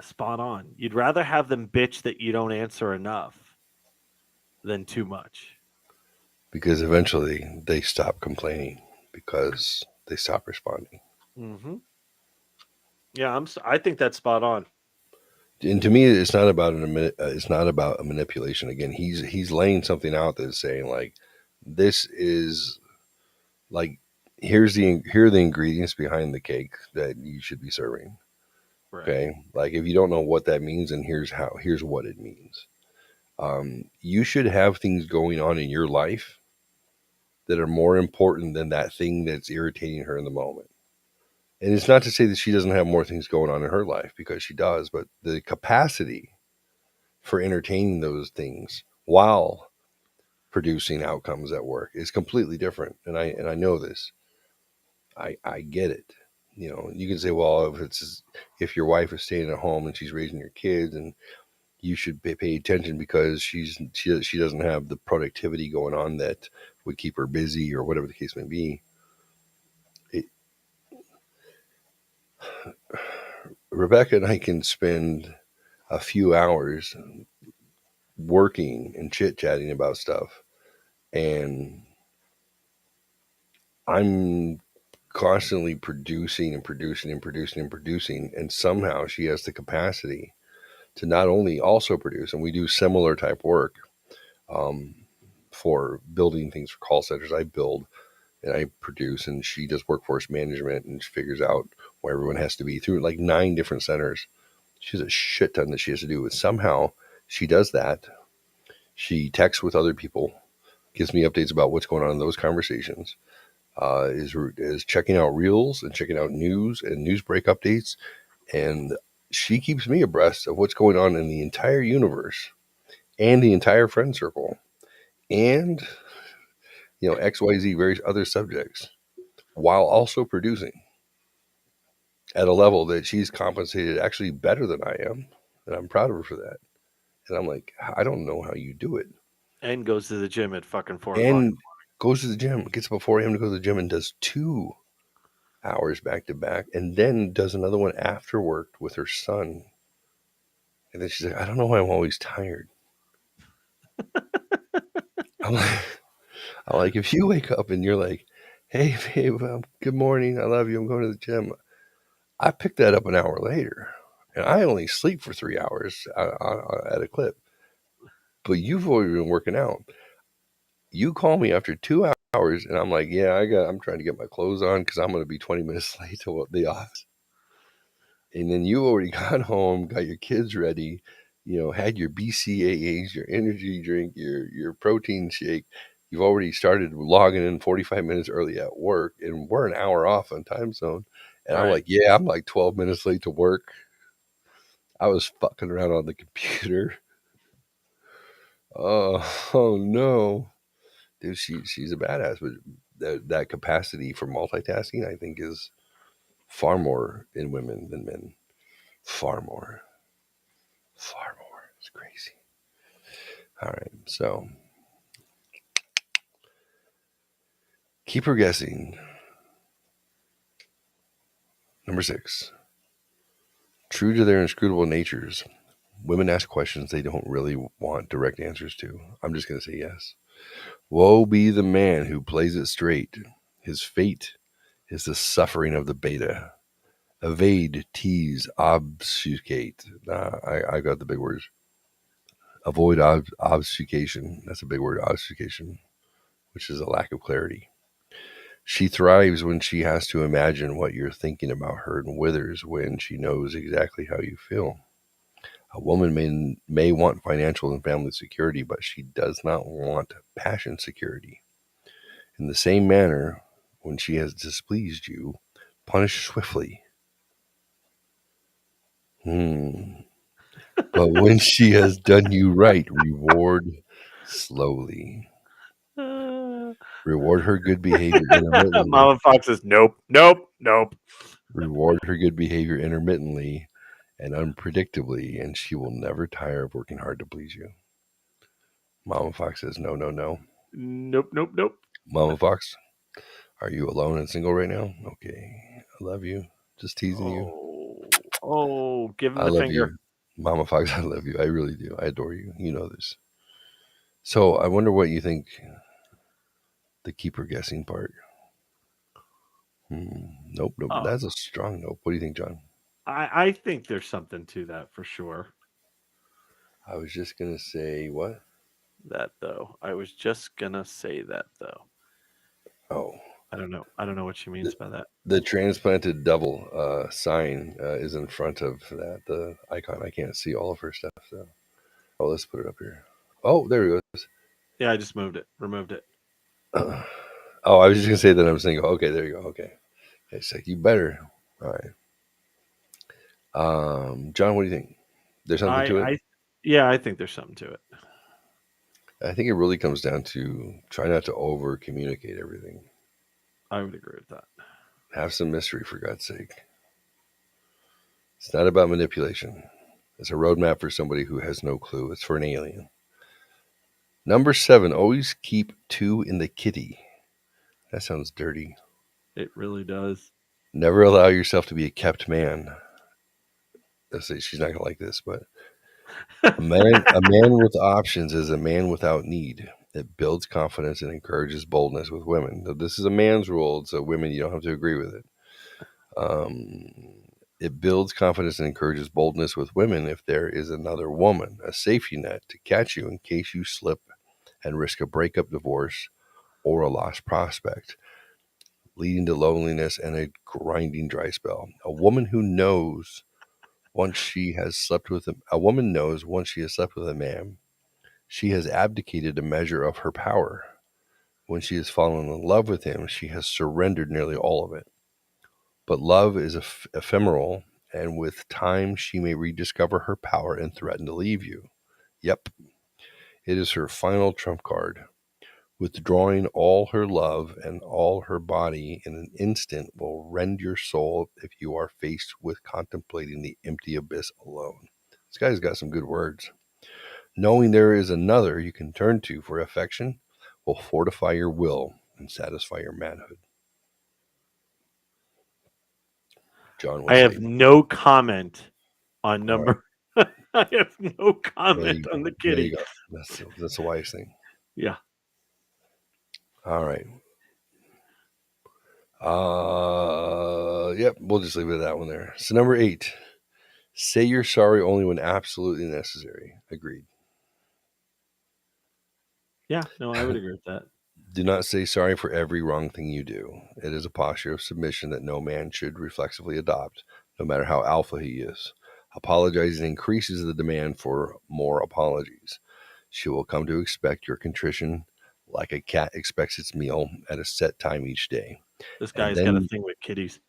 Spot on. You'd rather have them bitch that you don't answer enough than too much. Because eventually they stop complaining because they stop responding. Mm-hmm. Yeah, I think that's spot on. And to me, it's not about a manipulation. Again, he's laying something out that's saying like, this is like, here are the ingredients behind the cake that you should be serving. Right. Okay, like if you don't know what that means, and here's what it means. You should have things going on in your life that are more important than that thing that's irritating her in the moment. And it's not to say that she doesn't have more things going on in her life, because she does, but the capacity for entertaining those things while producing outcomes at work is completely different. And I know this. I get it. You can say, well, if your wife is staying at home and she's raising your kids, and you should pay attention because she doesn't have the productivity going on that would keep her busy, or whatever the case may be. Rebecca and I can spend a few hours working and chit-chatting about stuff, and I'm constantly producing and producing and producing and producing, and somehow she has the capacity to not only also produce, and we do similar type work for building things for call centers. I build and I produce, and she does workforce management and she figures out where everyone has to be through like 9 different centers. She has a shit ton that she has to do. And somehow she does that. She texts with other people, gives me updates about what's going on in those conversations, is checking out reels and checking out news and news break updates. And she keeps me abreast of what's going on in the entire universe and the entire friend circle and, XYZ, various other subjects, while also producing at a level that she's compensated actually better than I am. And I'm proud of her for that. And I'm like, I don't know how you do it. And goes to the gym at fucking 4 o'clock. And goes to the gym, gets up before him to go to the gym and does 2 hours back to back, and then does another one after work with her son. And then she's like, I don't know why I'm always tired. I'm like, if you wake up and you're like, hey, babe, good morning. I love you. I'm going to the gym. I picked that up an hour later, and I only sleep for 3 hours at a clip. But you've already been working out. You call me after 2 hours, and I'm like, yeah, I'm trying to get my clothes on because I'm going to be 20 minutes late to the office. And then you already got home, got your kids ready, had your BCAAs, your energy drink, your protein shake. You've already started logging in 45 minutes early at work, and we're an hour off on time zone. And I'm like, yeah, I'm like 12 minutes late to work. I was fucking around on the computer. Oh no. Dude, she's a badass, but that capacity for multitasking, I think, is far more in women than men. Far more. It's crazy. All right, so keep her guessing. Number 6. True to their inscrutable natures, women ask questions they don't really want direct answers to. I'm just going to say yes. Woe be the man who plays it straight. His fate is the suffering of the beta. Evade, tease, obfuscate. I got the big words. Avoid obfuscation. That's a big word, obfuscation, which is a lack of clarity. She thrives when she has to imagine what you're thinking about her and withers when she knows exactly how you feel. A woman may want financial and family security, but she does not want passion security. In the same manner, when she has displeased you, punish swiftly. But when she has done you right, reward slowly. Reward her good behavior intermittently. Mama Fox says, nope. Reward her good behavior intermittently and unpredictably, and she will never tire of working hard to please you. Mama Fox says, no. Nope. Mama Fox, are you alone and single right now? Okay. I love you. Just teasing you. Oh, give him I the love finger. you. Mama Fox, I love you. I really do. I adore you. You know this. So I wonder what you think the keeper guessing part. Nope. Oh. That's a strong nope. What do you think, John? I think there's something to that for sure. I was just going to say what? I was just going to say that, though. Oh. I don't know what she means by that. The Transplanted Devil sign is in front of the icon. I can't see all of her stuff. So. Oh, let's put it up here. Oh, there it goes. Yeah, I just removed it. I was just going to say that I'm single. Okay, there you go. Okay. It's like, you better. All right. John, what do you think? There's something to it? I think there's something to it. I think it really comes down to try not to over communicate everything. I would agree with that. Have some mystery, for God's sake. It's not about manipulation. It's a roadmap for somebody who has no clue. It's for an alien. Number 7, always keep 2 in the kitty. That sounds dirty. It really does. Never allow yourself to be a kept man. Let's say she's not going to like this, but a man with options is a man without need. It builds confidence and encourages boldness with women. This is a man's rule. So women, you don't have to agree with it. It builds confidence and encourages boldness with women if there is another woman, a safety net to catch you in case you slip and risk a breakup, divorce, or a lost prospect, leading to loneliness and a grinding dry spell. A woman knows once she has slept with a man, she has abdicated a measure of her power. When she has fallen in love with him, she has surrendered nearly all of it. But love is ephemeral, and with time she may rediscover her power and threaten to leave you. Yep, it is her final trump card. Withdrawing all her love and all her body in an instant will rend your soul if you are faced with contemplating the empty abyss alone. This guy's got some good words. Knowing there is another you can turn to for affection will fortify your will and satisfy your manhood. John, what I say have you? no comment on All right. number. I have no There comment you on go. the There kitty. you go. That's the wise thing. Yeah. All right. Yep, we'll just leave it at that one there. So number 8, say you're sorry only when absolutely necessary. Agreed. Yeah. No, I would agree with that. Do not say sorry for every wrong thing you do. It is a posture of submission that no man should reflexively adopt, no matter how alpha he is. Apologizing increases the demand for more apologies. She will come to expect your contrition like a cat expects its meal at a set time each day. This And guy's got a then thing with kitties.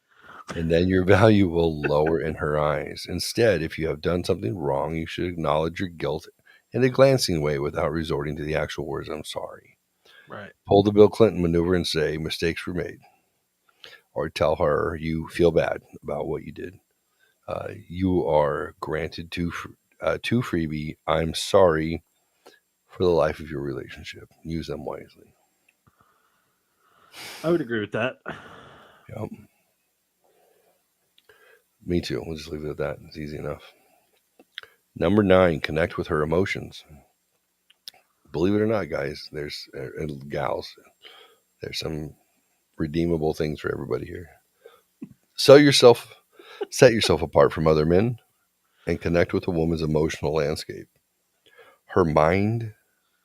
and then your value will lower in her eyes. Instead, if you have done something wrong, you should acknowledge your guilt in a glancing way without resorting to the actual words, I'm sorry. Right. Pull the Bill Clinton maneuver and say mistakes were made. Or tell her you feel bad about what you did. You are granted two freebie, I'm sorry for the life of your relationship. Use them wisely. I would agree with that. Yep. Me too. We'll just leave it at that. It's easy enough. Number 9, connect with her emotions. Believe it or not, guys, and gals, there's some redeemable things for everybody here. Set yourself apart from other men and connect with a woman's emotional landscape. Her mind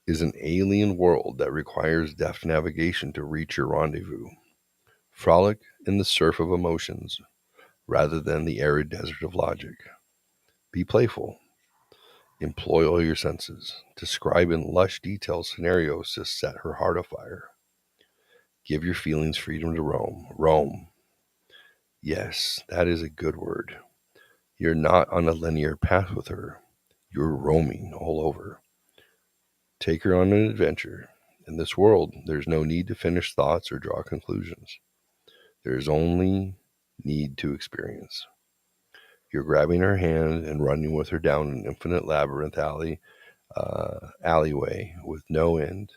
is an alien world that requires deft navigation to reach your rendezvous. Frolic in the surf of emotions rather than the arid desert of logic. Be playful. Employ all your senses. Describe in lush detail scenarios to set her heart afire. Give your feelings freedom to roam. Roam. Yes, that is a good word. You're not on a linear path with her. You're roaming all over. Take her on an adventure. In this world, there's no need to finish thoughts or draw conclusions. There's only need to experience. You're grabbing her hand and running with her down an infinite labyrinth alleyway with no end,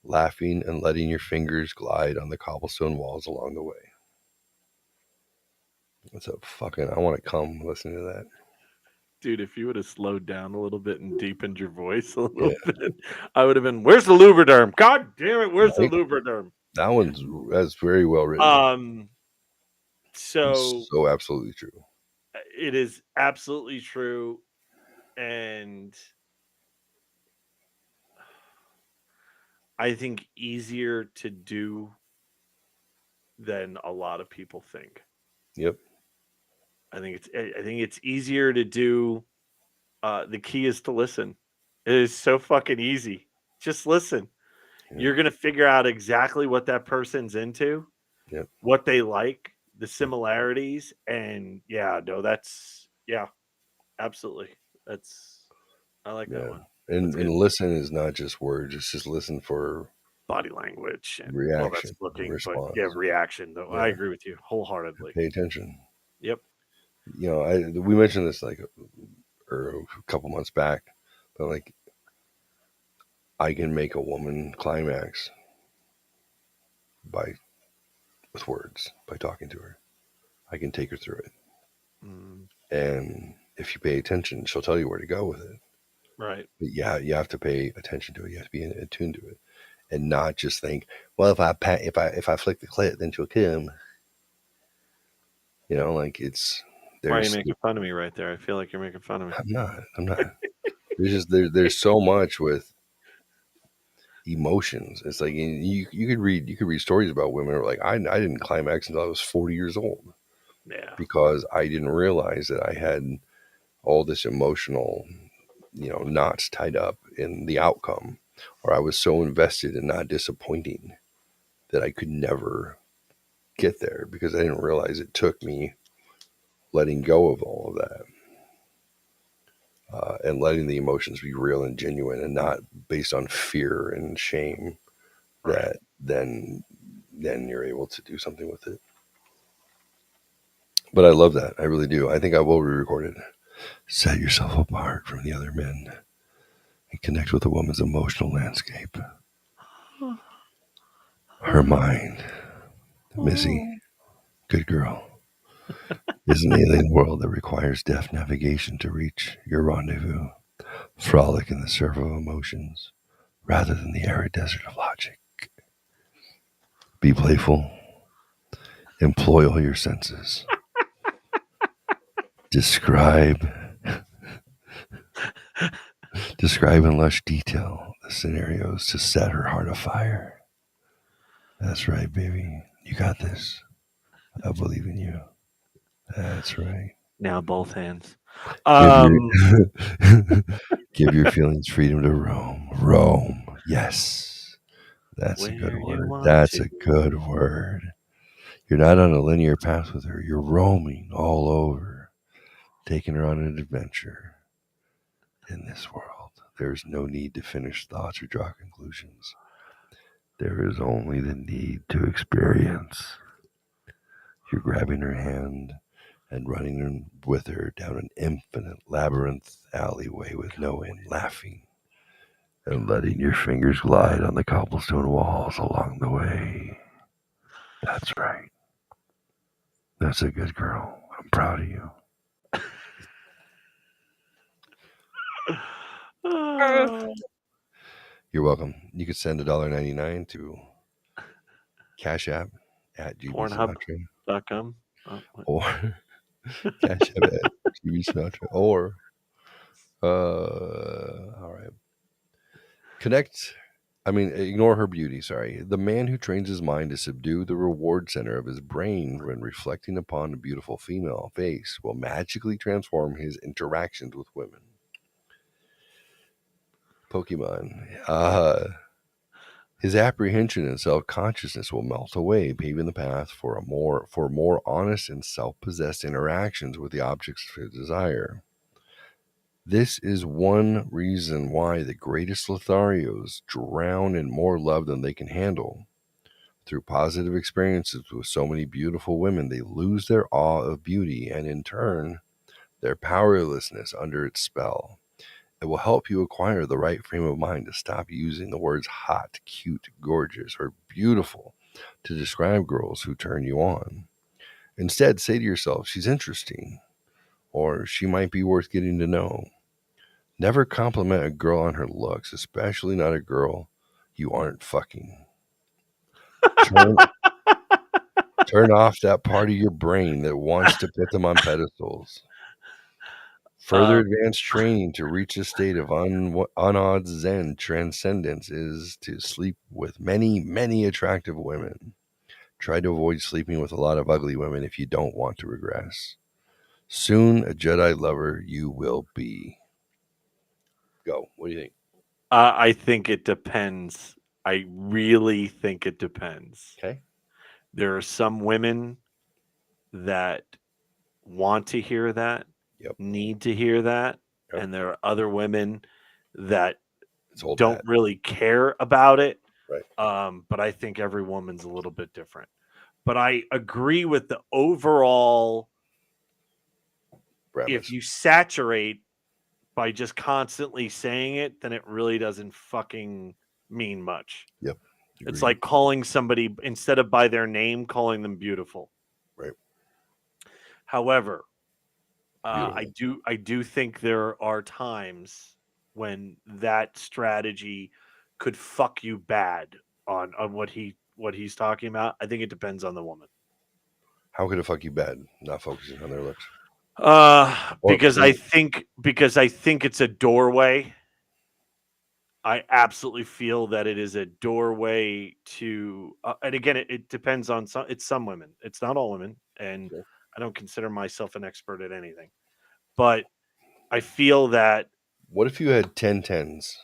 laughing and letting your fingers glide on the cobblestone walls along the way. What's up, fucking? I want to come listening to that. Dude, if you would have slowed down a little bit and deepened your voice a little Yeah. bit, I would have been, where's the Lubriderm? God damn it, where's Right? the Lubriderm? That's very well written. So So absolutely true. it is absolutely true. And I think easier to do than a lot of people think. Yep. I think it's easier to do. The key is to listen. It is so fucking easy. Just listen. Yeah. You're gonna figure out exactly what that person's into, Yep. what they like, the similarities, and absolutely. I like that one. And listen is not just words; it's just listen for Body language and reaction, that's looking, response. but reaction though. Yeah. I agree with you wholeheartedly. Pay attention. Yep. You know, we mentioned this a couple months back, but like I can make a woman climax with words, by talking to her. I can take her through it. And if you pay attention, she'll tell you where to go with it. Right. But yeah, you have to pay attention to it. You have to be attuned to it, and not just think, well, if I flick the clit, then she'll come. You know, like it's Why are you There's making fun of me right there? I feel like you're making fun of me. I'm not. There's so much with emotions. It's like you could read stories about women who are like I didn't climax until I was 40 years old Yeah. because I didn't realize that I had all this emotional, knots tied up in the outcome, or I was so invested in not disappointing that I could never get there because I didn't realize it took me letting go of all of that. And letting the emotions be real and genuine and not based on fear and shame, that then you're able to do something with it. But I love that. I really do. I think I will re-record it. Set yourself apart from the other men and connect with a woman's emotional landscape. Her mind, Missy, good girl, is an alien world that requires deft navigation to reach your rendezvous. Frolic in the surf of emotions rather than the arid desert of logic. Be playful. Employ all your senses. Describe in lush detail the scenarios to set her heart afire. That's right, baby. You got this. I believe in you. That's right. Now both hands. Give your feelings freedom to roam. Roam. Yes. That's a good Where you word. want That's to. a good word. You're not on a linear path with her. You're roaming all over, taking her on an adventure in this world. There's no need to finish thoughts or draw conclusions. There is only the need to experience. You're grabbing her hand and running with her down an infinite labyrinth alleyway with no end, laughing and letting your fingers glide on the cobblestone walls along the way. That's right. That's a good girl. I'm proud of you. You're welcome. You could send $1.99 to Cash App at GB Sinatra. Pornhub.com. Or Cash App at GB Sinatra. Or, all right. Ignore her beauty, sorry. The man who trains his mind to subdue the reward center of his brain when reflecting upon a beautiful female face will magically transform his interactions with women. Pokemon. His apprehension and self-consciousness will melt away, paving the path for more honest and self-possessed interactions with the objects of his desire. This is one reason why the greatest Lotharios drown in more love than they can handle. Through positive experiences with so many beautiful women, they lose their awe of beauty and, in turn, their powerlessness under its spell. It will help you acquire the right frame of mind to stop using the words hot, cute, gorgeous, or beautiful to describe girls who turn you on. Instead, say to yourself, she's interesting, or she might be worth getting to know. Never compliment a girl on her looks, especially not a girl you aren't fucking. Turn off that part of your brain that wants to put them on pedestals. Further advanced training to reach a state of unawed Zen transcendence is to sleep with many, many attractive women. Try to avoid sleeping with a lot of ugly women if you don't want to regress. Soon, a Jedi lover you will be. Go. What do you think? I think it depends. I really think it depends. Okay. There are some women that want to hear that, need to hear that, and there are other women that don't really care about it. Right. But I think every woman's a little bit different. But I agree with the overall. If you saturate by just constantly saying it, then it really doesn't fucking mean much. Yep. It's like calling somebody, instead of by their name, calling them beautiful. Right. However, I do think there are times when that strategy could fuck you bad on what he's talking about. I think it depends on the woman. How could it fuck you bad? Not focusing on their looks. Because I think it's a doorway. I absolutely feel that it is a doorway to, and again, it depends on some. It's some women. It's not all women, and I don't consider myself an expert at anything. But I feel that. What if you had 10 tens?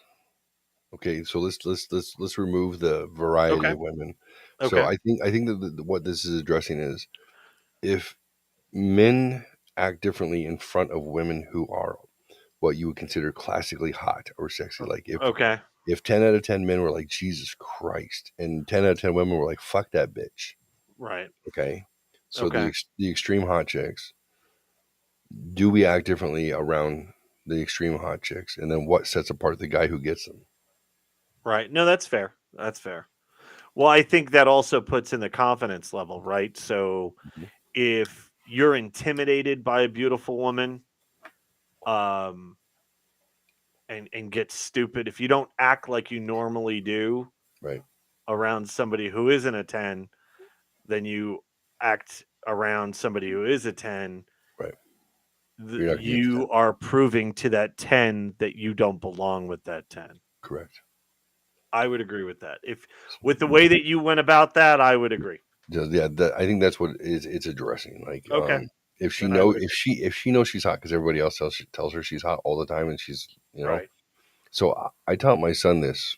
Okay, so let's remove the variety Okay. of women. So Okay. I think that what this is addressing is if men act differently in front of women who are what you would consider classically hot or sexy. Like Okay. if 10 out of 10 men were like Jesus Christ, and 10 out of 10 women were like fuck that bitch. Right. Okay, so Okay. the extreme hot chicks. Do we act differently around the extreme hot chicks, and then what sets apart the guy who gets them? Right. No, that's fair. That's fair. Well, I think that also puts in the confidence level, right? So if you're intimidated by a beautiful woman, um, and get stupid, if you don't act like you normally do Right. around somebody who isn't a 10, then you act around somebody who is a 10. Right. You're not gonna get to 10. You are proving to that 10 that you don't belong with that 10. Correct. I would agree with that. If with the way that you went about that, I would agree. Yeah, I think that's what it's addressing. Like, Okay. if she Then I know would if she knows she's hot because everybody else tells her she's hot all the time, and she's Right. So I taught my son this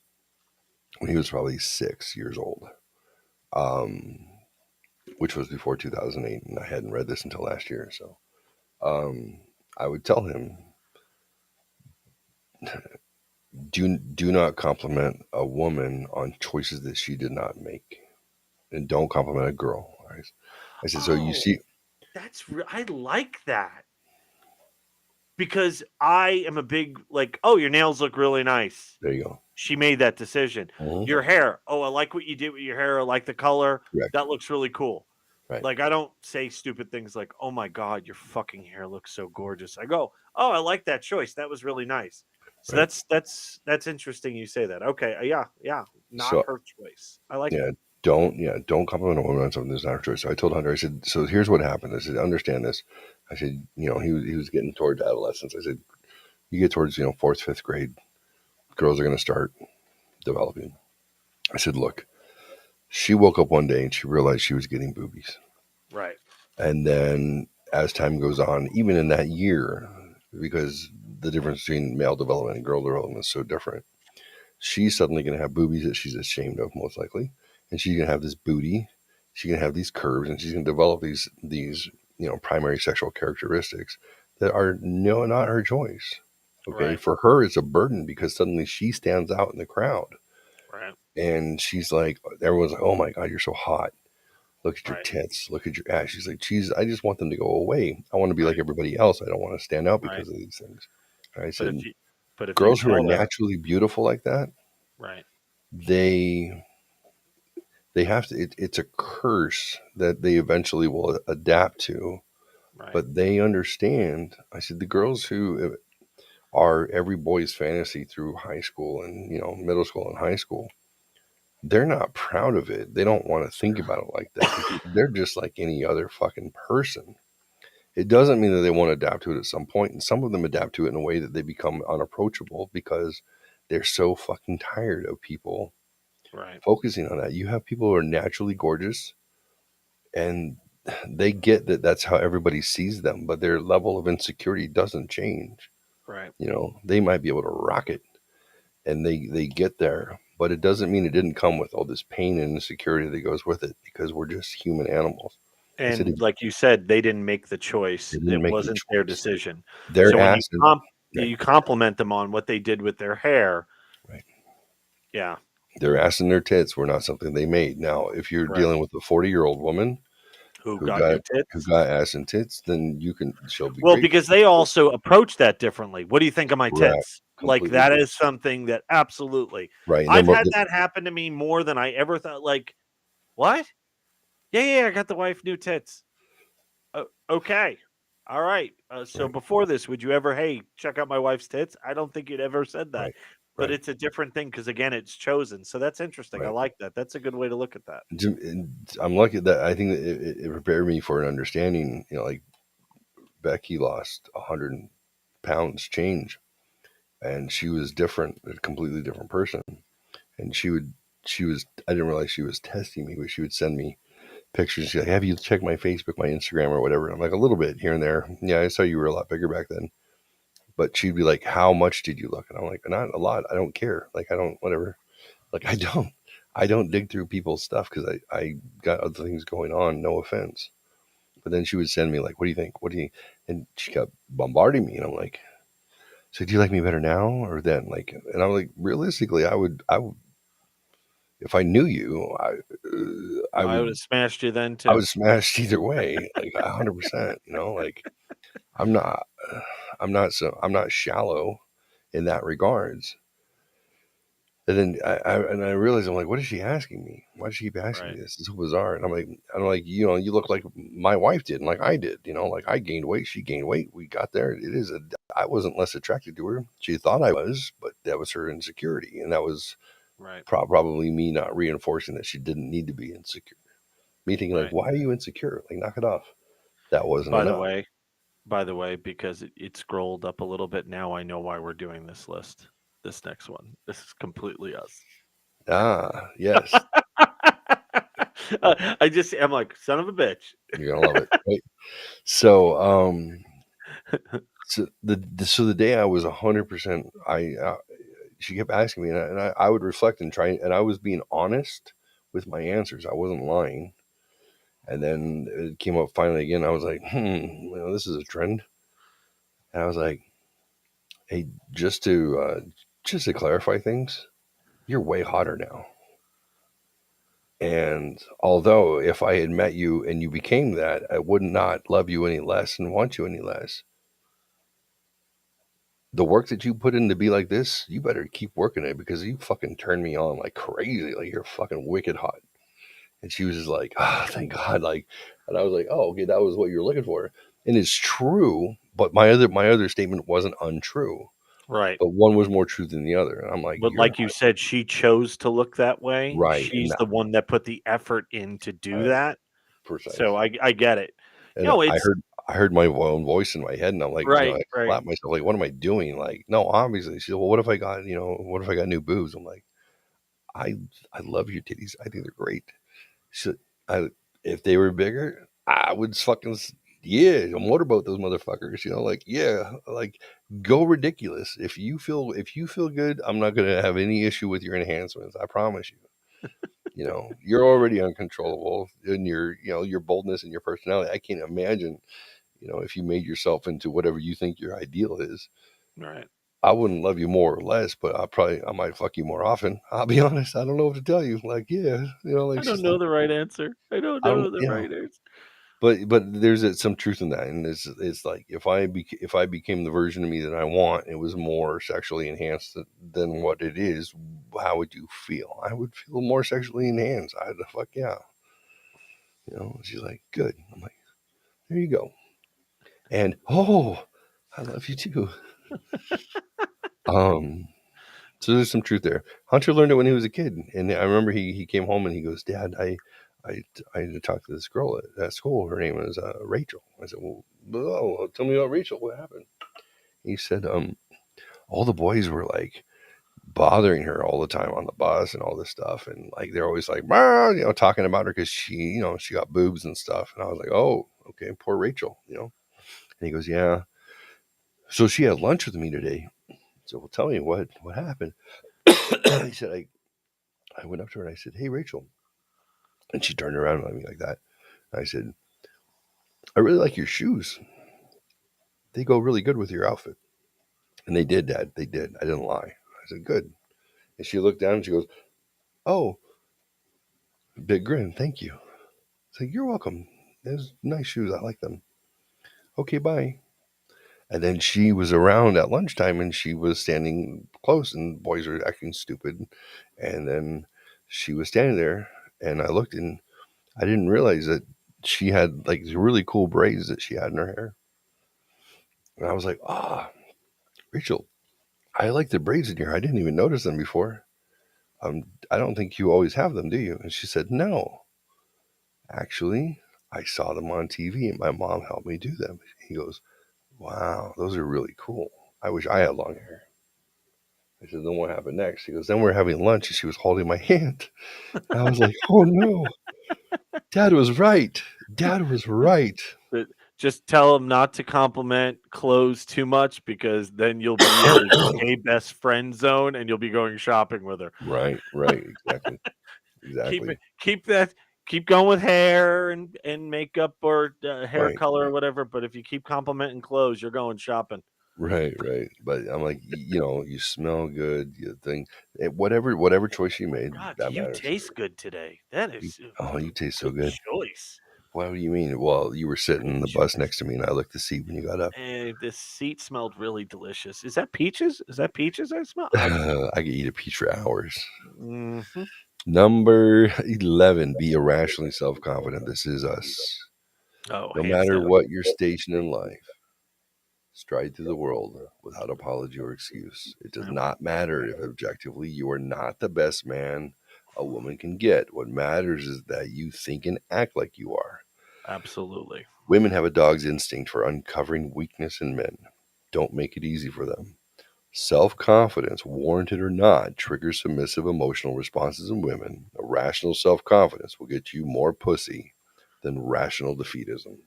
when he was probably 6 years old, which was before 2008, and I hadn't read this until last year. So I would tell him, do not compliment a woman on choices that she did not make, and don't compliment a girl. Right? I said, so you see, I like that. Because I am a big oh, your nails look really nice. there you go. She made that decision. Mhm. Your hair. Oh, I like what you did with your hair. I like the color. Correct. That looks really cool. Right. Like I don't say stupid things like, "Oh my god, your fucking hair looks so gorgeous." I go, "Oh, I like that choice. That was really nice." So Right. that's interesting you say that. Okay, yeah. Not So her choice. I like yeah, it. don't compliment a woman on something that's not her choice. So I told Hunter, I said, so here's what happened. I said, understand this. I said, he was getting towards adolescence. I said, you get towards fourth, fifth grade, girls are going to start developing. I said, look, she woke up one day and she realized she was getting boobies. Right. And then as time goes on, even in that year, because the difference between male development and girl development is so different, she's suddenly going to have boobies that she's ashamed of, most likely. And she's going to have this booty. She's going to have these curves, and she's going to develop these primary sexual characteristics that are not her choice. Okay. Right. For her, it's a burden because suddenly she stands out in the crowd. Right. And she's like, everyone's like, oh my God, you're so hot. Look at your Right. tits. Look at your ass. She's like, geez, I just want them to go away. I want to be like everybody else. I don't want to stand out because of these things. And I said, But if girls you who are tell her, naturally beautiful like that, right. they have to, it's a curse that they eventually will adapt to. Right. But they understand. I said, the girls who are every boy's fantasy through high school and middle school and high school, they're not proud of it. They don't want to think about it like that. They're just like any other fucking person. It doesn't mean that they won't adapt to it at some point, and some of them adapt to it in a way that they become unapproachable because they're so fucking tired of people Right. focusing on that. You have people who are naturally gorgeous, and they get that that's how everybody sees them, but their level of insecurity doesn't change. Right. They might be able to rock it, and they get there, but it doesn't mean it didn't come with all this pain and insecurity that goes with it because we're just human animals. And like you said, they didn't make the choice. It wasn't their decision. Their So when ass you compliment them on what they did with their hair, right? Yeah, their ass and their tits were not something they made. Now, if you're dealing with a 40-year-old woman who got new tits, who got ass and tits, then she'll be well great. because they also approach that differently. What do you think of my tits? Like Completely that different. is something that absolutely right. I've had that happen to me more than I ever thought. Like, what? Yeah, I got the wife new tits. Okay. All right. So before this, would you ever, hey, check out my wife's tits? I don't think you'd ever said that. Right. But it's a different thing because, again, it's chosen. So that's interesting. I like that. That's a good way to look at that. I'm lucky that I think that it prepared me for an understanding, like Becky lost 100 pounds change, and she was different, a completely different person. And she was, I didn't realize she was testing me, but she would send me pictures. She's like, have you checked my Facebook, my Instagram, or whatever? And I'm like, a little bit here and there. Yeah, I saw you were a lot bigger back then. But she'd be like, how much did you look? And I'm like, not a lot. I don't care. Like, I don't, whatever. Like, I don't dig through people's stuff because I got other things going on. No offense. But then she would send me like, what do you think? What do you, and she kept bombarding me. And I'm like, so do you like me better now or then? Like, and I'm like, realistically, I would, if I knew you, I would would have smashed you then too. I was smashed either way, like 100%. You know, like I'm not, I'm not shallow in that regards. And then I realized I'm like, what is she asking me? Why does she keep asking me this? It's so bizarre. And I'm like, you know, you look like my wife did, and like I did. You know, like I gained weight, she gained weight. We got there. I wasn't less attracted to her. She thought I was, but that was her insecurity, and that was probably me not reinforcing that she didn't need to be insecure. Me thinking like, why are you insecure? Like, knock it off. That wasn't enough. By the way, because it scrolled up a little bit, now I know why we're doing this list. This next one. This is completely us. Ah, yes. I'm like, son of a bitch. You're gonna love it, right? So, so the day I was 100%, she kept asking me, and I would reflect and try, and I was being honest with my answers. I wasn't lying. And then it came up finally again. I was like, well, this is a trend. And I was like, hey, just to clarify things, you're way hotter now. And although if I had met you and you became that, I would not love you any less and want you any less. The work that you put in to be like this, you better keep working it because you fucking turned me on like crazy. Like you're fucking wicked hot. And she was just like, oh, thank God. Like, and I was like, oh, okay, that was what you're looking for. And it's true, but my other statement wasn't untrue. Right. But one was more true than the other. And I'm like, but like you said, she chose to look that way. Right. She's the one that put the effort in to do that. Precisely. So I get it. And no, I heard my own voice in my head, and I'm like, right, you know, I slapped myself, like, what am I doing? Like, no, obviously. She said, well, what if I got new boobs? I'm like, I love your titties. I think they're great. She said, if they were bigger, I would fucking motorboat those motherfuckers. You know, like like go ridiculous. If you feel good, I'm not gonna have any issue with your enhancements. I promise you. You know, you're already uncontrollable in your boldness and your personality. I can't imagine, if you made yourself into whatever you think your ideal is. Right. I wouldn't love you more or less, but I might fuck you more often. I'll be honest. I don't know what to tell you. Like, yeah, like I don't know the right answer. I don't know the right answer. But there's some truth in that, and it's like if I became the version of me that I want, it was more sexually enhanced than what it is. How would you feel? I would feel more sexually enhanced. I'd fuck yeah. She's like, good. I'm like, there you go. And I love you too. So there's some truth there. Hunter learned it when he was a kid, and I remember he came home and he goes, Dad, I had to talk to this girl at school. Her name was Rachel. I said, well, tell me about Rachel. What happened? He said, all the boys were like bothering her all the time on the bus and all this stuff, and like they're always like, talking about her because she got boobs and stuff. And I was like, oh, okay, poor Rachel, And he goes, yeah. So she had lunch with me today. So, well, tell me what happened. He said, I went up to her and I said, hey, Rachel. And she turned around at me like that. And I said, I really like your shoes. They go really good with your outfit. And they did, Dad. They did. I didn't lie. I said, good. And she looked down and she goes, oh, big grin. Thank you. I said, you're welcome. Those nice shoes. I like them. Okay, bye. And then she was around at lunchtime and she was standing close and boys were acting stupid. And then she was standing there and I looked and I didn't realize that she had like these really cool braids that she had in her hair. And I was like, Rachel, I like the braids in your hair. I didn't even notice them before. I don't think you always have them, do you? And she said, no. Actually, I saw them on TV and my mom helped me do them. He goes, Wow, those are really cool. I wish I had long hair. I said, then what happened next? She goes, then we're having lunch, and she was holding my hand. And I was like, oh no, Dad was right. Dad was right. But just tell him not to compliment clothes too much, because then you'll be in the gay best friend zone and you'll be going shopping with her. Right, exactly. Exactly. Keep going with hair and makeup or hair Right. color or whatever. But if you keep complimenting clothes, you're going shopping. Right. But I'm like, you smell good. You think whatever choice you made, God, that you matters. taste good today. That is You taste so good. choice. What do you mean? Well, you were sitting in the bus next to me, and I looked to see when you got up. This seat smelled really delicious. Is that peaches? I smell? I could eat a peach for hours. Mm-hmm. Number 11, be irrationally self-confident. This is us. Oh, No hands matter down. what your station in life, stride through the world without apology or excuse. It does not matter if objectively you are not the best man a woman can get. What matters is that you think and act like you are. Absolutely. Women have a dog's instinct for uncovering weakness in men. Don't make it easy for them. Self-confidence, warranted or not, triggers submissive emotional responses in women. Irrational self-confidence will get you more pussy than rational defeatism.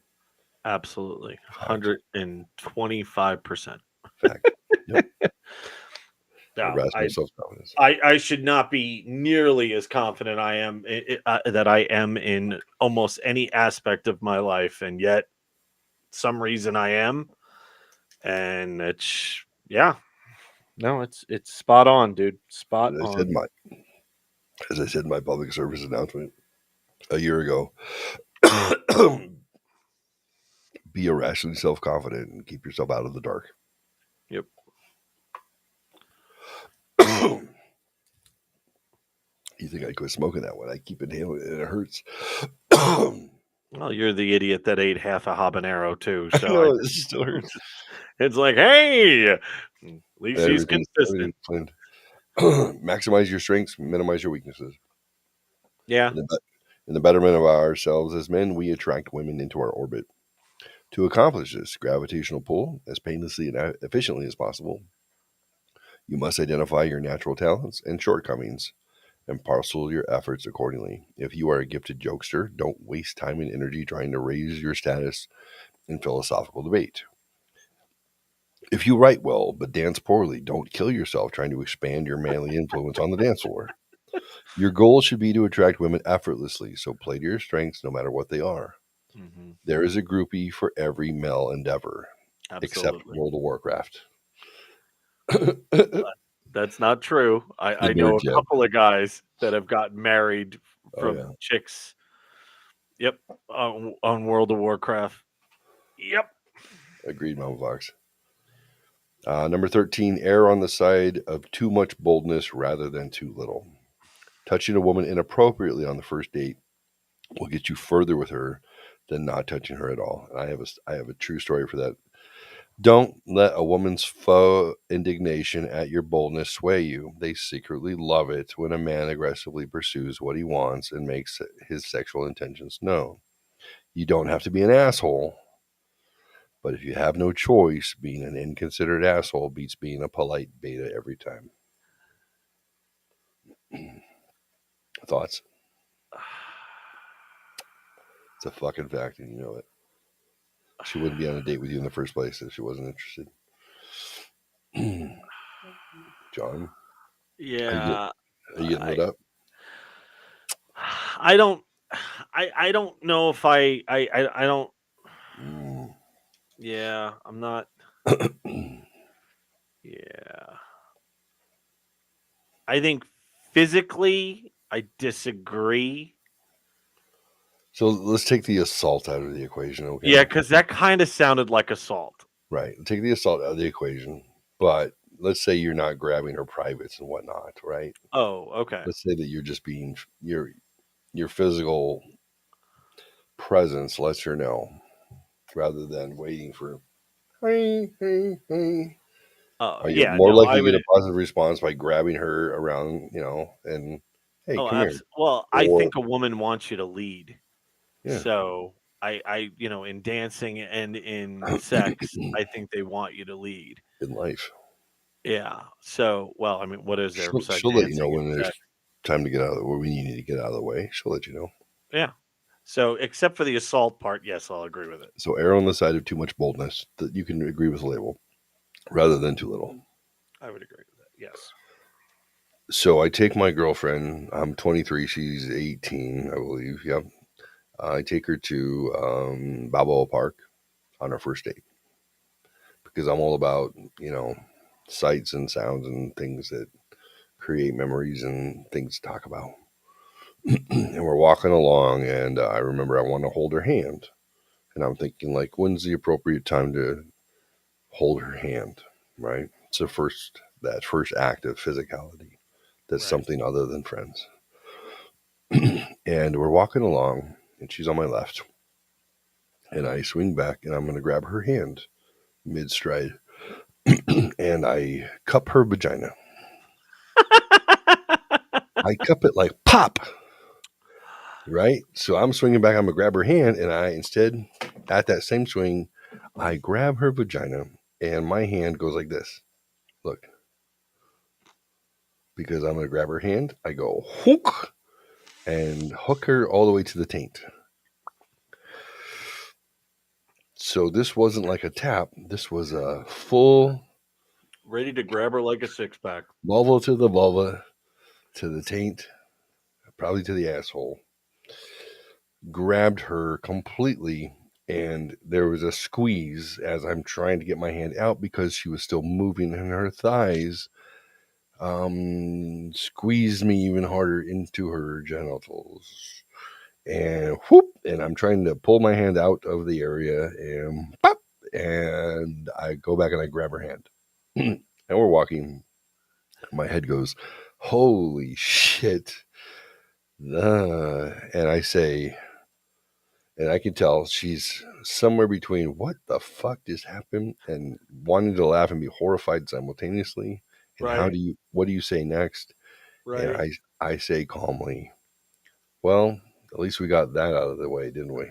Absolutely. 125%. Fact. Yep. No, Irrational self-confidence. I should not be nearly as confident I am that I am in almost any aspect of my life, and yet some reason I am, and it's it's spot on, dude. Spot on. As I said in my public service announcement a year ago, be irrationally self-confident and keep yourself out of the dark. Yep. You think I quit smoking that one? I keep inhaling it and it hurts. Well, you're the idiot that ate half a habanero too. So no, it still hurts. It's like, hey, at least he's consistent. Maximize your strengths, minimize your weaknesses. Yeah. In the betterment of ourselves as men, we attract women into our orbit. To accomplish this gravitational pull as painlessly and efficiently as possible, you must identify your natural talents and shortcomings and parcel your efforts accordingly. If you are a gifted jokester, don't waste time and energy trying to raise your status in philosophical debate. If you write well but dance poorly, don't kill yourself trying to expand your manly influence on the dance floor. Your goal should be to attract women effortlessly, so play to your strengths no matter what they are. Mm-hmm. There is a groupie for every male endeavor, except World of Warcraft. That's not true. I know a couple of guys that have gotten married from chicks. Yep, on World of Warcraft. Yep. Agreed, Mama Fox. Number 13, err on the side of too much boldness rather than too little. Touching a woman inappropriately on the first date will get you further with her than not touching her at all. And I have a true story for that. Don't let a woman's faux indignation at your boldness sway you. They secretly love it when a man aggressively pursues what he wants and makes his sexual intentions known. You don't have to be an asshole, but if you have no choice, being an inconsiderate asshole beats being a polite beta every time. Thoughts? It's a fucking fact, and you know it. She wouldn't be on a date with you in the first place if she wasn't interested. John? Yeah. Are you getting lit up? I don't know if I don't. Yeah, I'm not. Yeah. I think physically, I disagree. So let's take the assault out of the equation, okay? Yeah, because that kind of sounded like assault. Right. Take the assault out of the equation, but let's say you're not grabbing her privates and whatnot, right? Oh, okay. Let's say that you're just being your physical presence lets her know, rather than waiting for hey. More likely to get a positive response by grabbing her around, and hey, come here. Well, I think a woman wants you to lead. Yeah. So in dancing and in sex, I think they want you to lead in life. Yeah. So, well, I mean, what is there besides She'll let you know dancing when and there's sex? time to get out of where we need to get out of the way. She'll let you know. Yeah. So, except for the assault part, yes, I'll agree with it. So err on the side of too much boldness that you can agree with the label rather than too little. I would agree with that. Yes. So I take my girlfriend. I'm 23. She's 18, I believe. Yep. I take her to Balboa Park on our first date because I'm all about, sights and sounds and things that create memories and things to talk about. And we're walking along, and I remember I want to hold her hand. And I'm thinking, like, when's the appropriate time to hold her hand, right? It's that first act of physicality. That's something other than friends. And we're walking along, and she's on my left. And I swing back, and I'm going to grab her hand mid-stride. And I cup her vagina. I cup it like pop. Right? So I'm swinging back. I'm going to grab her hand. And I instead, at that same swing, I grab her vagina. And my hand goes like this. Look. Because I'm going to grab her hand. I go hook. And hook her all the way to the taint. So this wasn't like a tap. This was a full... Ready to grab her like a six-pack. Vulva to the vulva, to the taint, probably to the asshole. Grabbed her completely, and there was a squeeze as I'm trying to get my hand out because she was still moving, and her thighs squeezed me even harder into her genitals. And whoop, and I'm trying to pull my hand out of the area, and pop, and I go back and I grab her hand. And we're walking. My head goes, holy shit. And I say, and I can tell she's somewhere between what the fuck just happened and wanting to laugh and be horrified simultaneously. And what do you say next? Right. And I say calmly, well, at least we got that out of the way, didn't we?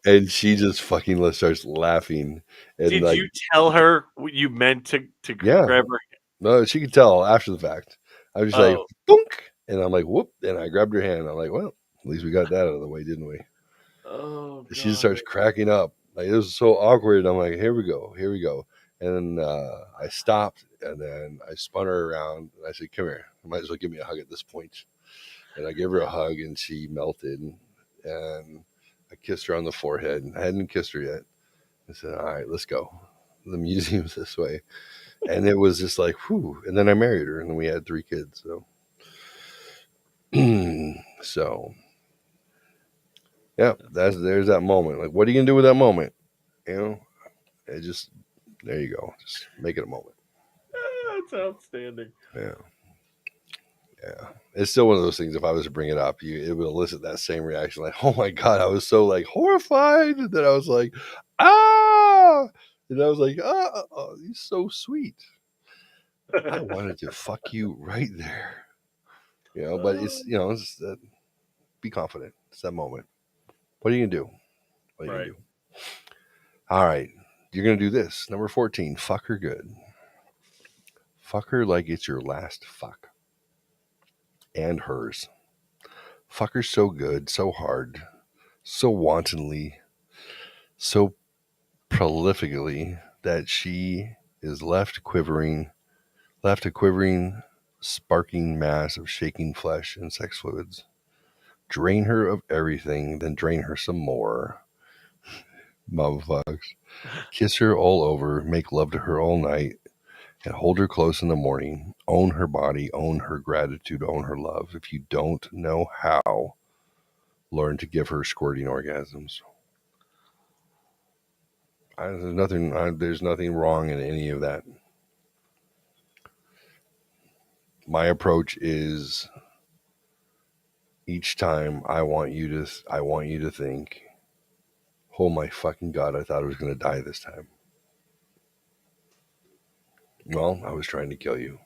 And she just fucking starts laughing. And did you tell her what you meant to grab her? No, she could tell after the fact. I was just like, boonk, and I'm like, whoop, and I grabbed her hand. I'm like, well, at least we got that out of the way, didn't we? Oh, God. She just starts cracking up. Like, it was so awkward. I'm like, here we go. And then I stopped, and then I spun her around, and I said, come here. You might as well give me a hug at this point. And I gave her a hug, and she melted, and I kissed her on the forehead. I hadn't kissed her yet. I said, all right, let's go. The museum's this way. And it was just like, whew. And then I married her, and then we had 3 kids. So, yeah, there's that moment. Like, what are you gonna do with that moment? It just, there you go. Just make it a moment. That's outstanding. Yeah. It's still one of those things. If I was to bring it up, it would elicit that same reaction. Like, oh my god, I was so like horrified that I was like, ah. And I was like, oh, he's so sweet. I wanted to fuck you right there. But it's, it's that, be confident. It's that moment. What are you going to do? What are you going to do? All right. You're going to do this. Number 14, fuck her good. Fuck her like it's your last fuck. And hers. Fuck her so good, so hard, so wantonly, so prolifically that she is left a quivering, sparking mass of shaking flesh and sex fluids. Drain her of everything, then drain her some more. Motherfuckers. Kiss her all over, make love to her all night, and hold her close in the morning. Own her body, own her gratitude, own her love. If you don't know how, learn to give her squirting orgasms. There's nothing wrong in any of that. My approach is each time I want you to think, oh my fucking god, I thought I was going to die this time. Well, I was trying to kill you.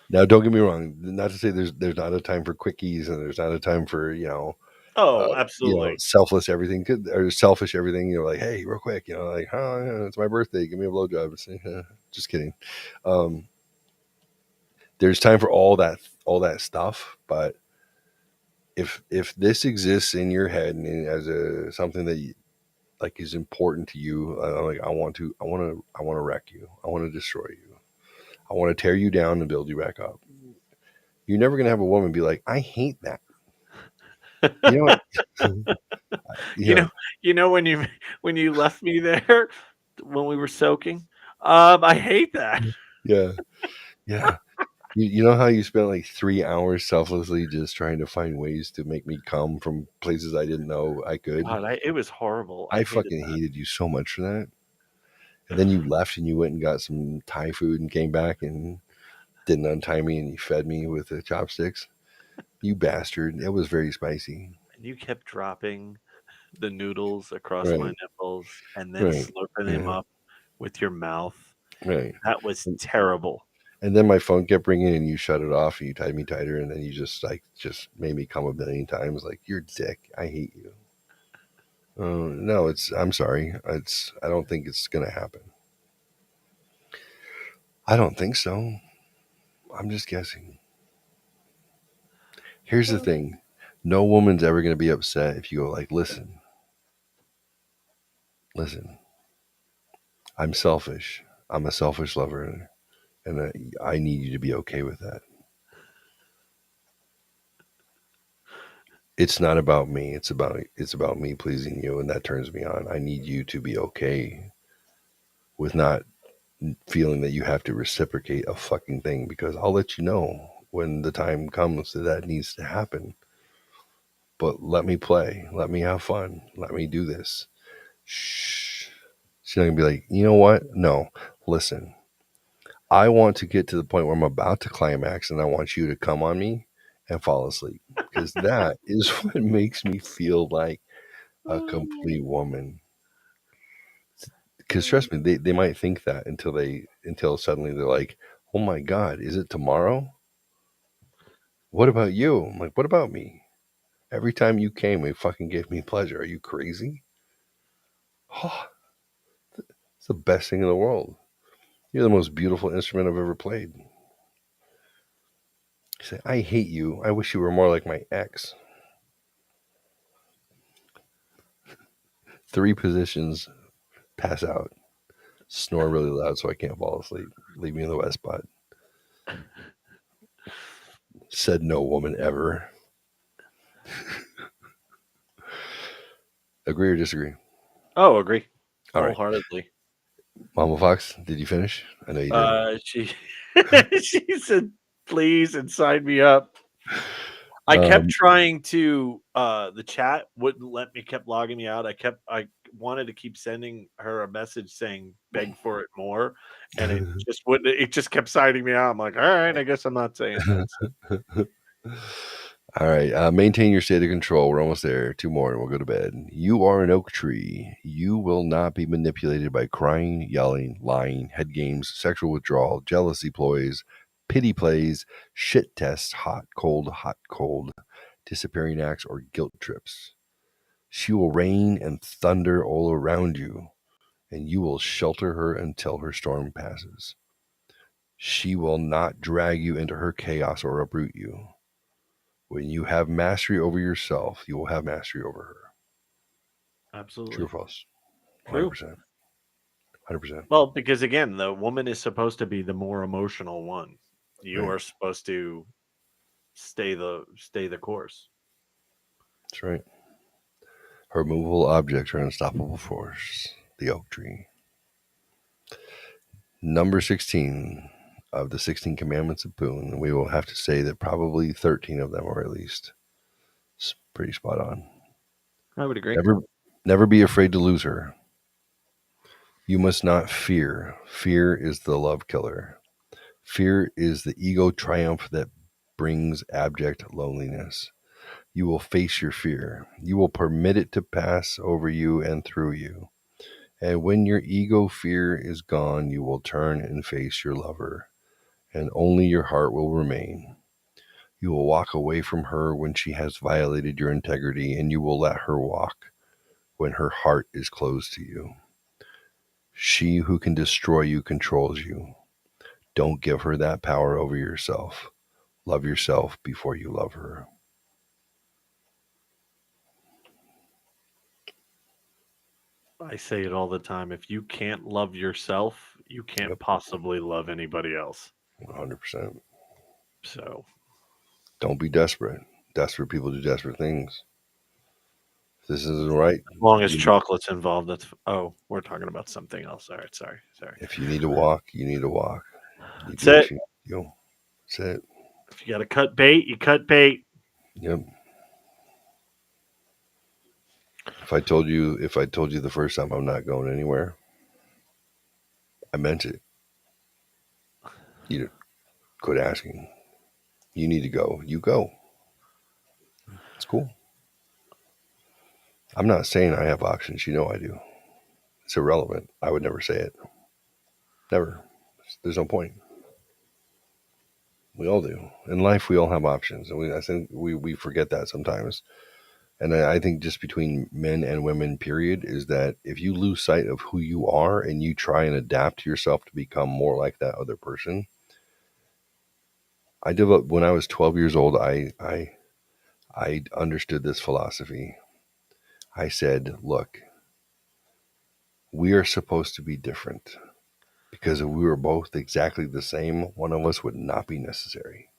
Now, don't get me wrong. Not to say there's not a time for quickies and there's not a time for Oh, absolutely. selfless everything or selfish everything. Like, hey, real quick, like, oh, yeah, it's my birthday, give me a blowjob. Just kidding. There's time for all that stuff, but if this exists in your head and as something that like is important to you, like I want to wreck you. I want to destroy you. I want to tear you down and build you back up. You're never gonna have a woman be like, I hate that. You know what? When you left me there when we were soaking, I hate that. Yeah. You know how you spent like 3 hours selflessly just trying to find ways to make me come from places I didn't know I could. God, it was horrible. I fucking hated you so much for that. And then you left and you went and got some Thai food and came back and didn't untie me and you fed me with the chopsticks. You bastard. It was very spicy. And you kept dropping the noodles across Right. my nipples and then Right. slurping them up with your mouth. Right. That was terrible. And then my phone kept ringing and you shut it off and you tied me tighter and then you just made me come a million times like, you're a dick. I hate you. No, I'm sorry. I don't think it's going to happen. I don't think so. I'm just guessing. Here's the thing. No woman's ever going to be upset if you go like, listen, I'm selfish. I'm a selfish lover and I need you to be okay with that. It's not about me. It's about me pleasing you. And that turns me on. I need you to be okay with not feeling that you have to reciprocate a fucking thing because I'll let you know when the time comes that needs to happen. But let me play. Let me have fun. Let me do this. Shh. She's not going to be like, you know what? No, listen. I want to get to the point where I'm about to climax and I want you to come on me and fall asleep because that is what makes me feel like a complete woman. Because trust me, they might think that until suddenly they're like, oh my God, is it tomorrow? What about you? I'm like, what about me? Every time you came, it fucking gave me pleasure. Are you crazy? Oh, it's the best thing in the world. You're the most beautiful instrument I've ever played. You say, I hate you. I wish you were more like my ex. 3 positions, pass out, snore really loud so I can't fall asleep. Leave me in the wet spot. Said no woman ever. Agree or disagree? Oh, agree. All right. Wholeheartedly. Mama Fox, did you finish? I know you did. She said, please, and sign me up. I kept trying to, the chat wouldn't let me, kept logging me out. I wanted to keep sending her a message saying, beg for it more. And it just wouldn't, it just kept signing me out. I'm like, all right, I guess I'm not saying that. All right. Maintain your state of control. We're almost there. 2 more and we'll go to bed. You are an oak tree. You will not be manipulated by crying, yelling, lying, head games, sexual withdrawal, jealousy ploys, pity plays, shit tests, hot, cold, disappearing acts, or guilt trips. She will rain and thunder all around you, and you will shelter her until her storm passes. She will not drag you into her chaos or uproot you. When you have mastery over yourself, you will have mastery over her. Absolutely. True or false? True. 100%. 100%. Well, because again, the woman is supposed to be the more emotional one. You are supposed to stay the course. That's right. Her movable objects are an unstoppable force. The oak tree. Number 16 of the 16 commandments of Poon. We will have to say that probably 13 of them, or at least, it's pretty spot on. I would agree. Never be afraid to lose her. You must not fear. Fear is the love killer. Fear is the ego triumph that brings abject loneliness. You will face your fear. You will permit it to pass over you and through you. And when your ego fear is gone, you will turn and face your lover, and only your heart will remain. You will walk away from her when she has violated your integrity, and you will let her walk when her heart is closed to you. She who can destroy you controls you. Don't give her that power over yourself. Love yourself before you love her. I say it all the time. If you can't love yourself, you can't possibly love anybody else. 100%. So don't be desperate. Desperate people do desperate things. If this isn't right, as long as chocolate's involved, we're talking about something else. All right, sorry. If you need to walk, you need to walk. You That's do what it. you do. That's it. If you got to cut bait, you cut bait. Yep. If I told you the first time I'm not going anywhere, I meant it. You quit asking. You need to go. You go. It's cool. I'm not saying I have options. You know I do. It's irrelevant. I would never say it. Never. There's no point. We all do. In life, we all have options. And I think we forget that sometimes. And I think just between men and women, period, is that if you lose sight of who you are and you try and adapt yourself to become more like that other person. I developed when I was 12 years old. I understood this philosophy. I said, look, we are supposed to be different because if we were both exactly the same, one of us would not be necessary.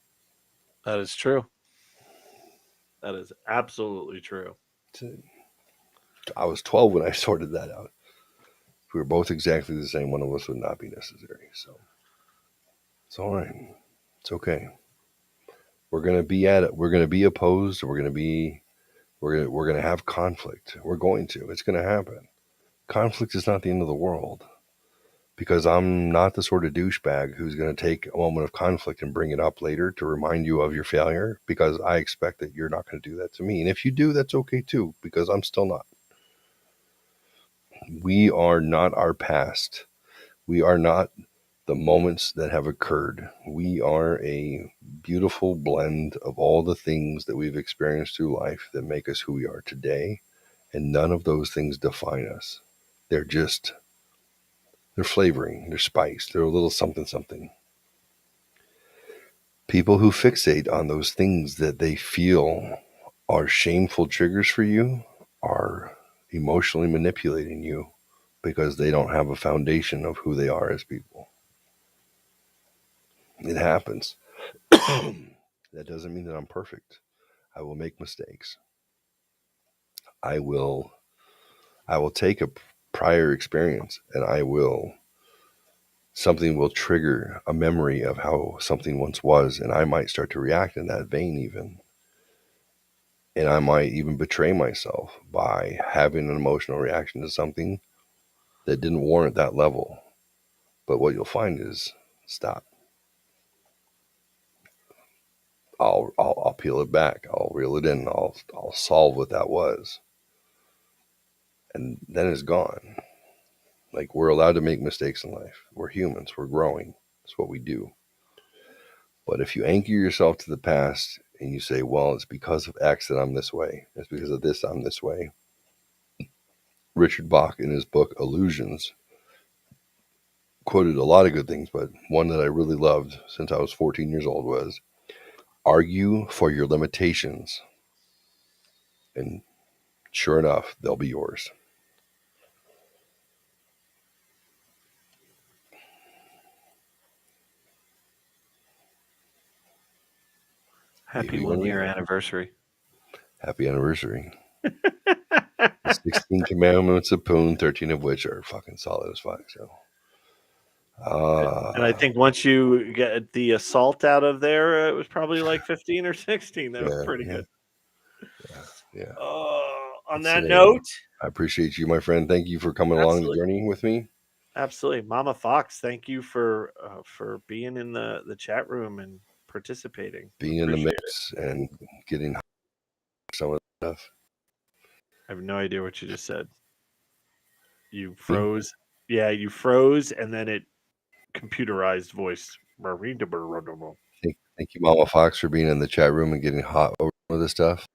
That is true. That is absolutely true. I was 12 when I sorted that out. If we were both exactly the same, one of us would not be necessary. So it's all right. It's okay. We're gonna be at it. We're gonna be opposed. We're gonna have conflict. We're going to. It's gonna happen. Conflict is not the end of the world. Because I'm not the sort of douchebag who's going to take a moment of conflict and bring it up later to remind you of your failure, because I expect that you're not going to do that to me. And if you do, that's okay too, because I'm still not. We are not our past. We are not the moments that have occurred. We are a beautiful blend of all the things that we've experienced through life that make us who we are today. And none of those things define us. They're flavoring, they're spice, they're a little something, something. People who fixate on those things that they feel are shameful triggers for you are emotionally manipulating you because they don't have a foundation of who they are as people. It happens. That doesn't mean that I'm perfect. I will make mistakes. I will take a prior experience and something will trigger a memory of how something once was, and I might start to react in that vein even. And I might even betray myself by having an emotional reaction to something that didn't warrant that level. But what you'll find is, stop. I'll peel it back. I'll reel it in. I'll solve what that was. And then it's gone. Like, we're allowed to make mistakes in life. We're humans. We're growing. It's what we do. But if you anchor yourself to the past and you say, well, it's because of X that I'm this way. It's because of this I'm this way. Richard Bach, in his book Illusions, quoted a lot of good things, but one that I really loved since I was 14 years old was, argue for your limitations, and sure enough, they'll be yours. Happy 1-year anniversary. Happy anniversary. The 16 commandments of Poon, 13 of which are fucking solid as fuck. So, and I think once you get the assault out of there, it was probably like 15 or 16. That was pretty good. Yeah. On that note, I appreciate you, my friend. Thank you for coming along the journey with me. Absolutely. Mama Fox, thank you for being in the chat room and participating. Being in the mix and getting some of the stuff. I have no idea what you just said. You froze. Yeah, you froze, and then it computerized voice. Thank you, Mama Fox, for being in the chat room and getting hot over some of this stuff.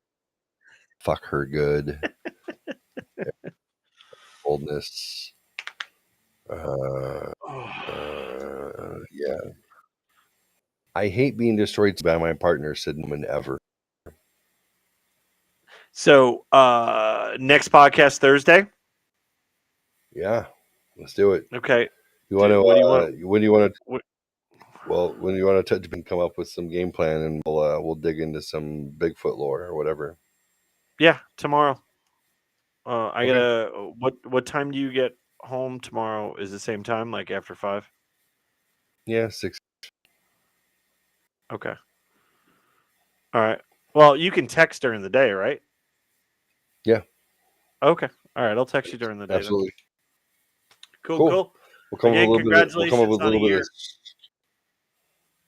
Fuck her good. Boldness. Yeah. I hate being destroyed by my partner, said no one ever. So, next podcast Thursday. Yeah, let's do it. Okay. You want to? What do you want? When do you want to? What, Well, when you want to touch and come up with some game plan, and we'll dig into some Bigfoot lore or whatever. yeah, tomorrow. I Okay. gotta. What time do you get home tomorrow? Is the same time, like after 5? Yeah, 6. Okay. All right. Well, you can text during the day, right? Yeah. Okay. All right. I'll text you during the day. Absolutely. Then. Cool. We'll come Again, up with congratulations a on a year.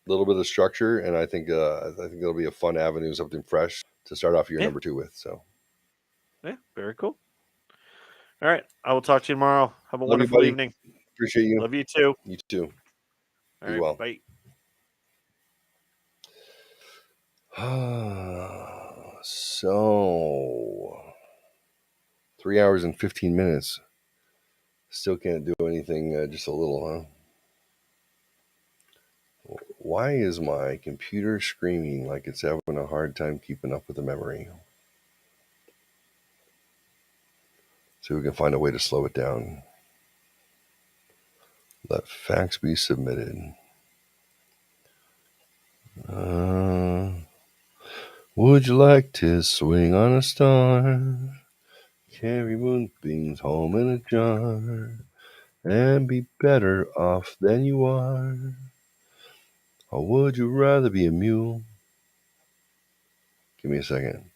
little bit of structure, and I think it'll be a fun avenue, something fresh to start off year number 2 with. So. Yeah. Very cool. All right. I will talk to you tomorrow. Have a Love wonderful you, evening. Appreciate you. Love you too. You too. All Be right. well. Bye. So 3 hours and 15 minutes. Still can't do anything, just a little, huh? Why is my computer screaming like it's having a hard time keeping up with the memory? So we can find a way to slow it down. Let facts be submitted. Would you like to swing on a star? Carry moonbeams home in a jar and be better off than you are? Or would you rather be a mule? Give me a second.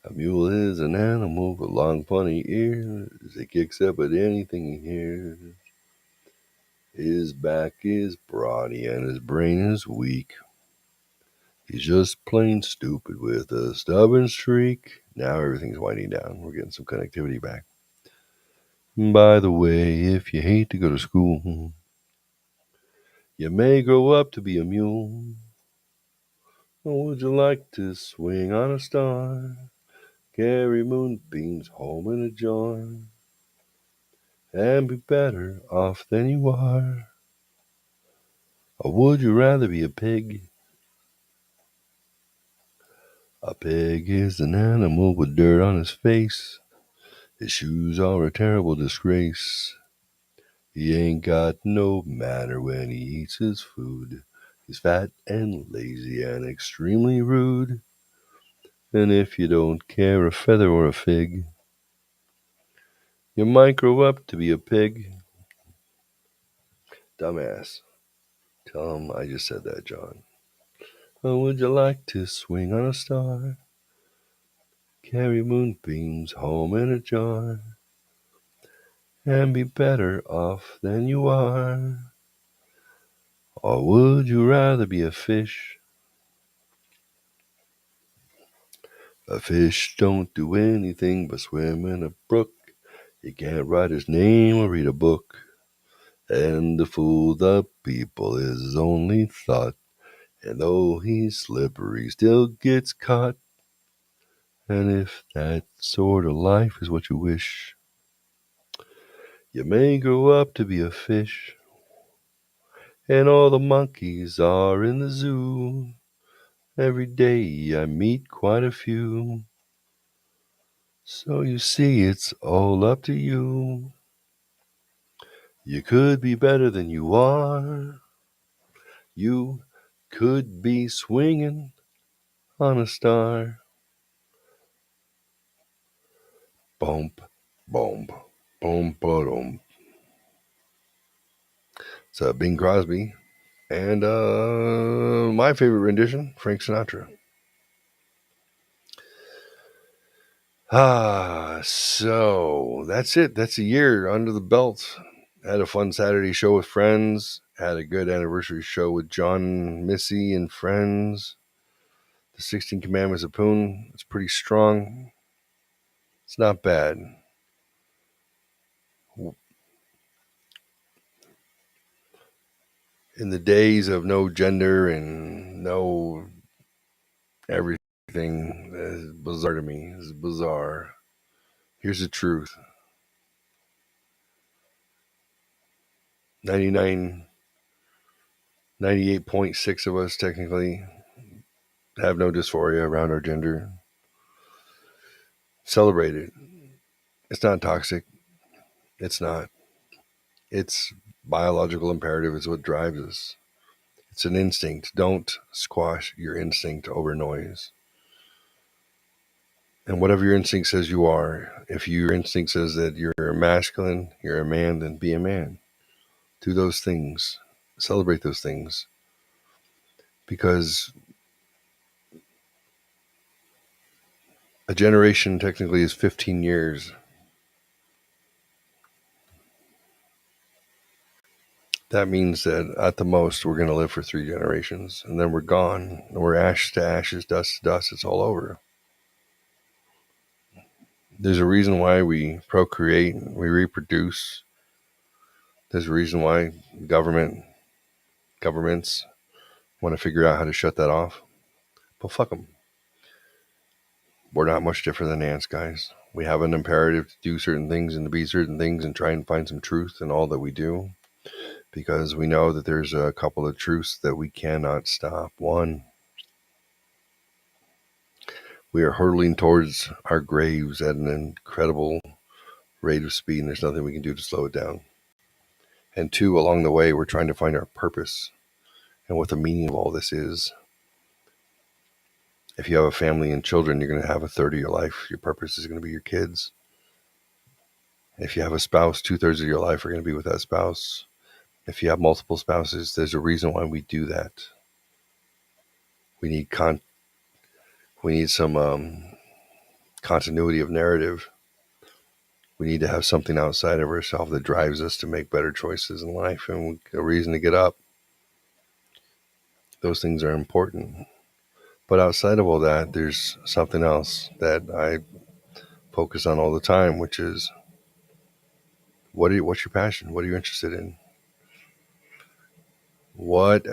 A mule is an animal with long pointy ears. It kicks up at anything he hears. His back is brawny and his brain is weak. He's just plain stupid with a stubborn streak. Now everything's winding down. We're getting some connectivity back. By the way, if you hate to go to school, you may grow up to be a mule. Or would you like to swing on a star? Carry moonbeams home in a jar and be better off than you are? Or would you rather be a pig? A pig is an animal with dirt on his face. His shoes are a terrible disgrace. He ain't got no manner when he eats his food. He's fat and lazy and extremely rude. And if you don't care a feather or a fig, you might grow up to be a pig. Dumbass. Tell him I just said that, John. Or would you like to swing on a star? Carry moonbeams home in a jar and be better off than you are? Or would you rather be a fish? A fish don't do anything but swim in a brook. He can't write his name or read a book. And to fool the people is his only thought. And though he's slippery, he still gets caught. And if that sort of life is what you wish, you may grow up to be a fish. And all the monkeys are in the zoo. Every day I meet quite a few. So you see, it's all up to you. You could be better than you are. You could be swinging on a star. Bump, bump, bump, ba-dum. It's Bing Crosby. And my favorite rendition, Frank Sinatra. So that's it. That's a year under the belt. Had a fun Saturday show with friends. Had a good anniversary show with John, Missy, and friends. The 16 Commandments of Poon. It's pretty strong. It's not bad. In the days of no gender and no everything, is bizarre to me. It's bizarre. Here's the truth. 98.6 of us technically have no dysphoria around our gender. Celebrate it. It's not toxic. It's not. It's biological imperative is what drives us. It's an instinct. Don't squash your instinct over noise. And whatever your instinct says you are, if your instinct says that you're a masculine, you're a man, then be a man. Do those things. Celebrate those things. Because a generation technically is 15 years. That means that at the most, we're going to live for 3 generations. And then we're gone. And we're ash to ashes, dust to dust. It's all over. There's a reason why we procreate, we reproduce. There's a reason why governments want to figure out how to shut that off. But fuck them. We're not much different than ants, guys. We have an imperative to do certain things and to be certain things and try and find some truth in all that we do. Because we know that there's a couple of truths that we cannot stop. One, we are hurtling towards our graves at an incredible rate of speed, and there's nothing we can do to slow it down. And 2, along the way, we're trying to find our purpose and what the meaning of all this is. If you have a family and children, you're going to have a third of your life. Your purpose is going to be your kids. If you have a spouse, 2/3 of your life are going to be with that spouse. If you have multiple spouses, there's a reason why we do that. We need some continuity of narrative. We need to have something outside of ourselves that drives us to make better choices in life and a reason to get up. Those things are important. But outside of all that, there's something else that I focus on all the time, which is what's your passion? What are you interested in? What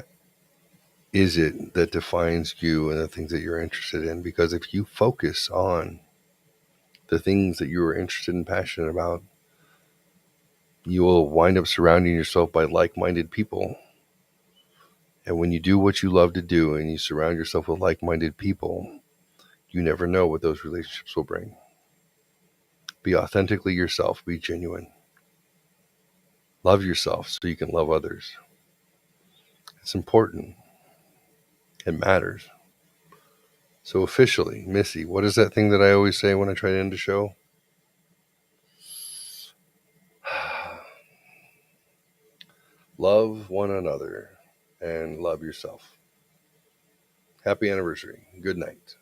is it that defines you and the things that you're interested in? Because if you focus on the things that you are interested and passionate about, you will wind up surrounding yourself by like-minded people. And when you do what you love to do and you surround yourself with like-minded people, you never know what those relationships will bring. Be authentically yourself. Be genuine. Love yourself so you can love others. It's important. It matters. So officially, Missy, what is that thing that I always say when I try to end a show? Love one another and love yourself. Happy anniversary. Good night.